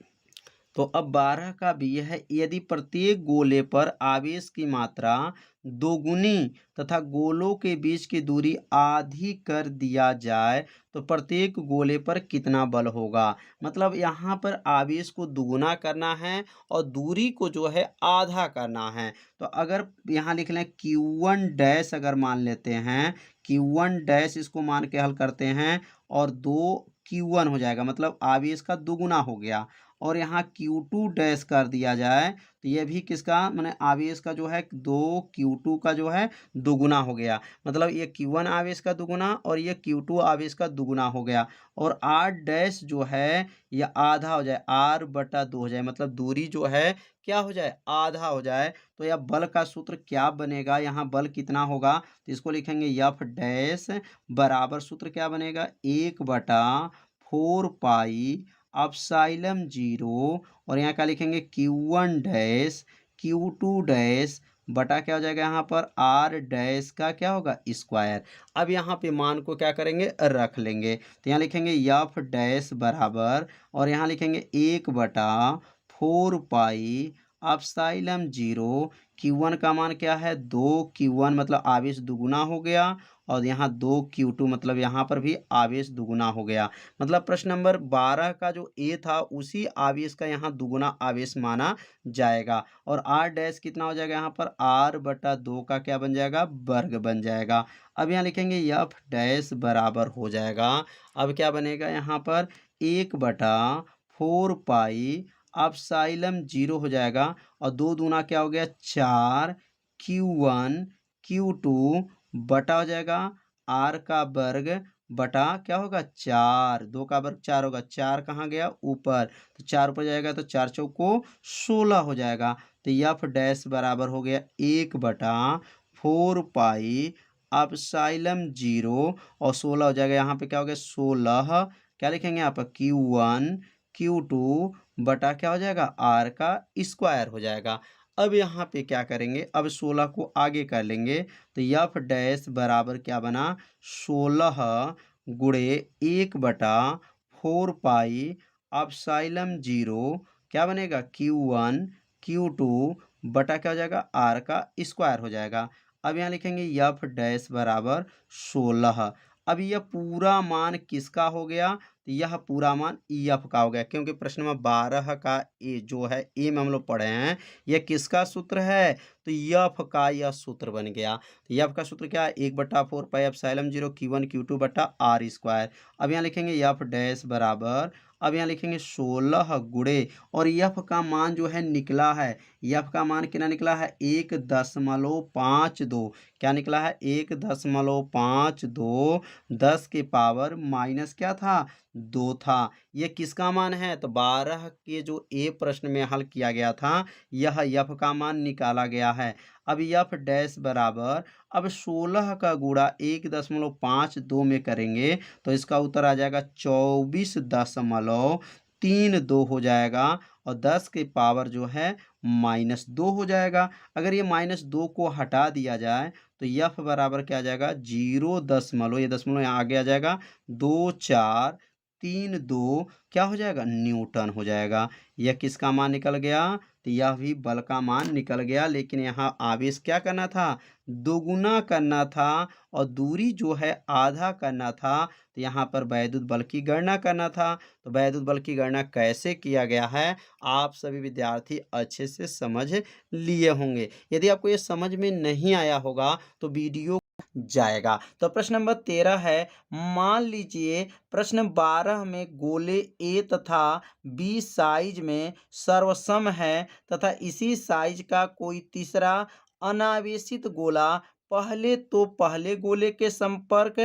तो अब 12 का बी है, यदि प्रत्येक गोले पर आवेश की मात्रा दोगुनी तथा गोलों के बीच की दूरी आधी कर दिया जाए तो प्रत्येक गोले पर कितना बल होगा। मतलब यहाँ पर आवेश को दुगुना करना है और दूरी को जो है आधा करना है। तो अगर यहाँ लिख लें Q1 डैश, अगर मान लेते हैं Q1 डैश, इसको मान के हल करते हैं और 2Q1 हो जाएगा, मतलब आवेश का दुगुना हो गया। और यहाँ Q2 डैश कर दिया जाए तो ये भी किसका माने आवेश का जो है 2Q2 का जो है दुगुना हो गया, मतलब ये Q1 आवेश का दुगुना और ये Q2 आवेश का दुगुना हो गया। और R डैश जो है ये आधा हो जाए, R/2 हो जाए, मतलब दूरी जो है क्या हो जाए आधा हो जाए। तो यह बल का सूत्र क्या बनेगा, यहाँ बल कितना होगा तो इसको लिखेंगे F डैश बराबर सूत्र क्या बनेगा 1/4 पाई एप्सिलॉन 0 और यहाँ क्या लिखेंगे Q1 डैश Q2 डैश बटा क्या हो जाएगा यहाँ पर R डैश का क्या होगा स्क्वायर। अब यहाँ पे मान को क्या करेंगे रख लेंगे, तो यहाँ लिखेंगे F डैश बराबर और यहाँ लिखेंगे 1/4 पाई एप्सिलॉन 0। Q1 का मान क्या है 2Q1, मतलब आवेश दुगुना हो गया, और यहाँ 2Q2 मतलब यहाँ पर भी आवेश दुगुना हो गया। मतलब प्रश्न नंबर 12 का जो ए था उसी आवेश का यहाँ दुगुना आवेश माना जाएगा। और R डैश कितना हो जाएगा यहाँ पर R/2 का क्या बन जाएगा वर्ग बन जाएगा। अब यहाँ लिखेंगे F डैश बराबर हो जाएगा, अब क्या बनेगा यहाँ पर 1/4 पाई एप्सिलॉन 0 हो जाएगा और 2 दूना क्या हो गया 4 Q1 Q2 बटा हो जाएगा R का वर्ग बटा क्या होगा 4, 2 का वर्ग 4 होगा, 4 कहाँ गया ऊपर, तो 4 ऊपर जाएगा तो 4 चौको 16 हो जाएगा। तो F डैश बराबर हो गया 1/4 पाई एप्सिलॉन 0 और 16 हो जाएगा, यहाँ पे क्या हो गया 16, क्या लिखेंगे यहाँ पर Q1 Q2 बटा क्या हो जाएगा R का स्क्वायर हो जाएगा। अब यहाँ पे क्या करेंगे, अब 16 को आगे कर लेंगे तो F डैश बराबर क्या बना 16 गुणे 1/4 पाई एप्सिलॉन 0 क्या बनेगा Q1 Q2 बटा क्या हो जाएगा R का स्क्वायर हो जाएगा। अब यहाँ लिखेंगे F डैश बराबर 16। अब यह पूरा मान किसका हो गया, तो यह पूरा मान EF का हो गया, क्योंकि प्रश्न नंबर 12 का ए जो है ए में हम लोग पढ़े हैं यह किसका सूत्र है, तो F का यह सूत्र बन गया। तो F का सूत्र क्या है 1/4 पाई एप्सिलॉन 0 Q1 Q2 बटा R स्क्वायर। अब यहाँ लिखेंगे F डैश बराबर, अब यहाँ लिखेंगे 16 गुणे और F का मान जो है निकला है, F का मान कितना निकला है 1.52, क्या निकला है 1.52 10 के पावर माइनस क्या था 2 था। यह किसका मान है, तो 12 के जो ए प्रश्न में हल किया गया था यह F का मान निकाला गया है। अब F डैश बराबर, अब 16 का गुणा 1.52 में करेंगे तो इसका उत्तर आ जाएगा 24.32 हो जाएगा और 10 के पावर जो है -2 हो जाएगा। अगर ये -2 को हटा दिया जाए तो F बराबर क्या आ जाएगा 0 ये दशमलव यहाँ आगे आ जाएगा 2432 क्या हो जाएगा न्यूटन हो जाएगा। यह किसका मान निकल गया, तो तो यह भी बल का मान निकल गया। लेकिन यहाँ आवेश क्या करना था, दोगुना करना था और दूरी जो है आधा करना था। तो यहाँ पर वैद्युत बल की गणना करना था। तो वैद्युत बल की गणना कैसे किया गया है आप सभी विद्यार्थी अच्छे से समझ लिए होंगे। यदि आपको ये समझ में नहीं आया होगा तो वीडियो जाएगा। तो प्रश्न नंबर 13 है, मान लीजिए प्रश्न 12 में गोले ए तथा बी साइज में सर्वसम है तथा इसी साइज का कोई तीसरा अनावेशित गोला पहले तो पहले गोले के संपर्क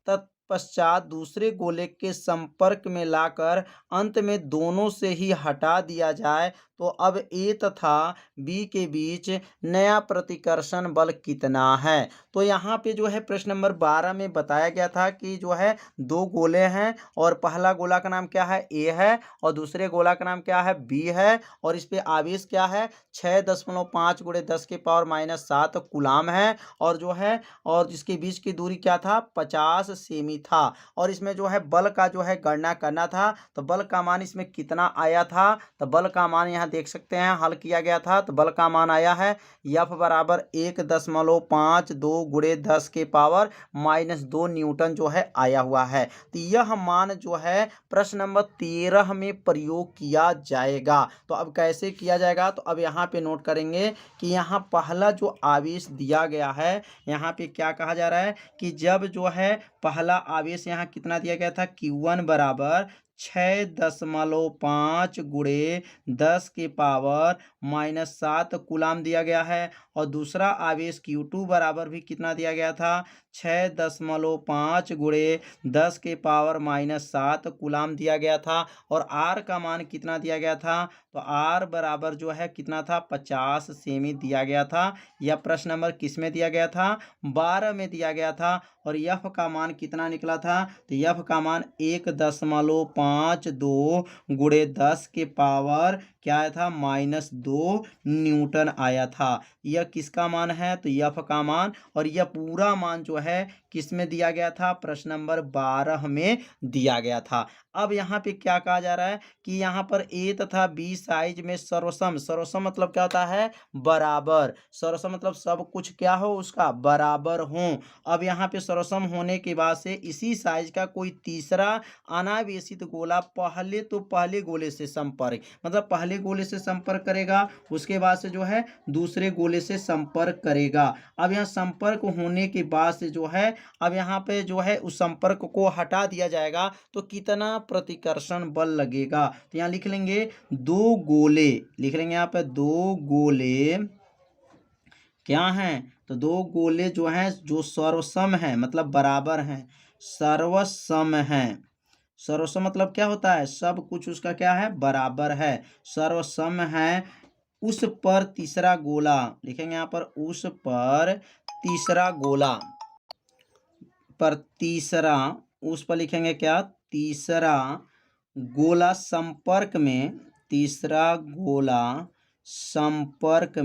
तत्पश्चात दूसरे गोले के संपर्क में लाकर अंत में दोनों से ही हटा दिया जाए तो अब ए तथा बी के बीच नया प्रतिकर्षण बल कितना है। तो यहाँ पे जो है प्रश्न नंबर 12 में बताया गया था कि जो है दो गोले हैं और पहला गोला का नाम क्या है, ए है, और दूसरे गोला का नाम क्या है, बी है, और इस पे आवेश क्या है 6.5 × 10⁻⁷ कूलाम है, और जो है और इसके बीच की दूरी क्या था 50 सेमी था। और इसमें जो है बल का जो है गणना करना था। तो बल का मान इसमें कितना आया था, तो बल का मान यहाँ देख सकते हैं हल किया गया था। तो बल का मान आया है F बराबर 1.52 × 10⁻⁻2 न्यूटन जो है आया हुआ है। तो यह मान जो है प्रश्न नंबर 13 में प्रयोग किया जाएगा। तो अब कैसे किया जाएगा, तो अब यहाँ पे नोट करेंगे कि यहाँ पहला जो आवेश दिया गया है, यहाँ पे क्या कहा जा रहा है कि जब जो है पहला आवेश यहाँ कितना दिया गया था, Q1 बराबर 6.5 × 10⁻⁻7 कूलाम दिया गया है, और दूसरा आवेश Q2 बराबर भी कितना दिया गया था 6.5 × 10⁻⁻7 कूलाम दिया गया था। और R का मान कितना दिया गया था, तो R बराबर जो है कितना था 50 सेमी दिया गया था। यह प्रश्न नंबर किस में दिया गया था, 12 में दिया गया था। और F का मान कितना निकला था, तो F का मान 1.52 × 10 के पावर क्या आया था -2 न्यूटन आया था। यह किसका मान है, तो F का मान। और यह पूरा मान जो है किस में दिया गया था, प्रश्न नंबर 12 में दिया गया था। अब यहाँ पे क्या कहा जा रहा है कि यहाँ पर ए तथा बी साइज में सर्वसम, सर्वसम मतलब क्या होता है, बराबर। सर्वसम मतलब सब कुछ क्या हो उसका बराबर हो। अब यहाँ पे सर्वसम होने के बाद से इसी साइज का कोई तीसरा अनावेशित गोला पहले तो पहले गोले से संपर्क, मतलब पहले गोले से संपर्क करेगा, उसके बाद से जो है दूसरे गोले से संपर्क करेगा। अब यहाँ संपर्क होने के बाद से जो है अब यहाँ पे जो है उस संपर्क को हटा दिया जाएगा तो कितना प्रतिकर्षण बल लगेगा। तो यहाँ लिख लेंगे दो गोले, लिख लेंगे यहाँ पे दो गोले क्या हैं, तो दो गोले जो हैं जो सर्वसम हैं मतलब बराबर हैं, सर्वसम हैं। सर्वसम मतलब क्या होता है, सब कुछ उसका क्या है बराबर है, सर्वसम है। उस पर तीसरा गोला लिखेंगे यहाँ पर, उस पर तीसरा गोला, पर तीसरा, उस पर लिखेंगे क्या, तीसरा गोला संपर्क में, तीसरा गोला संपर्क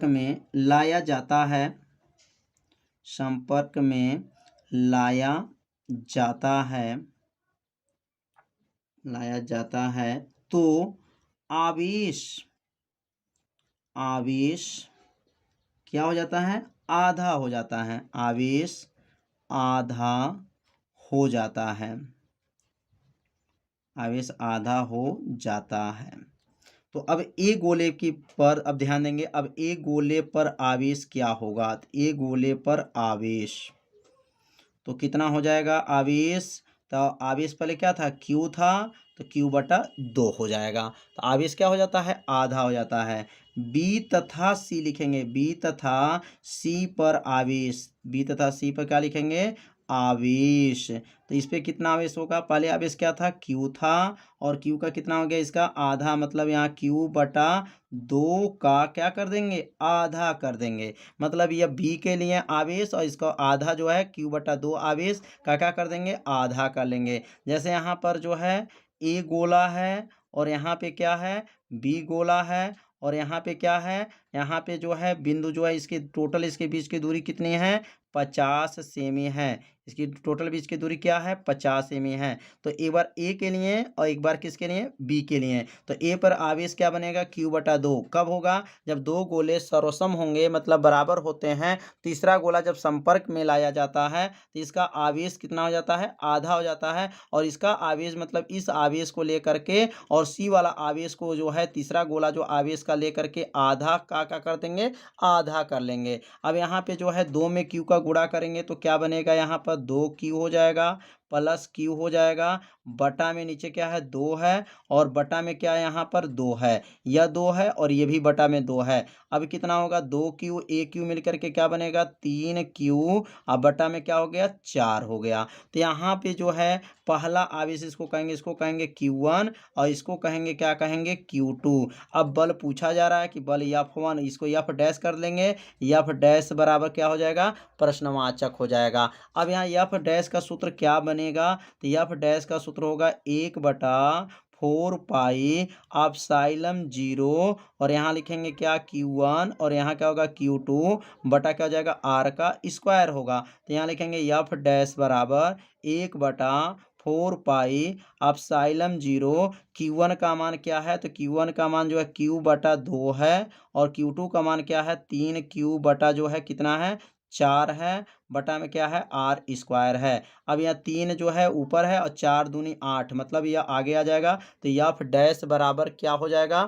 में लाया जाता है, संपर्क में लाया जाता है तो आवेश क्या हो जाता है, आधा हो जाता है, आवेश आधा हो जाता है, आवेश आधा हो जाता है। तो अब ए गोले की पर अब ध्यान देंगे, अब ए गोले पर आवेश क्या होगा, तो ए गोले पर आवेश तो कितना हो जाएगा आवेश, तो आवेश पहले क्या था Q था, तो Q/2 हो जाएगा। तो आवेश क्या हो जाता है, आधा हो जाता है। बी तथा सी लिखेंगे, बी तथा सी पर आवेश, बी तथा सी पर क्या लिखेंगे, आवेश। तो इस पे कितना आवेश होगा, पहले आवेश क्या था Q था, और Q का कितना हो गया इसका आधा, मतलब यहाँ Q/2 का क्या कर देंगे, आधा कर देंगे। मतलब यह B के लिए आवेश और इसका आधा जो है Q/2 आवेश का क्या कर देंगे, आधा कर लेंगे। जैसे यहाँ पर जो है A गोला है और यहाँ पे क्या है B गोला है, और यहाँ पे क्या है, यहाँ पे जो है बिंदु जो है इसके टोटल इसके बीच की दूरी कितनी है 50 सेमी है। इसकी टोटल बीच की दूरी क्या है? 50 सेमी है। तो एक बार ए के लिए और एक बार किसके लिए? बी के लिए। तो ए पर आवेश क्या बनेगा? q/2। कब होगा? जब दो गोले सर्वसम होंगे, मतलब बराबर होते हैं। तीसरा गोला जब संपर्क में लाया जाता है तो इसका आवेश कितना हो जाता है? आधा हो जाता है। और इसका आवेश मतलब इस आवेश को लेकर के और सी वाला आवेश को जो है तीसरा गोला जो आवेश का लेकर के आधा का क्या कर देंगे? आधा कर लेंगे। अब यहाँ पे जो है 2 में q का गुणा करेंगे तो क्या बनेगा? यहाँ पर 2q हो जाएगा प्लस q हो जाएगा, बटा में नीचे क्या है? 2 है और बटा में क्या है? यहाँ पर 2 है। यह 2 है और ये भी बटा में 2 है। अब कितना होगा? 2q aq मिलकर के क्या बनेगा? 3q। अब बटा में क्या हो गया? 4 हो गया। तो यहाँ पे जो है पहला आवेश इसको कहेंगे q1 और इसको कहेंगे क्या कहेंगे? q2। अब बल पूछा जा रहा है कि बल F1, इसको F डैश कर लेंगे। F डैश बराबर क्या हो जाएगा? प्रश्नवाचक हो जाएगा। अब यहाँ F डैश का सूत्र क्या बनेगा? तो F डैश का सूत्र होगा 1/4 पाई एप्सिलॉन 0 और यहाँ लिखेंगे क्या? q1 और यहाँ क्या होगा? q2 बटा क्या हो जाएगा? r का स्क्वायर होगा। तो यहाँ लिखेंगे F डैश बराबर 1/4 पाई एप्सिलॉन 0। q1 का मान क्या है? तो q1 का मान जो है q/2 है और q2 का मान क्या है? 3q बटा जो है कितना है? 4 है, बटा में क्या है? r स्क्वायर है। अब यह 3 जो है ऊपर है और 4 दूनी 8, मतलब यह आगे आ जाएगा। तो F डैश बराबर क्या हो जाएगा?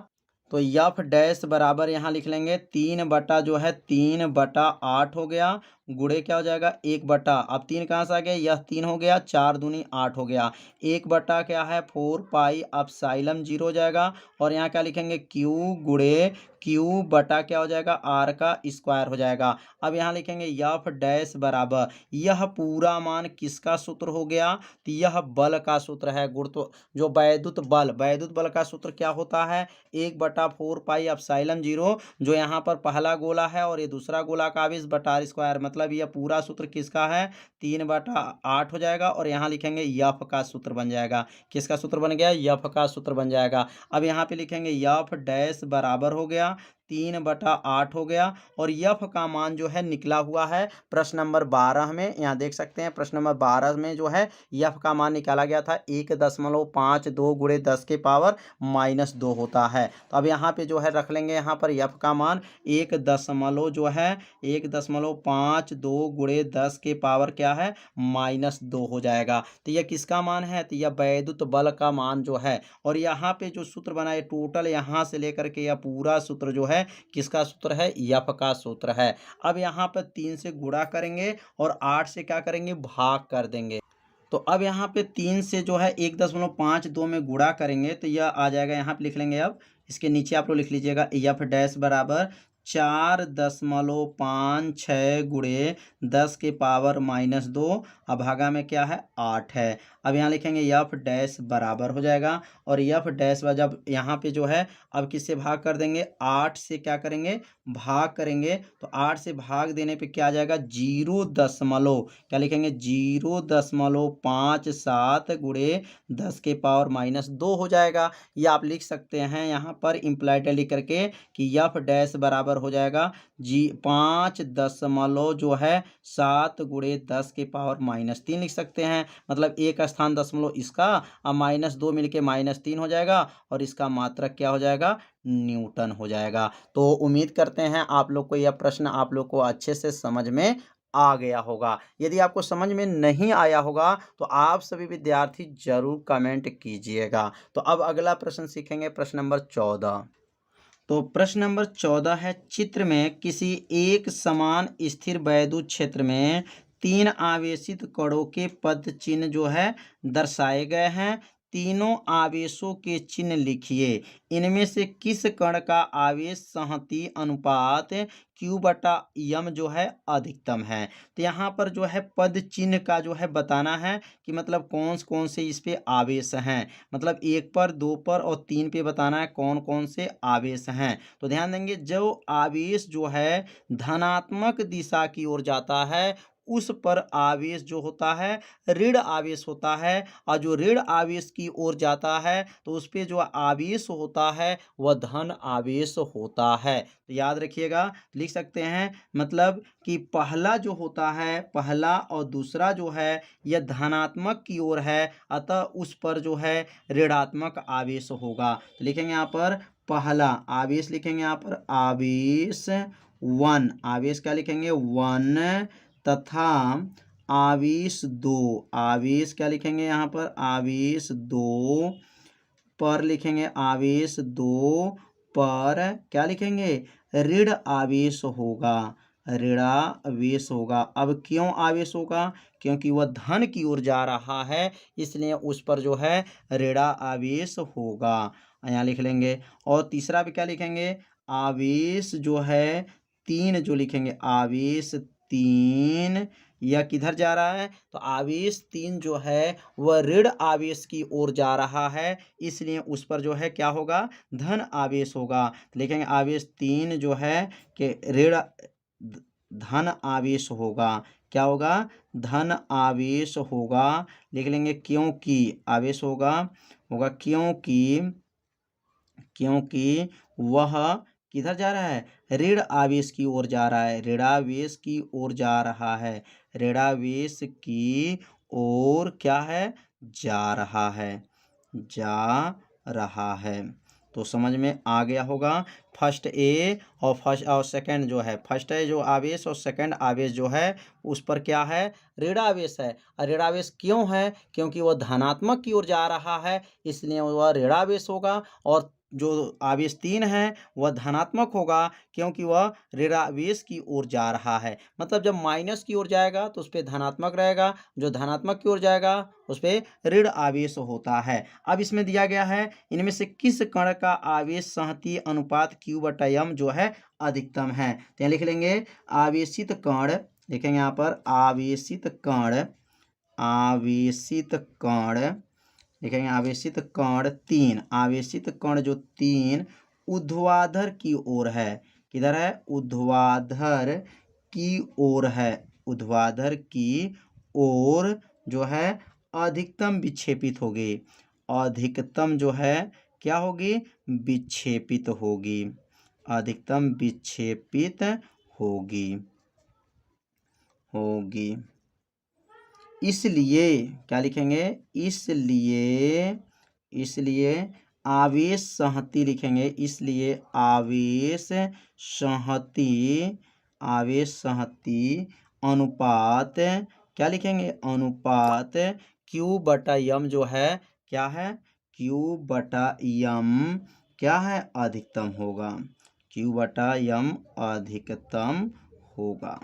तो F डैश बराबर यहाँ लिख लेंगे 3 बटा जो है 3/8 हो गया, गुणे क्या हो जाएगा? 1 बटा, अब 3 कहाँ से आ गया? यह 3 हो गया, 4 दूनी 8 हो गया। 1 बटा क्या है? 4 पाई एप्सिलॉन 0 हो जाएगा और यहाँ क्या लिखेंगे? q गुणे q बटा क्या हो जाएगा? r का स्क्वायर हो जाएगा। अब यहाँ लिखेंगे F डैश बराबर, यह पूरा मान किसका सूत्र हो गया? तो यह बल का सूत्र है। गुरुत्व जो वैद्युत बल का सूत्र क्या होता है? 1/4 पाई एप्सिलॉन 0, जो यहाँ पर पहला गोला है और ये दूसरा गोला का आवेश बटा r स्क्वायर, मतलब यह पूरा सूत्र किसका है? 3/8 हो जाएगा और यहाँ लिखेंगे F का सूत्र बन जाएगा। किसका सूत्र बन गया? F का सूत्र बन जाएगा। अब यहाँ पे लिखेंगे F डैश बराबर हो गया 3/8 हो गया और F का मान जो है निकला हुआ है प्रश्न नंबर 12 में। यहाँ देख सकते हैं प्रश्न नंबर 12 में जो है F का मान निकाला गया था 1.52 गुणे 10 के पावर -2 होता है। तो अब यहाँ पे जो है रख लेंगे यहाँ पर F का मान 1.52 गुणे 10 के पावर क्या है? -2 हो जाएगा। तो यह किसका मान है? तो यह वैद्युत बल का मान जो है। और यहाँ पे जो सूत्र बना है टोटल यहाँ से लेकर के यह पूरा सूत्र जो है किसका सूत्र है? F का सूत्र है। अब यहाँ पर 3 से गुणा करेंगे और 8 से क्या करेंगे? भाग कर देंगे। तो अब यहाँ पे 3 से जो है 1.52 में गुणा करेंगे तो यह आ जाएगा, यहाँ पे लिख लेंगे। अब इसके नीचे आप लोग लिख लीजिएगा F डैश बराबर 4.56 गुणे 10 के पावर -2, अब भागा में क्या है? 8 है। अब यहाँ लिखेंगे F डैश बराबर हो जाएगा और F डैश जब यहाँ पे जो है अब किससे भाग कर देंगे? 8 से क्या करेंगे? भाग करेंगे। तो 8 से भाग देने पे क्या आ जाएगा? 0 क्या लिखेंगे? 0.57 गुणे 10 के पावर -2 हो जाएगा। ये आप लिख सकते हैं यहाँ पर इम्प्लाइड लिख करके कि F डैश बराबर हो जाएगा 5.7 गुणे 10 के पावर -3 लिख सकते हैं। मतलब एक स्थान दशमलव इसका और -2 मिलके -3 हो जाएगा और इसका मात्रक क्या हो जाएगा? न्यूटन हो जाएगा। तो उम्मीद करते हैं आप लोग को यह प्रश्न आप लोग को अच्छे से समझ में आ गया होगा। यदि आपको समझ में नहीं आया होगा तो आप सभी विद्यार्थी जरूर कमेंट कीजिएगा। तो अब अगला प्रश्न सीखेंगे, प्रश्न नंबर 14। तो प्रश्न नंबर 14 है, चित्र में किसी एक समान स्थिर वैद्युत क्षेत्र में 3 आवेशित कणों के पद चिन्ह जो है दर्शाए गए हैं। तीनों आवेशों के चिन्ह लिखिए। इनमें से किस कण का आवेश संहति अनुपात Q/m जो है अधिकतम है? तो यहाँ पर जो है पद चिन्ह का जो है बताना है कि मतलब कौन से इस पे आवेश हैं। मतलब 1 पर, 2 पर और 3 पे बताना है कौन से आवेश हैं। तो ध्यान देंगे, जो आवेश जो है धनात्मक दिशा की ओर जाता है उस पर आवेश जो होता है ऋण आवेश होता है, और जो ऋण आवेश की ओर जाता है तो उस पे जो आवेश होता है वह धन आवेश होता है। तो याद रखिएगा, लिख सकते हैं मतलब कि पहला जो होता है, पहला और दूसरा जो है यह धनात्मक की ओर है, अतः उस पर जो है ऋणात्मक आवेश होगा। तो लिखेंगे यहाँ पर पहला आवेश, लिखेंगे यहाँ पर आवेश 1, आवेश क्या लिखेंगे 1, तथा आवेश 2, आवेश क्या लिखेंगे यहाँ पर आवेश 2 पर, लिखेंगे आवेश 2 पर क्या लिखेंगे ऋण आवेश होगा, ऋणावेश होगा। अब क्यों आवेश होगा? क्योंकि वह धन की ओर जा रहा है, इसलिए उस पर जो है ऋणा आवेश होगा, यहाँ लिख लेंगे। और तीसरा भी क्या लिखेंगे आवेश जो है 3, जो लिखेंगे आवेश 3, यह किधर जा रहा है? तो आवेश 3 जो है वह ऋण आवेश की ओर जा रहा है, इसलिए उस पर जो है क्या होगा धन आवेश होगा। तो लिखेंगे आवेश 3 जो है कि ऋण धन आवेश होगा, क्या होगा धन आवेश होगा, लिख लेंगे क्योंकि आवेश होगा क्योंकि वह किधर जा रहा है ऋण आवेश की ओर जा रहा है, ऋणावेश की ओर जा रहा है, ऋणावेश की ओर क्या है जा रहा है। तो समझ में आ गया होगा। फर्स्ट ए और सेकंड जो है, फर्स्ट है जो आवेश और सेकंड आवेश जो है उस पर क्या है ऋणावेश है। और ऋणावेश क्यों है? क्योंकि वह धनात्मक की ओर जा रहा है, इसलिए वह ऋणावेश होगा। और जो आवेश 3 है वह धनात्मक होगा, क्योंकि वह ऋणावेश की ओर जा रहा है। मतलब जब माइनस की ओर जाएगा तो उस पर धनात्मक रहेगा, जो धनात्मक की ओर जाएगा उस पर ऋण आवेश होता है। अब इसमें दिया गया है इनमें से किस कण का आवेश संहति अनुपात Q/m जो है अधिकतम है। तो यहाँ लिख लेंगे आवेशित कण, लिखेंगे यहाँ पर आवेशित कण, लिखेंगे आवेशित कण 3, आवेशित कण जो 3 ऊर्ध्वाधर की ओर है, किधर है ऊर्ध्वाधर की ओर है, ऊर्ध्वाधर की ओर जो है अधिकतम विक्षेपित होगी, अधिकतम जो है क्या होगी विक्षेपित होगी, अधिकतम विक्षेपित होगी। इसलिए क्या लिखेंगे इसलिए आवेश संहति लिखेंगे, इसलिए आवेश संहति अनुपात क्या लिखेंगे अनुपात Q/m जो है क्या है Q/m क्या है अधिकतम होगा, Q/m अधिकतम होगा।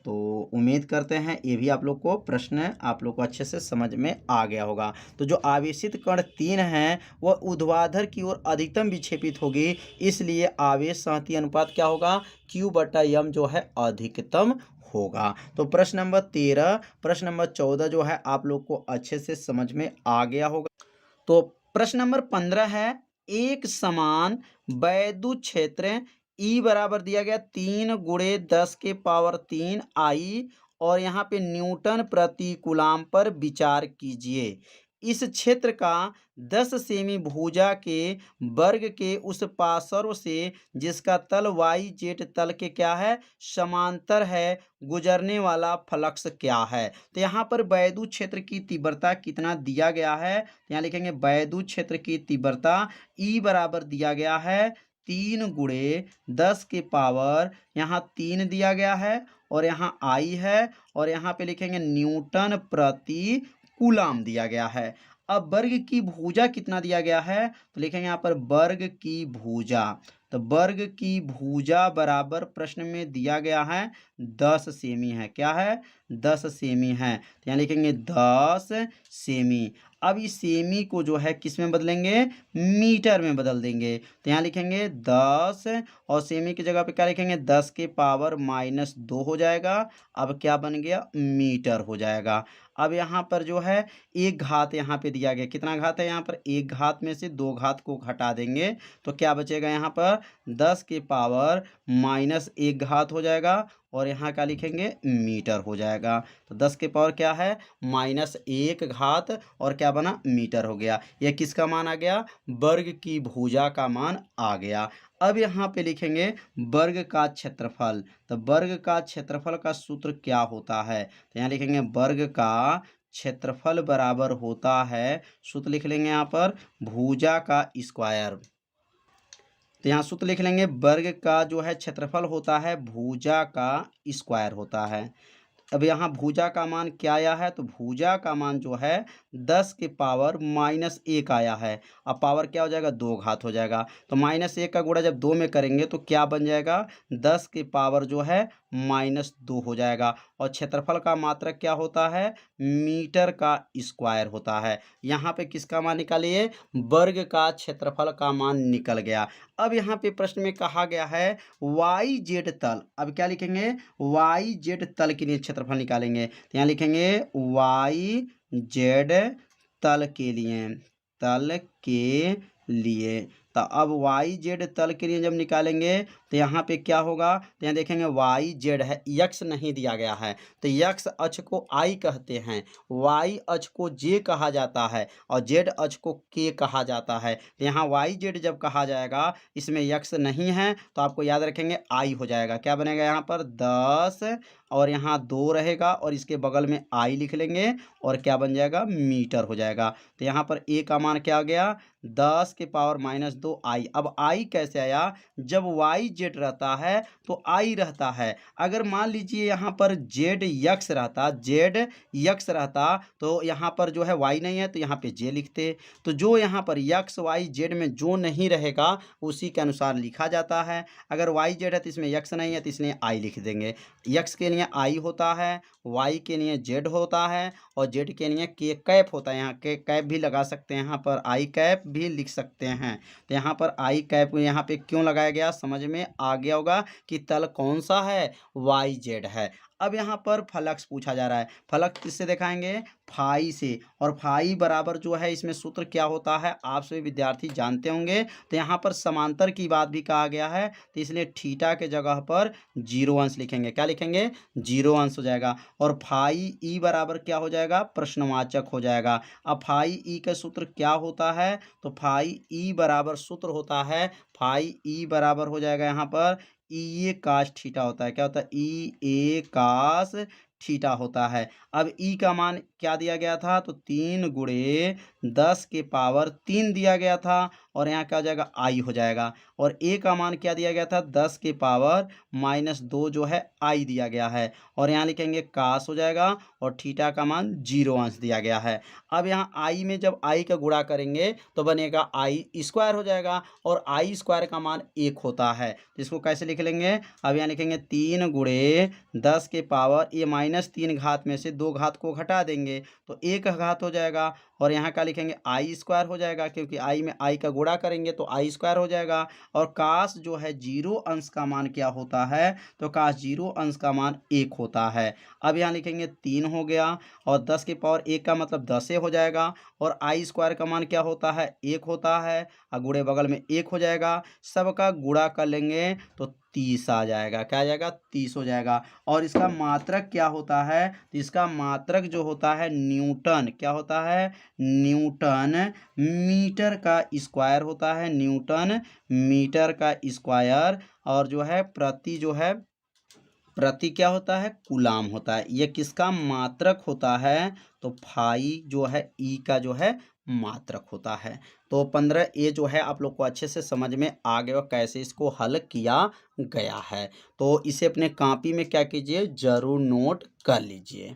तो उम्मीद करते हैं ये भी आप लोग को प्रश्न आप लोग को अच्छे से समझ में आ गया होगा। तो जो आवेशित कण 3 हैं वह ऊर्ध्वाधर की ओर अधिकतम विक्षेपित होगी, इसलिए आवेश संहति अनुपात क्या होगा Q/m जो है अधिकतम होगा। तो प्रश्न नंबर 13, प्रश्न नंबर 14 जो है आप लोग को अच्छे से समझ में आ गया होगा। तो प्रश्न नंबर 15 है एक समान वैद्युत क्षेत्र E बराबर दिया गया 3 × 10⁻³ I, और यहाँ पे न्यूटन प्रति कूलाम पर विचार कीजिए। इस क्षेत्र का 10 सेमी भुजा के वर्ग के उस पार्श्व से जिसका तल YZ तल के क्या है समांतर है गुजरने वाला फ्लक्स क्या है। तो यहाँ पर वैद्युत क्षेत्र की तीव्रता कितना दिया गया है, यहाँ लिखेंगे वैद्युत क्षेत्र की तीव्रता E बराबर दिया गया है 3 × 10⁻, यहाँ 3 दिया गया है और यहाँ I है, और यहाँ पे लिखेंगे न्यूटन प्रति कूलाम दिया गया है। अब वर्ग की भुजा कितना दिया गया है, तो लिखेंगे यहाँ पर वर्ग की भुजा। तो वर्ग की भुजा बराबर प्रश्न में दिया गया है 10 सेमी है, क्या है 10 सेमी है। तो यहाँ लिखेंगे 10 सेमी। अब इस सेमी को जो है किस में बदलेंगे मीटर में बदल देंगे। तो यहाँ लिखेंगे 10 और सेमी की जगह पे क्या लिखेंगे 10⁻² हो जाएगा। अब क्या बन गया मीटर हो जाएगा। अब यहाँ पर जो है एक घात यहाँ पे दिया गया, कितना घात है यहाँ पर, एक घात में से दो घात को घटा देंगे तो क्या बचेगा यहाँ पर 10 के पावर माइनस एक घात हो जाएगा और यहाँ क्या लिखेंगे मीटर हो जाएगा। तो 10 के पावर क्या है माइनस एक घात और क्या बना मीटर हो गया। यह किसका मान आ गया, वर्ग की भुजा का मान आ गया। अब यहाँ पे लिखेंगे वर्ग का क्षेत्रफल। तो वर्ग का क्षेत्रफल का सूत्र क्या होता है, तो यहाँ लिखेंगे वर्ग का क्षेत्रफल बराबर होता है, सूत्र लिख लेंगे यहाँ पर भुजा का स्क्वायर। तो यहाँ सूत्र लिख लेंगे वर्ग का जो है क्षेत्रफल होता है भुजा का स्क्वायर होता है। अब यहाँ भुजा का मान क्या आया है, तो भुजा का मान जो है 10 के पावर माइनस एक आया है। अब पावर क्या हो जाएगा, दो घात हो जाएगा। तो माइनस एक का गुणा जब दो में करेंगे तो क्या बन जाएगा, 10 के पावर जो है माइनस दो हो जाएगा। और क्षेत्रफल का मात्रक क्या होता है, मीटर का स्क्वायर होता है। यहाँ पे किसका मान निकालिए, वर्ग का क्षेत्रफल का मान निकल गया। अब यहाँ पे प्रश्न में कहा गया है वाई जेड तल। अब क्या लिखेंगे, वाई जेड तल के लिए क्षेत्रफल निकालेंगे। तो यहाँ लिखेंगे वाई जेड तल के लिए, तल के लिए। तो अब वाई जेड तल के लिए जब निकालेंगे तो यहाँ पे क्या होगा, तो यहाँ देखेंगे वाई जेड है, यक्स नहीं दिया गया है। तो यक्स अक्ष को आई कहते हैं, वाई अक्ष को जे कहा जाता है और जेड अक्ष को के कहा जाता है। तो यहाँ वाई जेड जब कहा जाएगा, इसमें यक्स नहीं है तो आपको याद रखेंगे आई हो जाएगा। क्या बनेगा यहाँ पर 10 और यहाँ 2 रहेगा और इसके बगल में आई लिख लेंगे और क्या बन जाएगा मीटर हो जाएगा। तो यहाँ पर ए का मान क्या आ गया, 10 के पावर माइनस दो आई। अब आई कैसे आया, जब वाई जेड रहता है तो आई रहता है। अगर मान लीजिए यहाँ पर जेड यक्स रहता, जेड यक्स रहता तो यहाँ पर जो है वाई नहीं है तो यहाँ पे जे लिखते। तो जो यहाँ पर यक्स वाई जेड में जो नहीं रहेगा उसी के अनुसार लिखा जाता है। अगर वाई जेड है तो इसमें यक्स नहीं है तो इसलिए आई लिख देंगे। यक्स के लिए आई होता है, वाई के लिए जेड होता है और जेड के लिए के कैप होता है। यहाँ के कैप भी लगा सकते हैं, यहाँ पर आई कैप भी लिख सकते हैं। तो यहाँ पर आई कैप यहाँ पे क्यों लगाया गया, समझ में आ गया होगा कि तल कौन सा है, वाई जेड है। अब यहाँ पर फलक्स पूछा जा रहा है, फलक किससे दिखाएंगे, फाई से। और फाई बराबर जो है इसमें सूत्र क्या होता है आप सभी विद्यार्थी जानते होंगे। तो यहाँ पर समांतर की बात भी कहा गया है तो इसलिए थीटा के जगह पर 0 अंश लिखेंगे। क्या लिखेंगे, 0 अंश हो जाएगा। और फाई ई बराबर क्या हो जाएगा, प्रश्नवाचक हो जाएगा। अब फाई ई का सूत्र क्या होता है, तो फाई ई बराबर सूत्र होता है, फाई ई बराबर हो जाएगा यहाँ पर ई ए कास थीटा होता है। क्या होता है, ई ए कास थीटा होता है। अब ई का मान क्या दिया गया था, तो 3 गुणे 10 के पावर 3 दिया गया था और यहाँ क्या हो जाएगा आई हो जाएगा। और ए का मान क्या दिया गया था, 10 के पावर माइनस 2 जो है आई दिया गया है और यहाँ लिखेंगे कास हो जाएगा और थीटा का मान 0 अंश दिया गया है। अब यहाँ आई में जब आई का गुणा करेंगे तो बनेगा आई स्क्वायर हो जाएगा और आई स्क्वायर का मान 1 होता है। तो इसको कैसे लिख लेंगे, अब यहाँ लिखेंगे 3 गुणे 10 के पावर ये माइनस 3 घात में से 2 घात को घटा देंगे तो 1 घात हो जाएगा और यहाँ क्या लिखेंगे आई स्क्वायर हो जाएगा, क्योंकि आई में आई का गुणा करेंगे तो आई स्क्वायर हो जाएगा। और काश जो है 0 अंश का मान क्या होता है, तो काश 0 अंश का मान 1 होता है। अब यहाँ लिखेंगे 3 हो गया और 10 के पावर 1 का मतलब 10 हो जाएगा और आई स्क्वायर का मान क्या होता है 1 होता है और गुणे बगल में 1 हो जाएगा। सबका गुणा कर लेंगे तो 30 आ जाएगा। क्या आ जाएगा, 30 हो जाएगा। और इसका मात्रक क्या होता है, तो इसका मात्रक जो होता है न्यूटन, क्या होता है, न्यूटन मीटर का स्क्वायर होता है, न्यूटन मीटर का स्क्वायर। और जो है प्रति जो है प्रति क्या होता है, कूलाम होता है। ये किसका मात्रक होता है, तो फाई जो है ई का जो है मात्रक होता है। तो 15 ए जो है आप लोग को अच्छे से समझ में आ गया कैसे इसको हल किया गया है। तो इसे अपने कॉपी में क्या कीजिए, जरूर नोट कर लीजिए।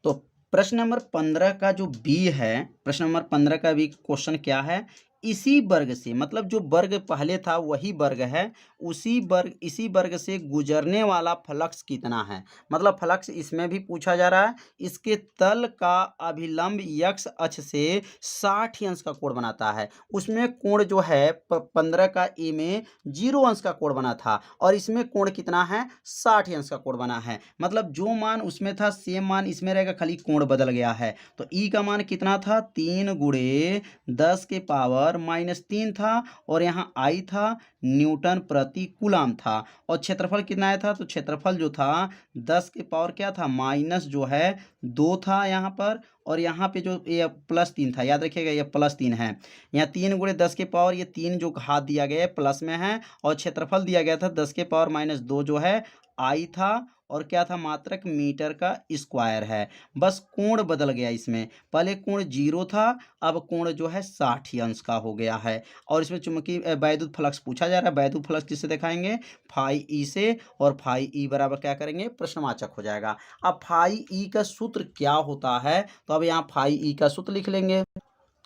तो प्रश्न नंबर 15 का जो बी है, प्रश्न नंबर 15 का बी क्वेश्चन क्या है इसी वर्ग से, मतलब जो वर्ग पहले था वही वर्ग है, इसी वर्ग से गुजरने वाला फ्लक्स कितना है। मतलब फ्लक्स इसमें भी पूछा जा रहा है, इसके तल का अभिलंब यक्स अक्ष से 60 अंश का कोण बनाता है। उसमें कोण जो है 15 का ए में 0 अंश का कोण बना था और इसमें कोण कितना है 60 अंश का कोण बना है। मतलब जो मान उसमें था सेम मान इसमें रहेगा, खाली कोण बदल गया है। तो ई का मान कितना था 3 गुणे 10 के पावर -3 था और यहाँ आई था न्यूटन प्रति कूलाम था। और क्षेत्रफल कितना आया था, तो क्षेत्रफल जो था 10 के पावर क्या था माइनस जो है 2 था यहाँ पर, और यहाँ पे जो ये +3 था, याद रखिएगा ये +3 है। यहाँ 3 गुणे 10 के पावर, ये 3 जो घात दिया गया है प्लस में है, और क्षेत्रफल दिया गया था 10 के पावर -2 जो है आई था, और क्या था मात्रक मीटर का स्क्वायर है। बस कोण बदल गया इसमें, पहले कोण 0 था, अब कोण जो है 60 अंश का हो गया है। और इसमें चुंबकीय वैद्युत फ्लक्स पूछा जा रहा है। वैद्युत फ्लक्स किससे दिखाएंगे, फाई ई से, और फाई ई बराबर क्या करेंगे प्रश्नवाचक हो जाएगा। अब फाई ई का सूत्र क्या होता है, तो अब यहाँ फाई ई का सूत्र लिख लेंगे।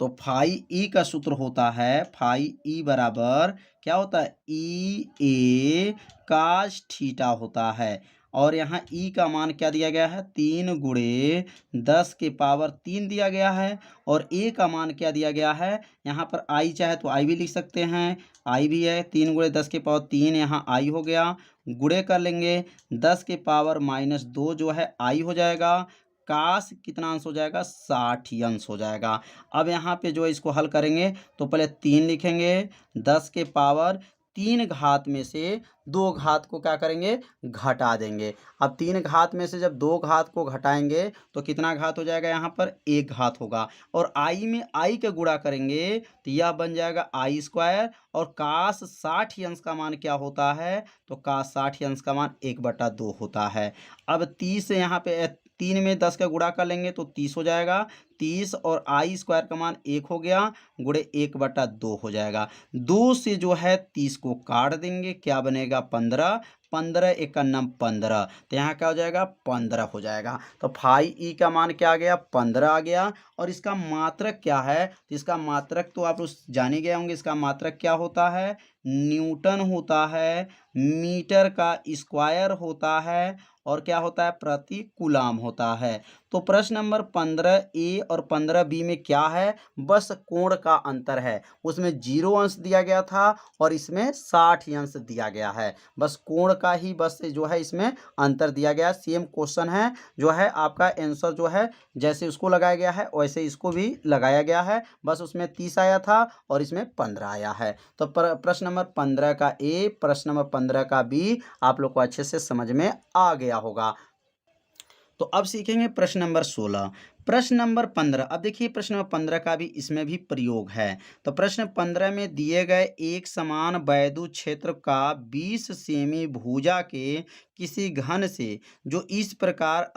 तो फाई ई का सूत्र होता है, फाई ई बराबर क्या होता है ई ए कास थीटा होता है। और यहाँ ई का मान क्या दिया गया है 3 गुणे 10 के पावर 3 दिया गया है, और ए का मान क्या दिया गया है, यहाँ पर आई चाहे तो आई भी लिख सकते हैं, आई भी है 3 गुणे 10 के पावर 3, यहाँ आई हो गया, गुणे कर लेंगे 10 के पावर -2 जो है आई हो जाएगा, काश कितना अंश हो जाएगा 60 अंश हो जाएगा। अब यहाँ पे जो है इसको हल करेंगे तो पहले 3 लिखेंगे, 10 के पावर 3 घात में से 2 घात को क्या करेंगे घटा देंगे। अब 3 घात में से जब 2 घात को घटाएंगे तो कितना घात हो जाएगा, यहाँ पर 1 घात होगा, और आई में आई का गुणा करेंगे तो यह बन जाएगा आई स्क्वायर, और काश 60 अंश का मान क्या होता है, तो काश 60 अंश का मान 1/2 होता है। अब 30 यहाँ पे 3 में 10 का गुणा कर लेंगे तो 30 हो जाएगा, 30 और आई स्क्वायर का मान 1 हो गया, गुणे 1/2 हो जाएगा। 2 से जो है 30 को काट देंगे, क्या बनेगा 15, 15 1 9 15, तो यहाँ क्या हो जाएगा 15 हो जाएगा। तो फाई ई का मान क्या आ गया 15 आ गया। और इसका मात्रक क्या है, तो इसका मात्रक तो आप उस जान ही गए होंगे, इसका मात्रक क्या होता है न्यूटन होता है, मीटर का स्क्वायर होता है, और क्या होता है प्रति कूलाम होता है। तो प्रश्न नंबर 15 ए और 15 बी में क्या है, बस कोण का अंतर है। उसमें 0 अंश दिया गया था और इसमें 60 अंश दिया गया है। बस कोण का ही बस जो है इसमें अंतर दिया गया। सेम क्वेश्चन है, जो है आपका आंसर जो है जैसे उसको लगाया गया है वैसे इसको भी लगाया गया है, बस उसमें 30 आया था और इसमें 15 आया है। तो प्रश्न नंबर 15 का ए, प्रश्न नंबर 15 का बी आप लोग को अच्छे से समझ में आ गया होगा। तो अब सीखेंगे प्रश्न नंबर 16। प्रश्न नंबर 15, अब देखिए प्रश्न नंबर 15 का भी इसमें भी प्रयोग है। तो प्रश्न 15 में दिए गए एक समान वैद्युत क्षेत्र का 20 सेमी भुजा के किसी घन से जो इस प्रकार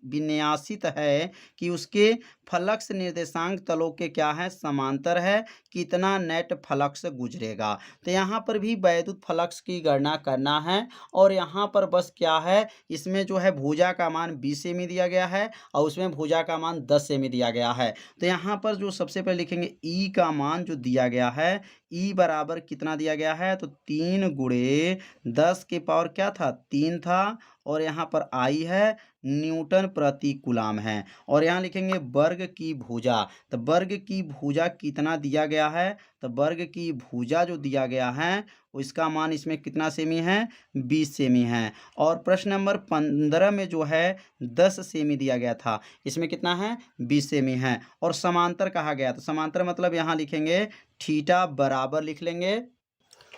विन्यासित है कि उसके फ्लक्स निर्देशांक तलों के क्या है समांतर है, कितना नेट फ्लक्स गुजरेगा। तो यहाँ पर भी वैद्युत फ्लक्स की गणना करना है, और यहाँ पर बस क्या है इसमें जो है भुजा का मान 20 सेमी दिया गया है और उसमें भुजा का मान 10 सेमी दिया गया है। तो यहाँ पर जो सबसे पहले लिखेंगे ई का मान जो दिया गया है, ई बराबर कितना दिया गया है, तो 3 गुणे 10 के पावर क्या था 3 था, और यहाँ पर आई है न्यूटन प्रति कूलाम है, और यहाँ लिखेंगे वर्ग की भुजा। तो वर्ग की भुजा कितना दिया गया है, तो वर्ग की भुजा जो दिया गया है इसका मान इसमें कितना सेमी है 20 सेमी है। और प्रश्न नंबर 15 में जो है 10 सेमी दिया गया था, इसमें कितना है 20 सेमी है, और समांतर कहा गया। तो समांतर मतलब यहाँ लिखेंगे थीटा बराबर लिख लेंगे।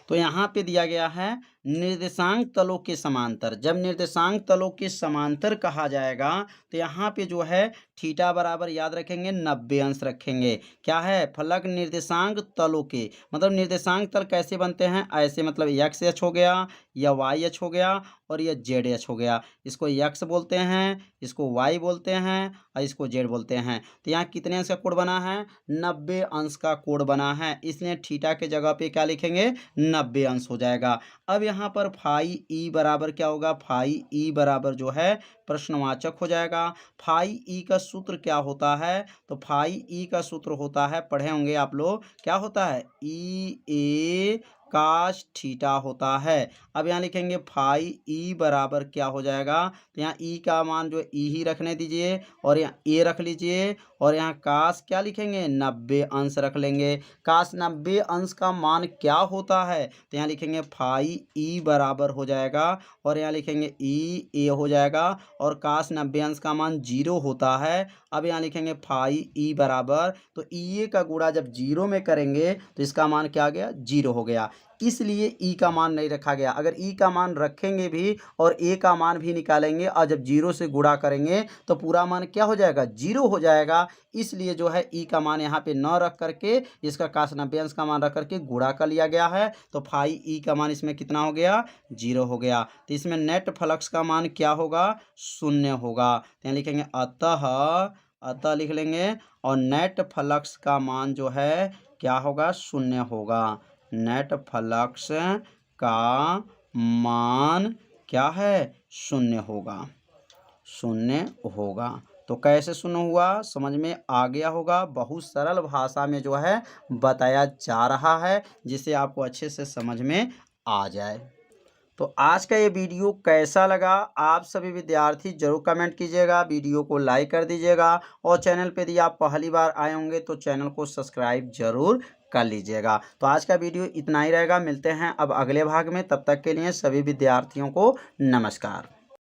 तो यहाँ पे दिया गया है निर्देशांक तलों के समांतर। जब निर्देशांक तलों के समांतर कहा जाएगा तो यहाँ पे जो है थीटा बराबर याद रखेंगे 90 अंश रखेंगे। क्या है फलक निर्देशांक तलों के, मतलब निर्देशांक तल कैसे बनते हैं ऐसे, मतलब एक्स एच हो गया या वाई एच हो गया और यह जेड एच हो गया। इसको एक्स बोलते हैं, इसको वाई बोलते हैं और इसको जेड बोलते हैं। तो यहाँ कितने अंश का कोण बना है 90 अंश का कोण बना है, इसलिए थीटा के जगह पे क्या लिखेंगे 90 अंश हो जाएगा। अब यहाँ पर फाई ई बराबर क्या होगा, फाई ई बराबर जो है प्रश्नवाचक हो जाएगा। फाई ई का सूत्र क्या होता है, तो फाई ई का सूत्र होता है, पढ़े होंगे आप लोग, क्या होता है, ई ए काश थीटा होता है। अब यहाँ लिखेंगे फाई ई बराबर क्या हो जाएगा, तो यहाँ ई का मान जो ई ही रखने दीजिए और यहाँ ए रख लीजिए और यहाँ काश क्या लिखेंगे, 90 अंश रख लेंगे। काश 90 अंश का मान क्या होता है, तो यहाँ लिखेंगे फाई ई बराबर हो जाएगा और यहाँ लिखेंगे ई ए हो जाएगा और काश 90 अंश का मान 0 होता है। अब यहाँ लिखेंगे फाई ई बराबर, तो ई ए का गुणा जब 0 में करेंगे तो इसका मान क्या आ गया, 0 हो गया, इसलिए ई का मान नहीं रखा गया। अगर ई का मान रखेंगे भी और ए का मान भी निकालेंगे और जब 0 से गुणा करेंगे तो पूरा मान क्या हो जाएगा, 0 हो जाएगा, इसलिए जो है ई का मान यहाँ पे न रख करके इसका काश 90 अंश का मान रख करके गुणा कर लिया गया है। तो फाई ई का मान इसमें कितना हो गया, 0 हो गया। तो इसमें नेट फ्लक्स का मान क्या होगा, 0 होगा। तो यहाँ लिखेंगे अतः लिख लेंगे और नेट फ्लक्स का मान जो है क्या होगा, 0 होगा। नेट फ्लक्स का मान क्या है, 0 होगा, 0 होगा। तो कैसे 0 हुआ, समझ में आ गया होगा। बहुत सरल भाषा में जो है बताया जा रहा है, जिसे आपको अच्छे से समझ में आ जाए। तो आज का ये वीडियो कैसा लगा, आप सभी विद्यार्थी जरूर कमेंट कीजिएगा, वीडियो को लाइक कर दीजिएगा और चैनल पे यदि आप पहली बार आए होंगे तो चैनल को सब्सक्राइब जरूर कर लीजिएगा। तो आज का वीडियो इतना ही रहेगा, मिलते हैं अब अगले भाग में, तब तक के लिए सभी विद्यार्थियों को नमस्कार।